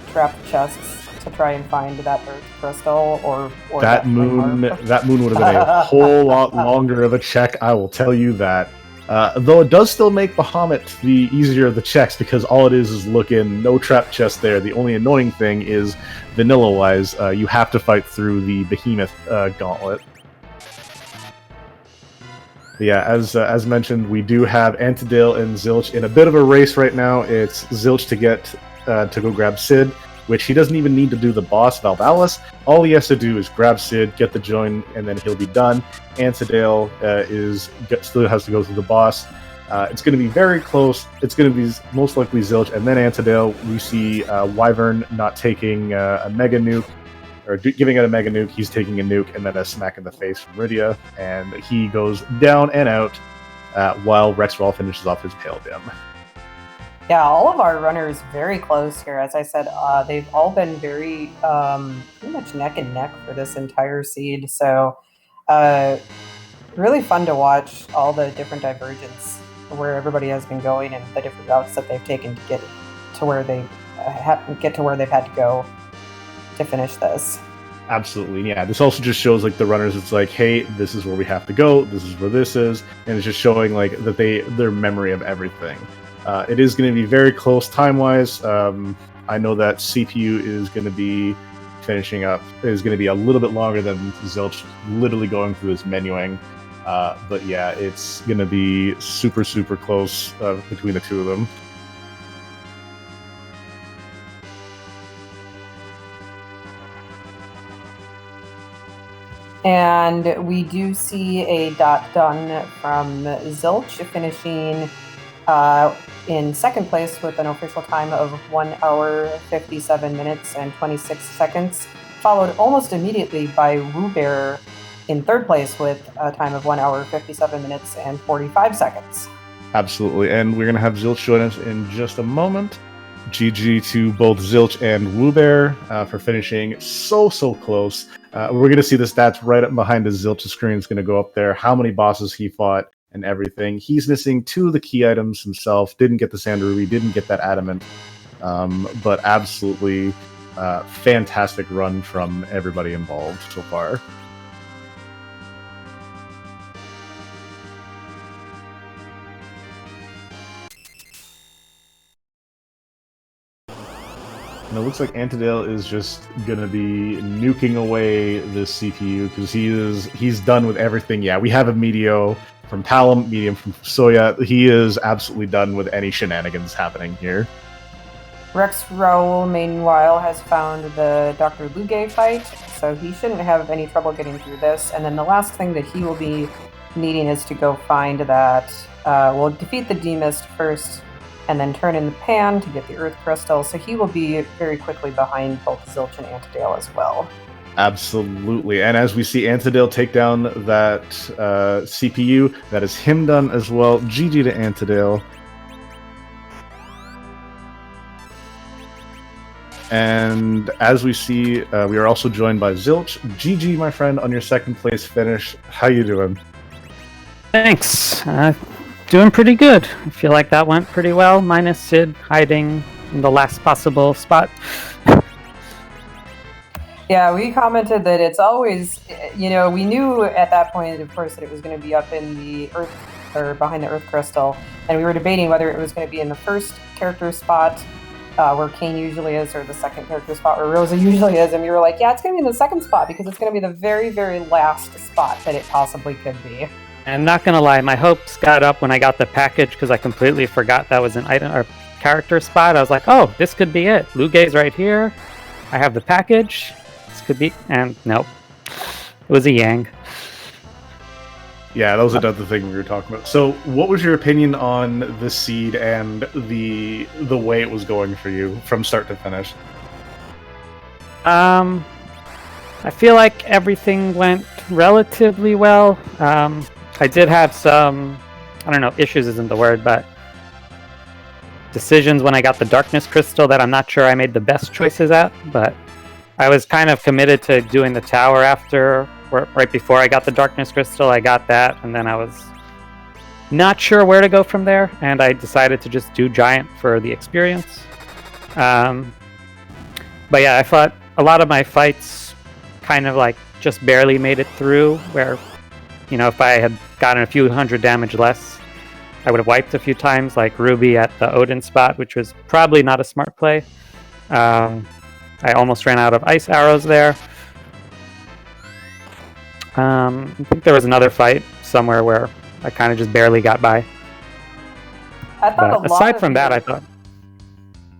trapped chests to try and find that Earth Crystal or that moon would have been a whole lot longer of a check, I will tell you that. Though it does still make Bahamut the easier of the checks, because all it is looking, no trap chest there. The only annoying thing is, vanilla-wise, you have to fight through the Behemoth gauntlet. Yeah, as mentioned, we do have Antidale and Zilch in a bit of a race right now. It's Zilch to get to go grab Sid, which he doesn't even need to do the boss, Valvalis. All he has to do is grab Sid, get the join, and then he'll be done. Antidale still has to go through the boss. It's going to be very close. It's going to be most likely Zilch, and then Antidale. We see Wyvern not taking a Mega Nuke, or giving it a Mega Nuke. He's taking a nuke, and then a smack in the face from Rydia, and he goes down and out, while Rexwall finishes off his Pale Dim. Yeah, all of our runners very close here. As I said, they've all been very pretty much neck and neck for this entire seed. So really fun to watch all the different divergence where everybody has been going and the different routes that they've taken to get to where they've had to go to finish this. Absolutely, yeah. This also just shows like the runners. It's like, hey, this is where we have to go. This is where this is, and it's just showing like that their memory of everything. It is going to be very close time wise. I know that CPU is going to be finishing up. Is going to be a little bit longer than Zilch, literally going through this menuing. But yeah, it's going to be super close between the two of them. And we do see a dot done from Zilch, finishing in second place with an official time of 1 hour, 57 minutes, and 26 seconds, followed almost immediately by Ruber in third place with a time of 1 hour, 57 minutes, and 45 seconds. Absolutely, and we're going to have Zilch join us in just a moment. GG to both Zilch and Ruber for finishing so close. We're going to see the stats right up behind the Zilch's screen. It's going to go up there, how many bosses he fought and everything. He's missing 2 of the key items himself. Didn't get the Sand Ruby, didn't get that Adamant. But absolutely fantastic run from everybody involved so far. And it looks like Antidale is just gonna be nuking away this CPU because he's done with everything. Yeah, we have a Medio from Palom, Medium from Soya. He is absolutely done with any shenanigans happening here. Rex Raoul, meanwhile, has found the Dr. Luge fight, so he shouldn't have any trouble getting through this. And then the last thing that he will be needing is to go find that, we'll defeat the D-Mist first, and then turn in the pan to get the Earth Crystal, so he will be very quickly behind both Zilch and Antidale as well. Absolutely, and as we see Antidale take down that CPU, that is him done as well. GG to Antidale. And as we see, we are also joined by Zilch. GG, my friend, on your second place finish. How you doing? Thanks. Doing pretty good. I feel like that went pretty well, minus Sid hiding in the last possible spot. Yeah, we commented that it's always, we knew at that point, of course, that it was going to be up in the Earth, or behind the Earth Crystal, and we were debating whether it was going to be in the first character spot, where Kane usually is, or the second character spot where Rosa usually is, and we were like, yeah, it's going to be in the second spot, because it's going to be the very, very last spot that it possibly could be. I'm not gonna lie, my hopes got up when I got the package because I completely forgot that was an item or character spot. I was like, oh, this could be it. Luge's right here. I have the package. This could be, and nope. It was a Yang. Yeah, that was another thing we were talking about. So, what was your opinion on the seed and the way it was going for you from start to finish? I feel like everything went relatively well. I did have some, I don't know, issues isn't the word, but decisions when I got the Darkness Crystal that I'm not sure I made the best choices at, but I was kind of committed to doing the tower after, right before I got the Darkness Crystal. I got that, and then I was not sure where to go from there, and I decided to just do Giant for the experience. But yeah, I thought a lot of my fights kind of like just barely made it through, where, if I had gotten a few hundred damage less, I would have wiped a few times, like Ruby at the Odin spot, which was probably not a smart play. I almost ran out of ice arrows there. I think there was another fight somewhere where I kind of just barely got by. I thought but aside from that, I thought...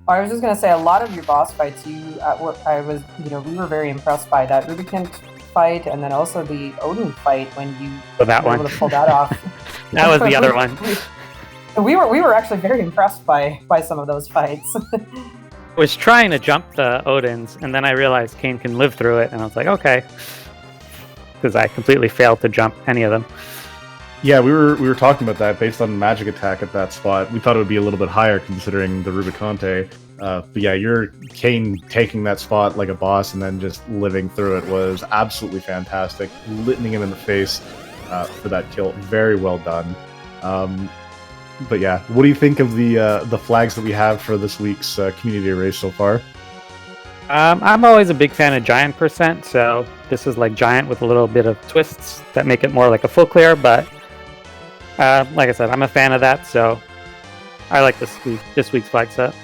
I was just going to say, a lot of your boss fights, we were very impressed by that Rubikint fight, and then also the Odin fight when you were able to pull that off. That was the other one. We were actually very impressed by some of those fights. I was trying to jump the Odins, and then I realized Kane can live through it, and I was like, okay. Because I completely failed to jump any of them. Yeah, we were talking about that based on magic attack at that spot. We thought it would be a little bit higher considering the Rubicante. But yeah, your Kane taking that spot like a boss and then just living through it was absolutely fantastic. Litting him in the face for that kill. Very well done. But yeah, what do you think of the flags that we have for this week's community race so far? I'm always a big fan of giant percent, so this is like giant with a little bit of twists that make it more like a full clear. But like I said, I'm a fan of that, so I like this week's flag set.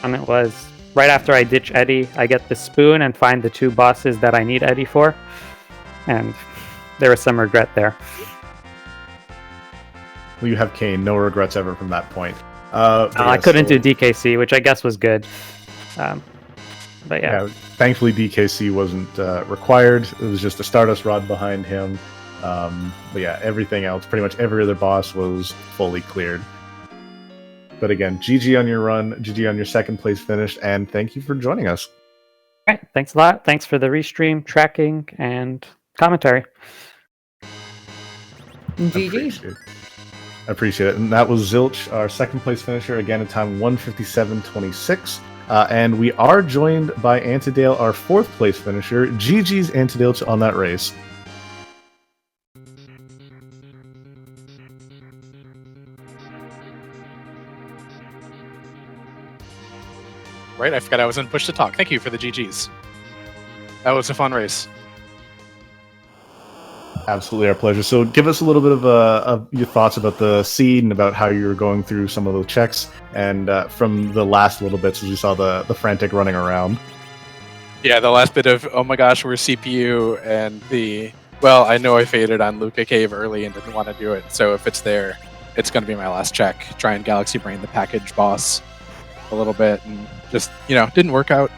It was right after I ditch Eddie, I get the spoon and find the 2 bosses that I need Eddie for, and there was some regret there. Well, you have Kane, no regrets ever from that point. I couldn't do DKC, which I guess was good. But yeah. Thankfully DKC wasn't required. It was just a Stardust Rod behind him. But yeah, everything else, pretty much every other boss was fully cleared. But again, GG on your run, GG on your second place finish, and thank you for joining us. All right, thanks a lot. Thanks for the restream, tracking, and commentary. GG. I appreciate it. And that was Zilch, our second place finisher, again at time 1:57.26. And we are joined by Antidale, our fourth place finisher. GG's Antidale on that race. Right, I forgot I was in push to talk. Thank you for the GGs. That was a fun race. Absolutely, our pleasure. So give us a little bit of your thoughts about the seed and about how you were going through some of those checks, and from the last little bits as we saw the frantic running around. Yeah, the last bit of, oh my gosh, we're CPU, and well, I know I faded on Luca Cave early and didn't want to do it, so if it's there, it's going to be my last check. Try and Galaxy Brain the package boss a little bit, and just, didn't work out.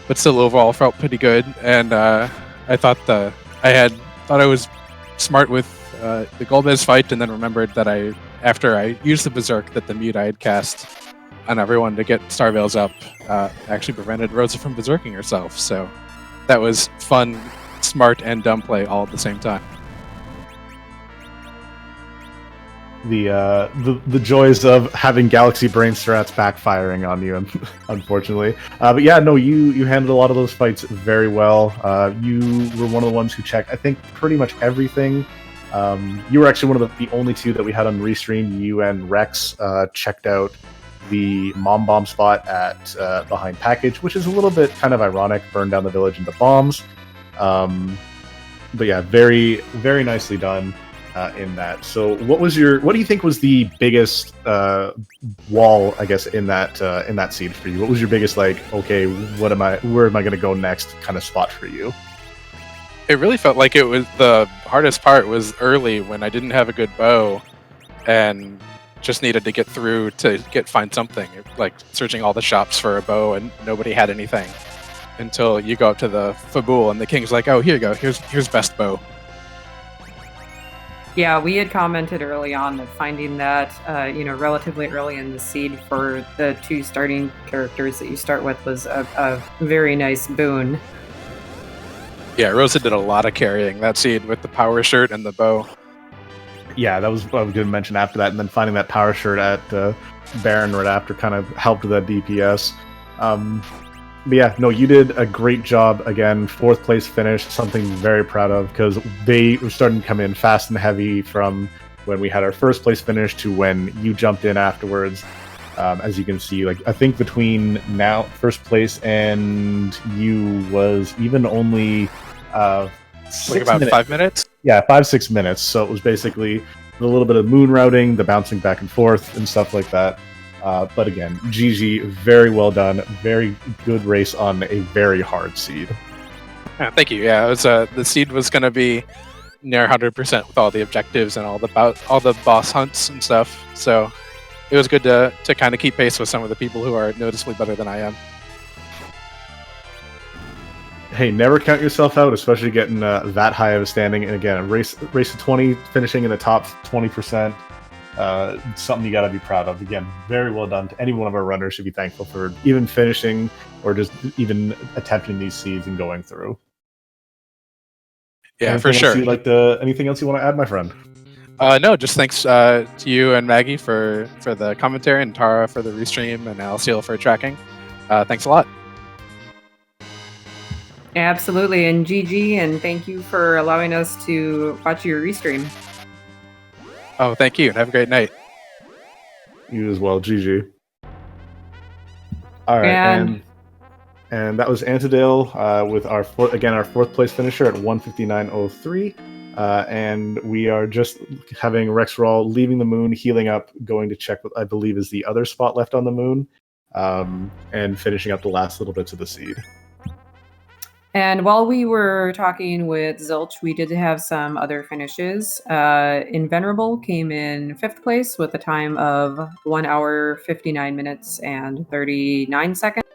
But still, overall, felt pretty good, and I thought I was smart with the Golbez fight, and then remembered that after I used the Berserk, that the mute I had cast on everyone to get Starveils up actually prevented Rosa from berserking herself. So that was fun, smart, and dumb play all at the same time. The joys of having Galaxy Brain strats backfiring on you, unfortunately. But yeah, no, you handled a lot of those fights very well. You were one of the ones who checked, I think, pretty much everything. You were actually one of the only two that we had on Restream. You and Rex checked out the Mom Bomb spot at behind package, which is a little bit kind of ironic, burn down the village into bombs. But yeah, very, very nicely done. In that. So what do you think was the biggest wall, I guess, in that seed for you? What was your biggest, okay, where am I going to go next kind of spot for you? It really felt like it was the hardest part was early when I didn't have a good bow and just needed to get through to find something, like searching all the shops for a bow and nobody had anything until you go up to the Fabul and the king's like, oh, here you go, here's best bow. Yeah, we had commented early on that finding that, relatively early in the seed for the 2 starting characters that you start with was a very nice boon. Yeah, Rosa did a lot of carrying that seed with the power shirt and the bow. Yeah, that was what I was going to mention after that, and then finding that power shirt at Baron right after kind of helped with that DPS. But yeah, no, you did a great job. Again, 4th place finish, something very proud of, because they were starting to come in fast and heavy from when we had our 1st place finish to when you jumped in afterwards. As you can see, I think between now 1st place and you was even only about minutes. 5 minutes? Yeah, 5-6 minutes. So it was basically a little bit of moon routing, the bouncing back and forth and stuff like that. But again, GG, very well done. Very good race on a very hard seed. Yeah, thank you. Yeah, it was the seed was going to be near 100% with all the objectives and all the boss hunts and stuff. So it was good to kind of keep pace with some of the people who are noticeably better than I am. Hey, never count yourself out, especially getting that high of a standing. And again, a race of 20, finishing in the top 20%. Something you got to be proud of. Again, very well done. Any one of our runners should be thankful for even finishing or just even attempting these seeds and going through. Yeah, for sure. Anything else you want to add, my friend? No, just thanks to you and Maggie for the commentary, and Tara for the restream, and Alciel for tracking. Thanks a lot. Absolutely, and GG, and thank you for allowing us to watch your restream. Oh, thank you, and have a great night. You as well, GG. All right, and that was Antidale with our fourth place finisher at 159.03. And we are just having Rexroll leaving the moon, healing up, going to check what I believe is the other spot left on the moon, and finishing up the last little bits of the seed. And while we were talking with Zilch, we did have some other finishes. Invenerable came in 5th place with a time of 1 hour, 59 minutes, and 39 seconds.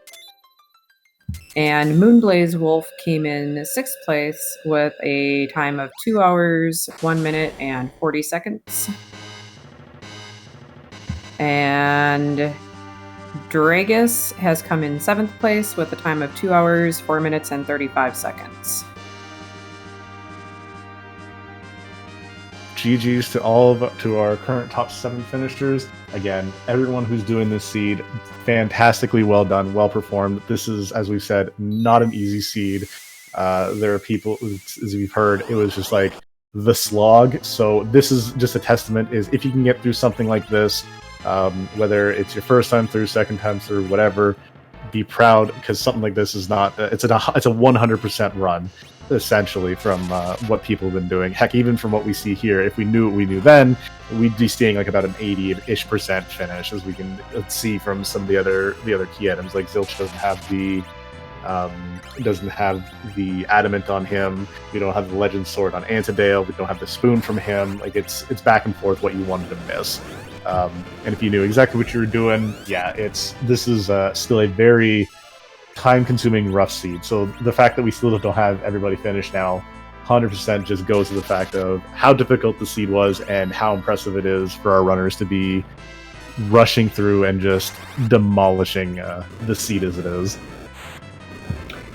And Moonblaze Wolf came in 6th place with a time of 2 hours, 1 minute, and 40 seconds. And Dragus has come in 7th place with a time of 2 hours, 4 minutes, and 35 seconds. GG's to to our current top 7 finishers. Again, everyone who's doing this seed, fantastically well done, well performed. This is, as we've said, not an easy seed. There are people, as we've heard, it was just like the slog. So this is just a testament, is if you can get through something like this, whether it's your first time through, second time through, whatever, be proud, because something like this is not, it's a 100% run, essentially, from what people have been doing. Heck, even from what we see here, if we knew what we knew then, we'd be seeing like about an 80-ish% finish, as we can see from some of the other key items. Like Zilch doesn't have the adamant on him. We don't have the legend sword on Antidale. We don't have the spoon from him. Like it's back and forth what you wanted to miss. And if you knew exactly what you were doing, yeah, this is still a very time-consuming rough seed. So the fact that we still don't have everybody finished now, 100% just goes to the fact of how difficult the seed was and how impressive it is for our runners to be rushing through and just demolishing the seed as it is.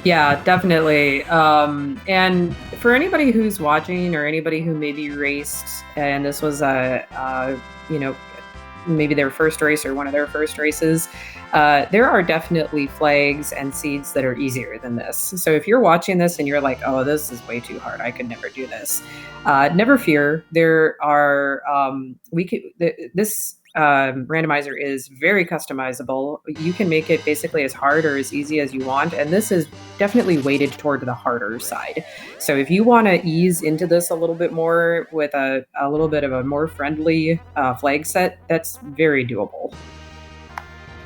Yeah, definitely. And for anybody who's watching, or anybody who maybe raced, and this was maybe their first race or one of their first races, there are definitely flags and seeds that are easier than this. So if you're watching this and you're like, oh, this is way too hard, I could never do this, never fear. There are this randomizer is very customizable. You can make it basically as hard or as easy as you want, and this is definitely weighted toward the harder side. So if you want to ease into this a little bit more with a little bit of a more friendly flag set, that's very doable.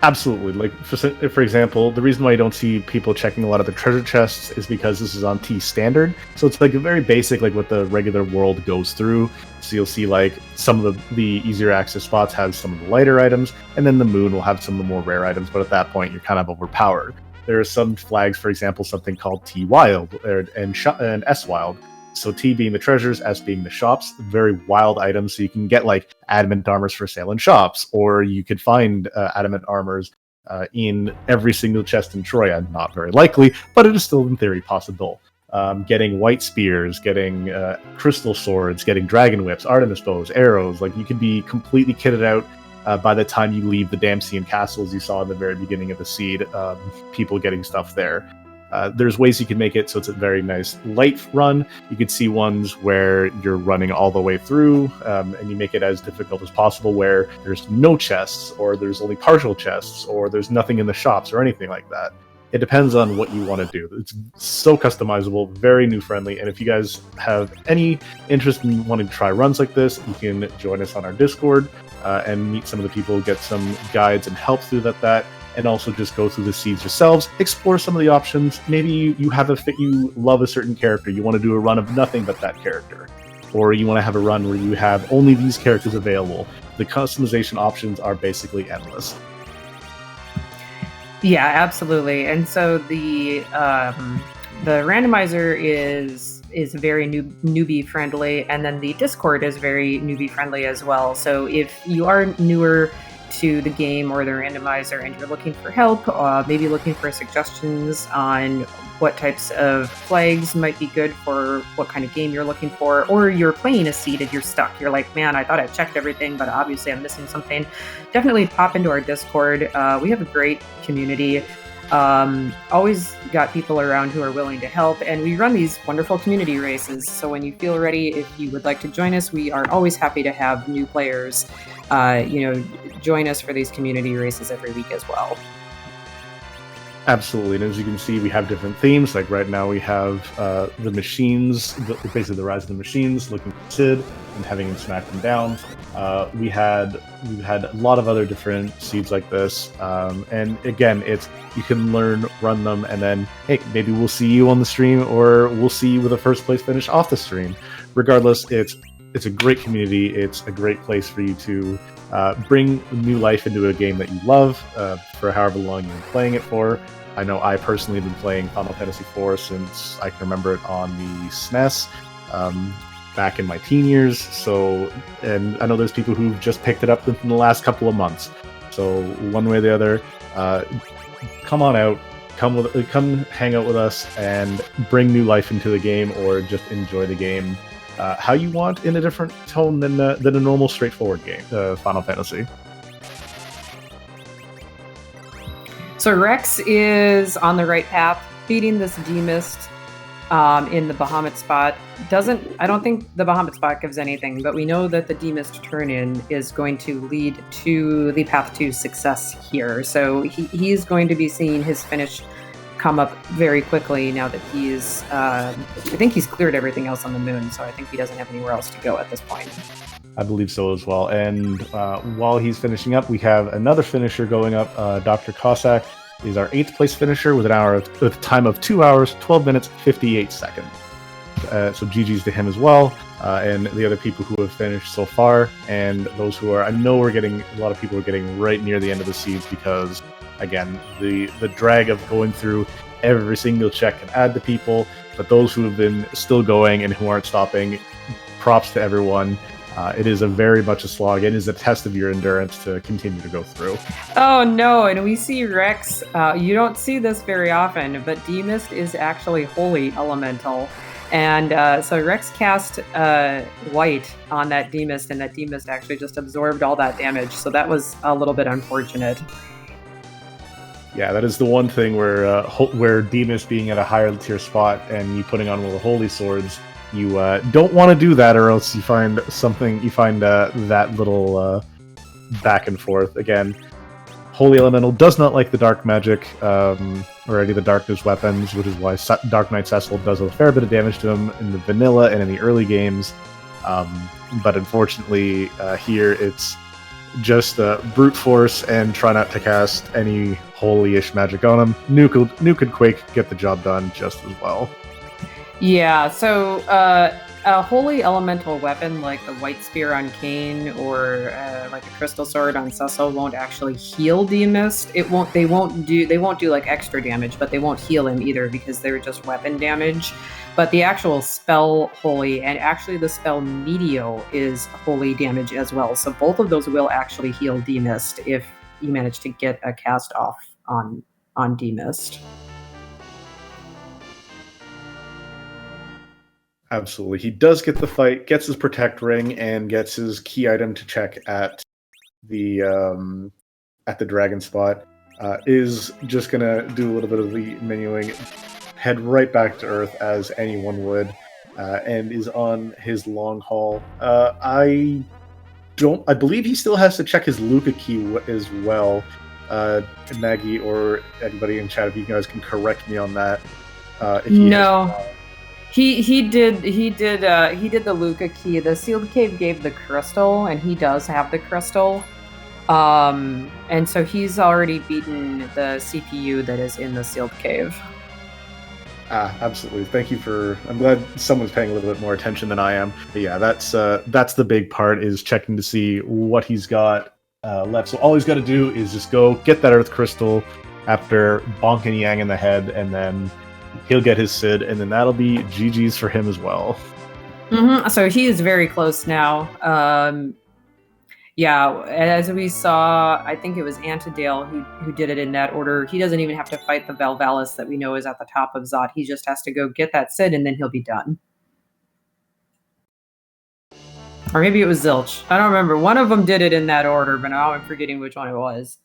Absolutely. Like, for example, the reason why you don't see people checking a lot of the treasure chests is because this is on T standard. So it's like a very basic, like what the regular world goes through. So you'll see like some of the easier access spots have some of the lighter items, and then the moon will have some of the more rare items. But at that point, you're kind of overpowered. There are some flags, for example, something called T Wild and S Wild. So T being the treasures, S being the shops, very wild items. So you can get like adamant armors for sale in shops, or you could find adamant armors in every single chest in Troya. Not very likely, but it is still in theory possible. Getting white spears, getting crystal swords, getting dragon whips, Artemis bows, arrows. Like you could be completely kitted out by the time you leave the Damsian castles you saw in the very beginning of the seed. People getting stuff there. There's ways you can make it so it's a very nice light run. You could see ones where you're running all the way through, and you make it as difficult as possible, where there's no chests, or there's only partial chests, or there's nothing in the shops, or anything like that. It depends on what you want to do. It's so customizable, very new friendly, and if you guys have any interest in wanting to try runs like this, you can join us on our Discord and meet some of the people, get some guides and help through that. And also just go through the seeds yourselves, explore some of the options. Maybe you have you love a certain character, you want to do a run of nothing but that character. Or you want to have a run where you have only these characters available. The customization options are basically endless. Yeah, absolutely. And so the randomizer is very newbie friendly, and then the Discord is very newbie friendly as well. So if you are newer to the game or the randomizer and you're looking for help, maybe looking for suggestions on what types of flags might be good for what kind of game you're looking for, or you're playing a seed and you're stuck, you're like, man, I thought I checked everything, but obviously I'm missing something, definitely pop into our Discord. We have a great community. Always got people around who are willing to help, and we run these wonderful community races. So when you feel ready, if you would like to join us, we are always happy to have new players, join us for these community races every week as well. Absolutely, and as you can see, we have different themes. Like right now, we have the machines, basically the rise of the machines, looking for Sid and having him smack them down. We've had a lot of other different seeds like this, and again, it's you can learn, run them, and then hey, maybe we'll see you on the stream, or we'll see you with a first place finish off the stream. Regardless, it's a great community. It's a great place for you to bring new life into a game that you love for however long you've been playing it for. I know I personally have been playing Final Fantasy IV since I can remember it on the SNES back in my teen years. So, and I know there's people who've just picked it up within the last couple of months. So one way or the other, come on out, come hang out with us, and bring new life into the game, or just enjoy the game how you want in a different tone than a normal straightforward game, Final Fantasy. So Rex is on the right path, beating this D-Mist in the Bahamut spot. I don't think the Bahamut spot gives anything, but we know that the D-Mist turn-in is going to lead to the path to success here. So he's going to be seeing his finish come up very quickly now that he's, I think he's cleared everything else on the moon, so I think he doesn't have anywhere else to go at this point. I believe so as well. And while he's finishing up, we have another finisher going up. Dr. Cossack is our 8th place finisher with a time of 2 hours, 12 minutes, 58 seconds. So GG's to him as well, and the other people who have finished so far, and those who are, I know a lot of people are getting right near the end of the seeds because, again, the drag of going through every single check can add to people, but those who have been still going and who aren't stopping, props to everyone. It is very much a slog. It is a test of your endurance to continue to go through. Oh no, and we see Rex, you don't see this very often, but D-Mist is actually Holy Elemental. And so Rex cast White on that D-Mist, and that D-Mist actually just absorbed all that damage, so that was a little bit unfortunate. Yeah, that is the one thing where D-Mist being at a higher tier spot and you putting on one of the Holy Swords, you don't want to do that, or else you find that little back and forth. Again, Holy Elemental does not like the dark magic or any of the darkness weapons, which is why Dark Knight Cecil does a fair bit of damage to him in the vanilla and in the early games. But unfortunately, here it's just brute force and try not to cast any holy-ish magic on him. Nuke and Quake get the job done just as well. Yeah, so a holy elemental weapon like the White Spear on Kane or like a Crystal Sword on Cecil won't actually heal D-Mist. They won't do like extra damage, but they won't heal him either because they're just weapon damage. But the actual spell Holy and actually the spell Meteor is holy damage as well. So both of those will actually heal D-Mist if you manage to get a cast off on D-Mist. Absolutely. He does get the fight, gets his Protect Ring, and gets his key item to check at the dragon spot. Is just going to do a little bit of the menuing, head right back to Earth as anyone would, and is on his long haul. I believe he still has to check his Luca key as well. Maggie or anybody in chat, if you guys can correct me on that. He did the Luca key. The sealed cave gave the crystal, and he does have the crystal. And so he's already beaten the CPU that is in the sealed cave. Absolutely. Thank you I'm glad someone's paying a little bit more attention than I am. But yeah, that's the big part, is checking to see what he's got left. So all he's got to do is just go get that Earth Crystal after bonking Yang in the head, and then he'll get his Sid, and then that'll be GG's for him as well. Mm-hmm. So he is very close now. Yeah, as we saw, I think it was Antidale who did it in that order. He doesn't even have to fight the Valvalis that we know is at the top of Zot. He just has to go get that Sid, and then he'll be done. Or maybe it was Zilch. I don't remember. One of them did it in that order, but now I'm forgetting which one it was.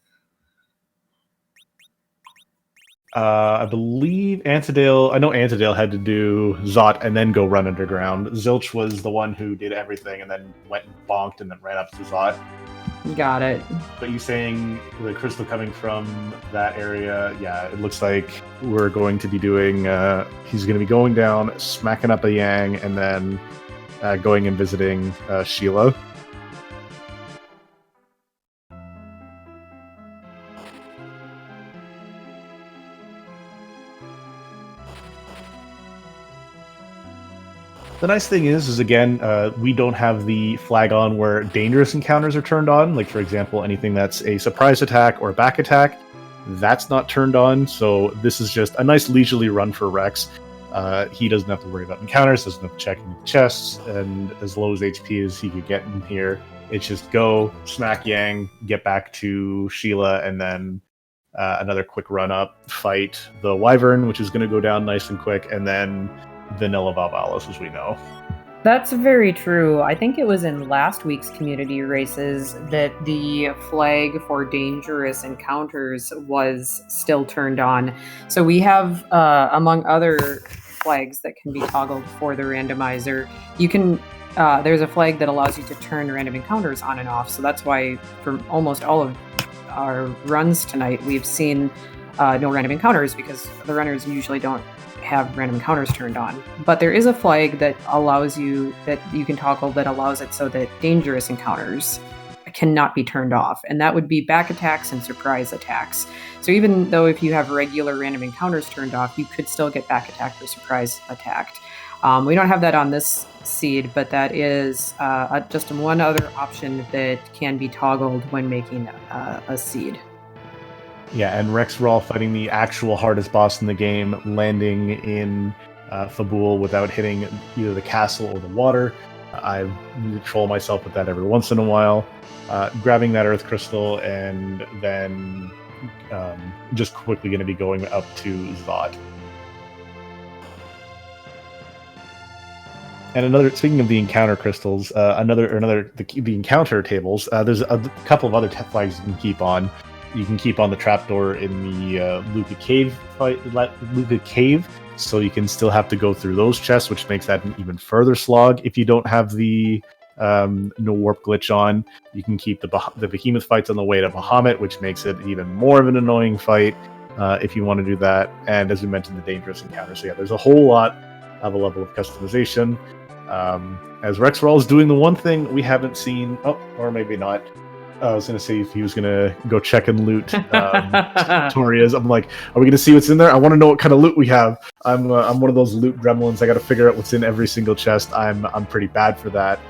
I believe Antedale. I know Antedale had to do Zot and then go run underground. Zilch was the one who did everything and then went and bonked and then ran up to Zot. Got it. But you saying the crystal coming from that area? Yeah, it looks like we're going to be doing. He's going to be going down, smacking up a Yang, and then going and visiting Sheila. The nice thing is again, we don't have the flag on where dangerous encounters are turned on. Like, for example, anything that's a surprise attack or a back attack, that's not turned on. So this is just a nice leisurely run for Rex. He doesn't have to worry about encounters, doesn't have to check any chests, and as low as HP as he could get in here, it's just go, smack Yang, get back to Sheila, and then another quick run up, fight the Wyvern, which is going to go down nice and quick, and then vanilla Valvalis, as we know. That's very true. I think it was in last week's community races that the flag for dangerous encounters was still turned on. So we have, among other flags that can be toggled for the randomizer, you can. There's a flag that allows you to turn random encounters on and off. So that's why for almost all of our runs tonight, we've seen no random encounters, because the runners usually don't have random encounters turned on. But there is a flag that allows you, that you can toggle, that allows it so that dangerous encounters cannot be turned off, and that would be back attacks and surprise attacks. So even though if you have regular random encounters turned off, you could still get back attacked or surprise attacked. We don't have that on this seed, but that is just one other option that can be toggled when making a seed. Yeah, and Rex Rawl fighting the actual hardest boss in the game, landing in Fabul without hitting either the castle or the water. I troll myself with that every once in a while. Grabbing that Earth Crystal, and then just quickly going to be going up to Zod. And another, speaking of the encounter crystals, the encounter tables, there's a couple of other flags you can keep on. You can keep on the trapdoor in the Luca Cave, so you can still have to go through those chests, which makes that an even further slog. If you don't have the no warp glitch on, you can keep the behemoth fights on the way to Bahamut, which makes it even more of an annoying fight if you want to do that. And as we mentioned, the dangerous encounters. So yeah, there's a whole lot of a level of customization. As Rex Rawl is doing the one thing we haven't seen, or maybe not. I was going to say if he was going to go check and loot Toria's. I'm like, are we going to see what's in there? I want to know what kind of loot we have. I'm one of those loot gremlins. I got to figure out what's in every single chest. I'm pretty bad for that.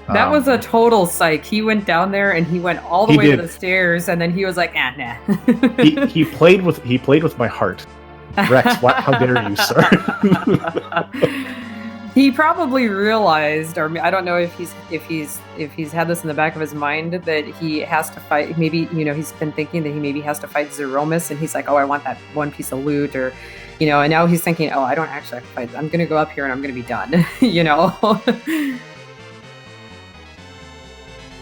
That was a total psych. He went down there and he went all the way to the stairs, and then he was like, nah. he played with my heart. Rex, how dare you, sir? He probably realized, or I don't know if he's had this in the back of his mind, that he has to fight. Maybe, he's been thinking that he maybe has to fight Zeromus, and he's like, oh, I want that one piece of loot, or, and now he's thinking, oh, I don't actually have to fight. I'm going to go up here and I'm going to be done,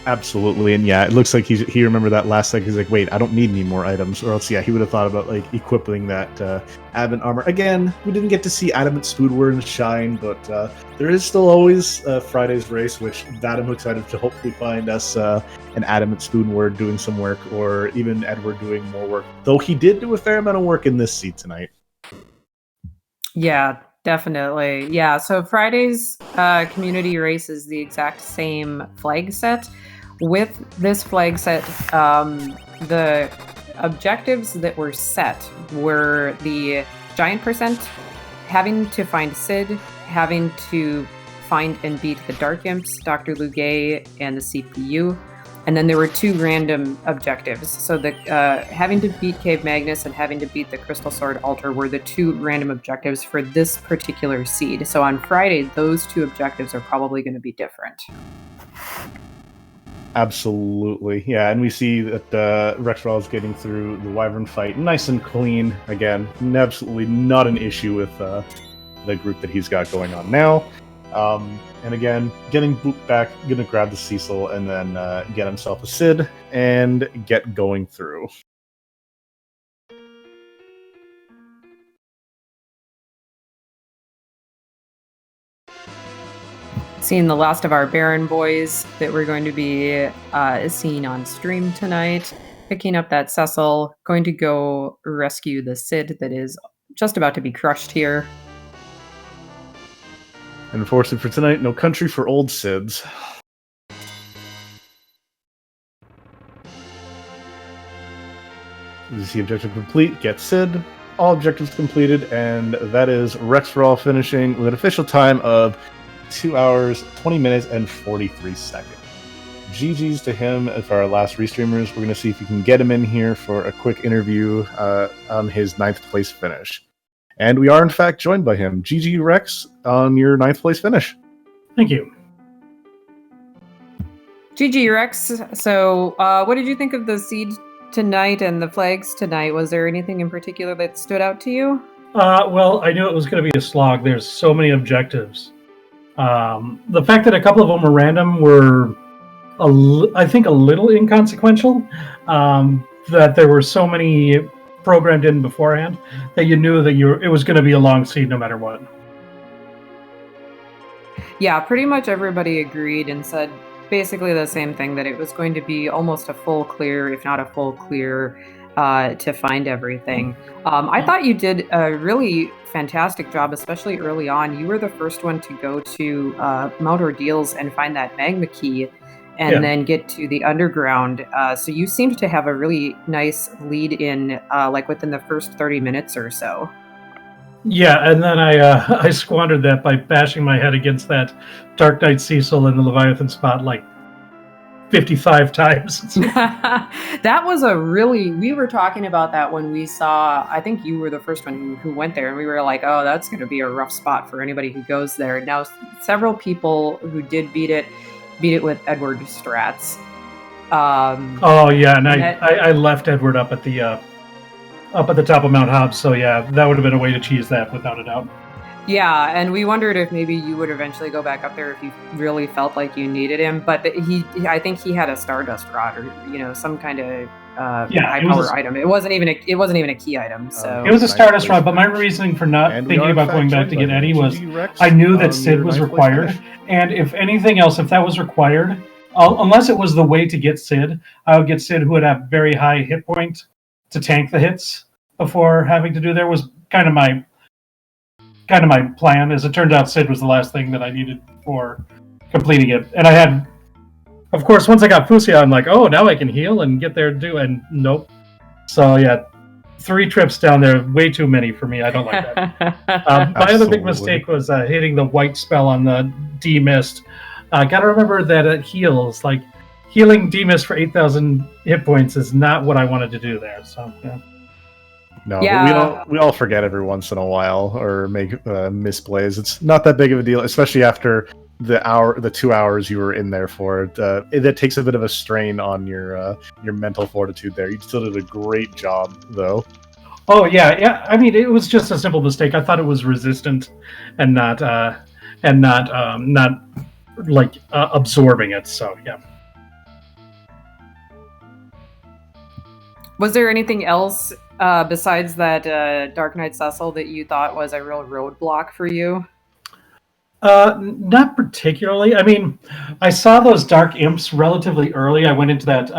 Absolutely, and yeah, it looks like he remembered that last second. He's like, wait, I don't need any more items, or else, yeah, he would have thought about like equipping that adamant armor. Again, we didn't get to see adamant spoonword shine, but there is still always Friday's race, which I'm excited to hopefully find us an adamant spoonword doing some work, or even Edward doing more work. Though he did do a fair amount of work in this seat tonight. Yeah. Definitely. Yeah. So Friday's community race is the exact same flag set. With this flag set, the objectives that were set were the giant percent, having to find Sid, having to find and beat the Dark Imps, Dr. Lugay, and the CPU. And then there were two random objectives. So the having to beat Cave Magnus and having to beat the Crystal Sword Altar were the two random objectives for this particular seed. So on Friday, those two objectives are probably going to be different. Absolutely. Yeah, and we see that Rex Rawl is getting through the Wyvern fight nice and clean. Again, absolutely not an issue with the group that he's got going on now. And again, getting Boop back, gonna grab the Cecil and then get himself a Sid and get going through. seeing the last of our Baron boys that we're going to be seeing on stream tonight. Picking up that Cecil, going to go rescue the Cid that is just about to be crushed here. And unfortunately for tonight, no country for old Cids. You see objective complete, get Cid. All objectives completed, and that is Rex for all finishing with an official time of 2 hours, 20 minutes, and 43 seconds. GG's to him for our last restreamers. We're going to see if we can get him in here for a quick interview on his 9th place finish. And we are, in fact, joined by him. GG Rex on your 9th place finish. Thank you. GG Rex. So, what did you think of the seed tonight and the flags tonight? Was there anything in particular that stood out to you? Well, I knew it was going to be a slog. There's so many objectives. The fact that a couple of them were random were, I think, a little inconsequential. That there were so many programmed in beforehand that you knew that it was going to be a long seed no matter what. Yeah, pretty much everybody agreed and said basically the same thing, that it was going to be almost a full clear, if not a full clear, to find everything. I thought you did a really fantastic job, especially early on. You were the first one to go to Mount Ordeals and find that magma key and then get to the underground. So you seemed to have a really nice lead in like within the first 30 minutes or so. Yeah, and then I squandered that by bashing my head against that Dark Knight Cecil in the Leviathan spot like 55 times. That was we were talking about that when we saw, I think you were the first one who went there, and we were like, oh, that's going to be a rough spot for anybody who goes there. Now, several people who did beat it with Edward strats. Oh yeah, and I left Edward up at the top of Mount Hobbs, so yeah, that would have been a way to cheese that without a doubt. Yeah, and we wondered if maybe you would eventually go back up there if you really felt like you needed him. But I think he had a Stardust Rod or some kind of high power item. It wasn't even a key item. So it was a Stardust Rod. But my reasoning for not thinking about going back to get Eddie was I knew that Cid was required, and if anything else, if that was required, unless it was the way to get Cid, I would get Cid who would have very high hit point to tank the hits before having to do there was kind of my plan. As it turned out, Cid was the last thing that I needed for completing it. And I had, of course, once I got Fusia, I'm like, oh, now I can heal and get there too. And nope. So yeah, 3 trips down there, way too many for me. I don't like that. My other big mistake was hitting the white spell on the D-Mist. Gotta remember that it heals. Like, healing D-Mist for 8,000 hit points is not what I wanted to do there. So yeah. No, but we all forget every once in a while or make misplays. It's not that big of a deal, especially after the 2 hours you were in there for. That takes a bit of a strain on your mental fortitude there. You still did a great job, though. Oh yeah. I mean, it was just a simple mistake. I thought it was resistant, and not absorbing it. So yeah. Was there anything else besides that Dark Knight Cecil that you thought was a real roadblock for you? Not particularly. I mean, I saw those Dark Imps relatively early. I went into that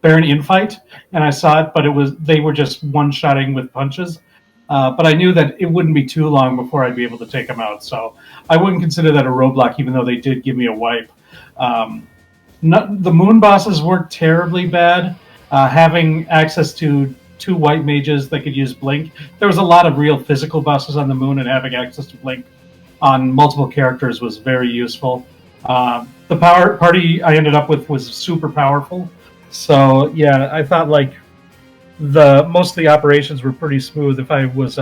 Baron infight, and I saw it, but they were just one-shotting with punches. But I knew that it wouldn't be too long before I'd be able to take them out, so I wouldn't consider that a roadblock, even though they did give me a wipe. The moon bosses weren't terribly bad. Having access to 2 white mages that could use Blink. There was a lot of real physical bosses on the moon, and having access to Blink on multiple characters was very useful. The party I ended up with was super powerful. So yeah, I thought like most of the operations were pretty smooth. If I was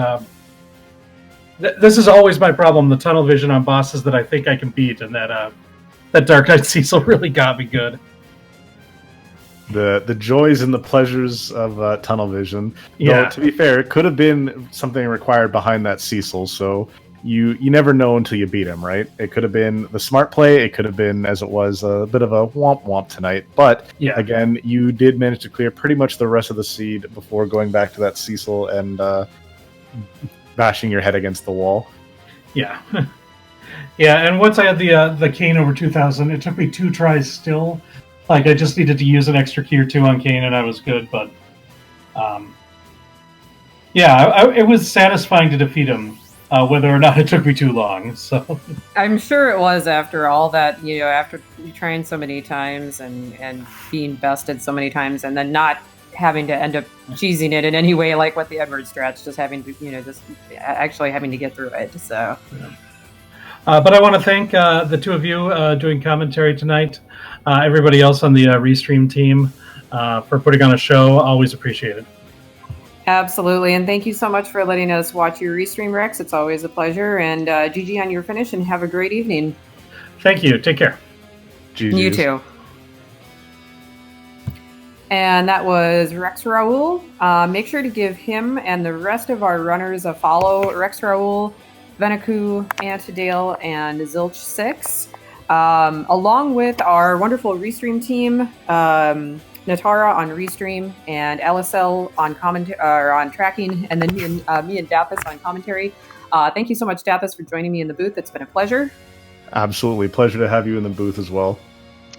this is always my problem, the tunnel vision on bosses that I think I can beat, and that Dark Knight Cecil really got me good. The joys and the pleasures of tunnel vision. Yeah. Though, to be fair, it could have been something required behind that Cecil, so you never know until you beat him, right? It could have been the smart play, it could have been, as it was, a bit of a womp tonight. But, again, you did manage to clear pretty much the rest of the seed before going back to that Cecil and bashing your head against the wall. Yeah. Yeah, and once I had the Kane over 2000, it took me 2 tries still. Like, I just needed to use an extra key or 2 on Kane, and I was good, but... yeah, it was satisfying to defeat him, whether or not it took me too long, so... I'm sure it was after all that, after trying so many times and being bested so many times and then not having to end up cheesing it in any way like with the Edward strats, just having to, just actually having to get through it, so... Yeah. But I want to thank the two of you doing commentary tonight, everybody else on the Restream team for putting on a show. Always appreciate it. Absolutely, and thank you so much for letting us watch your Restream, Rex. It's always a pleasure, and GG on your finish, and have a great evening. Thank you. Take care. GG's. You too. And that was Rex Raoul. Make sure to give him and the rest of our runners a follow. Rex Raoul, Venaku, Antidale, and Zilch6, along with our wonderful Restream team, Natara on Restream and LSL on on tracking, and then me and Dathis on commentary. Thank you so much, Dathis, for joining me in the booth. It's been a pleasure. Absolutely. Pleasure to have you in the booth as well.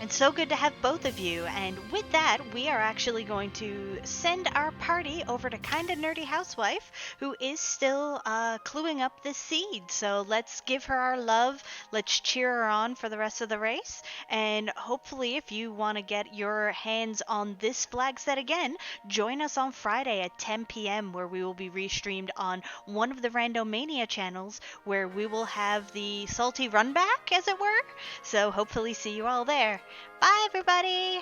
It's so good to have both of you, and with that, we are actually going to send our party over to Kinda Nerdy Housewife, who is still cluing up this seed. So let's give her our love, let's cheer her on for the rest of the race, and hopefully if you want to get your hands on this flag set again, join us on Friday at 10 p.m. where we will be restreamed on one of the Randomania channels, where we will have the salty run back, as it were. So hopefully see you all there. Bye, everybody!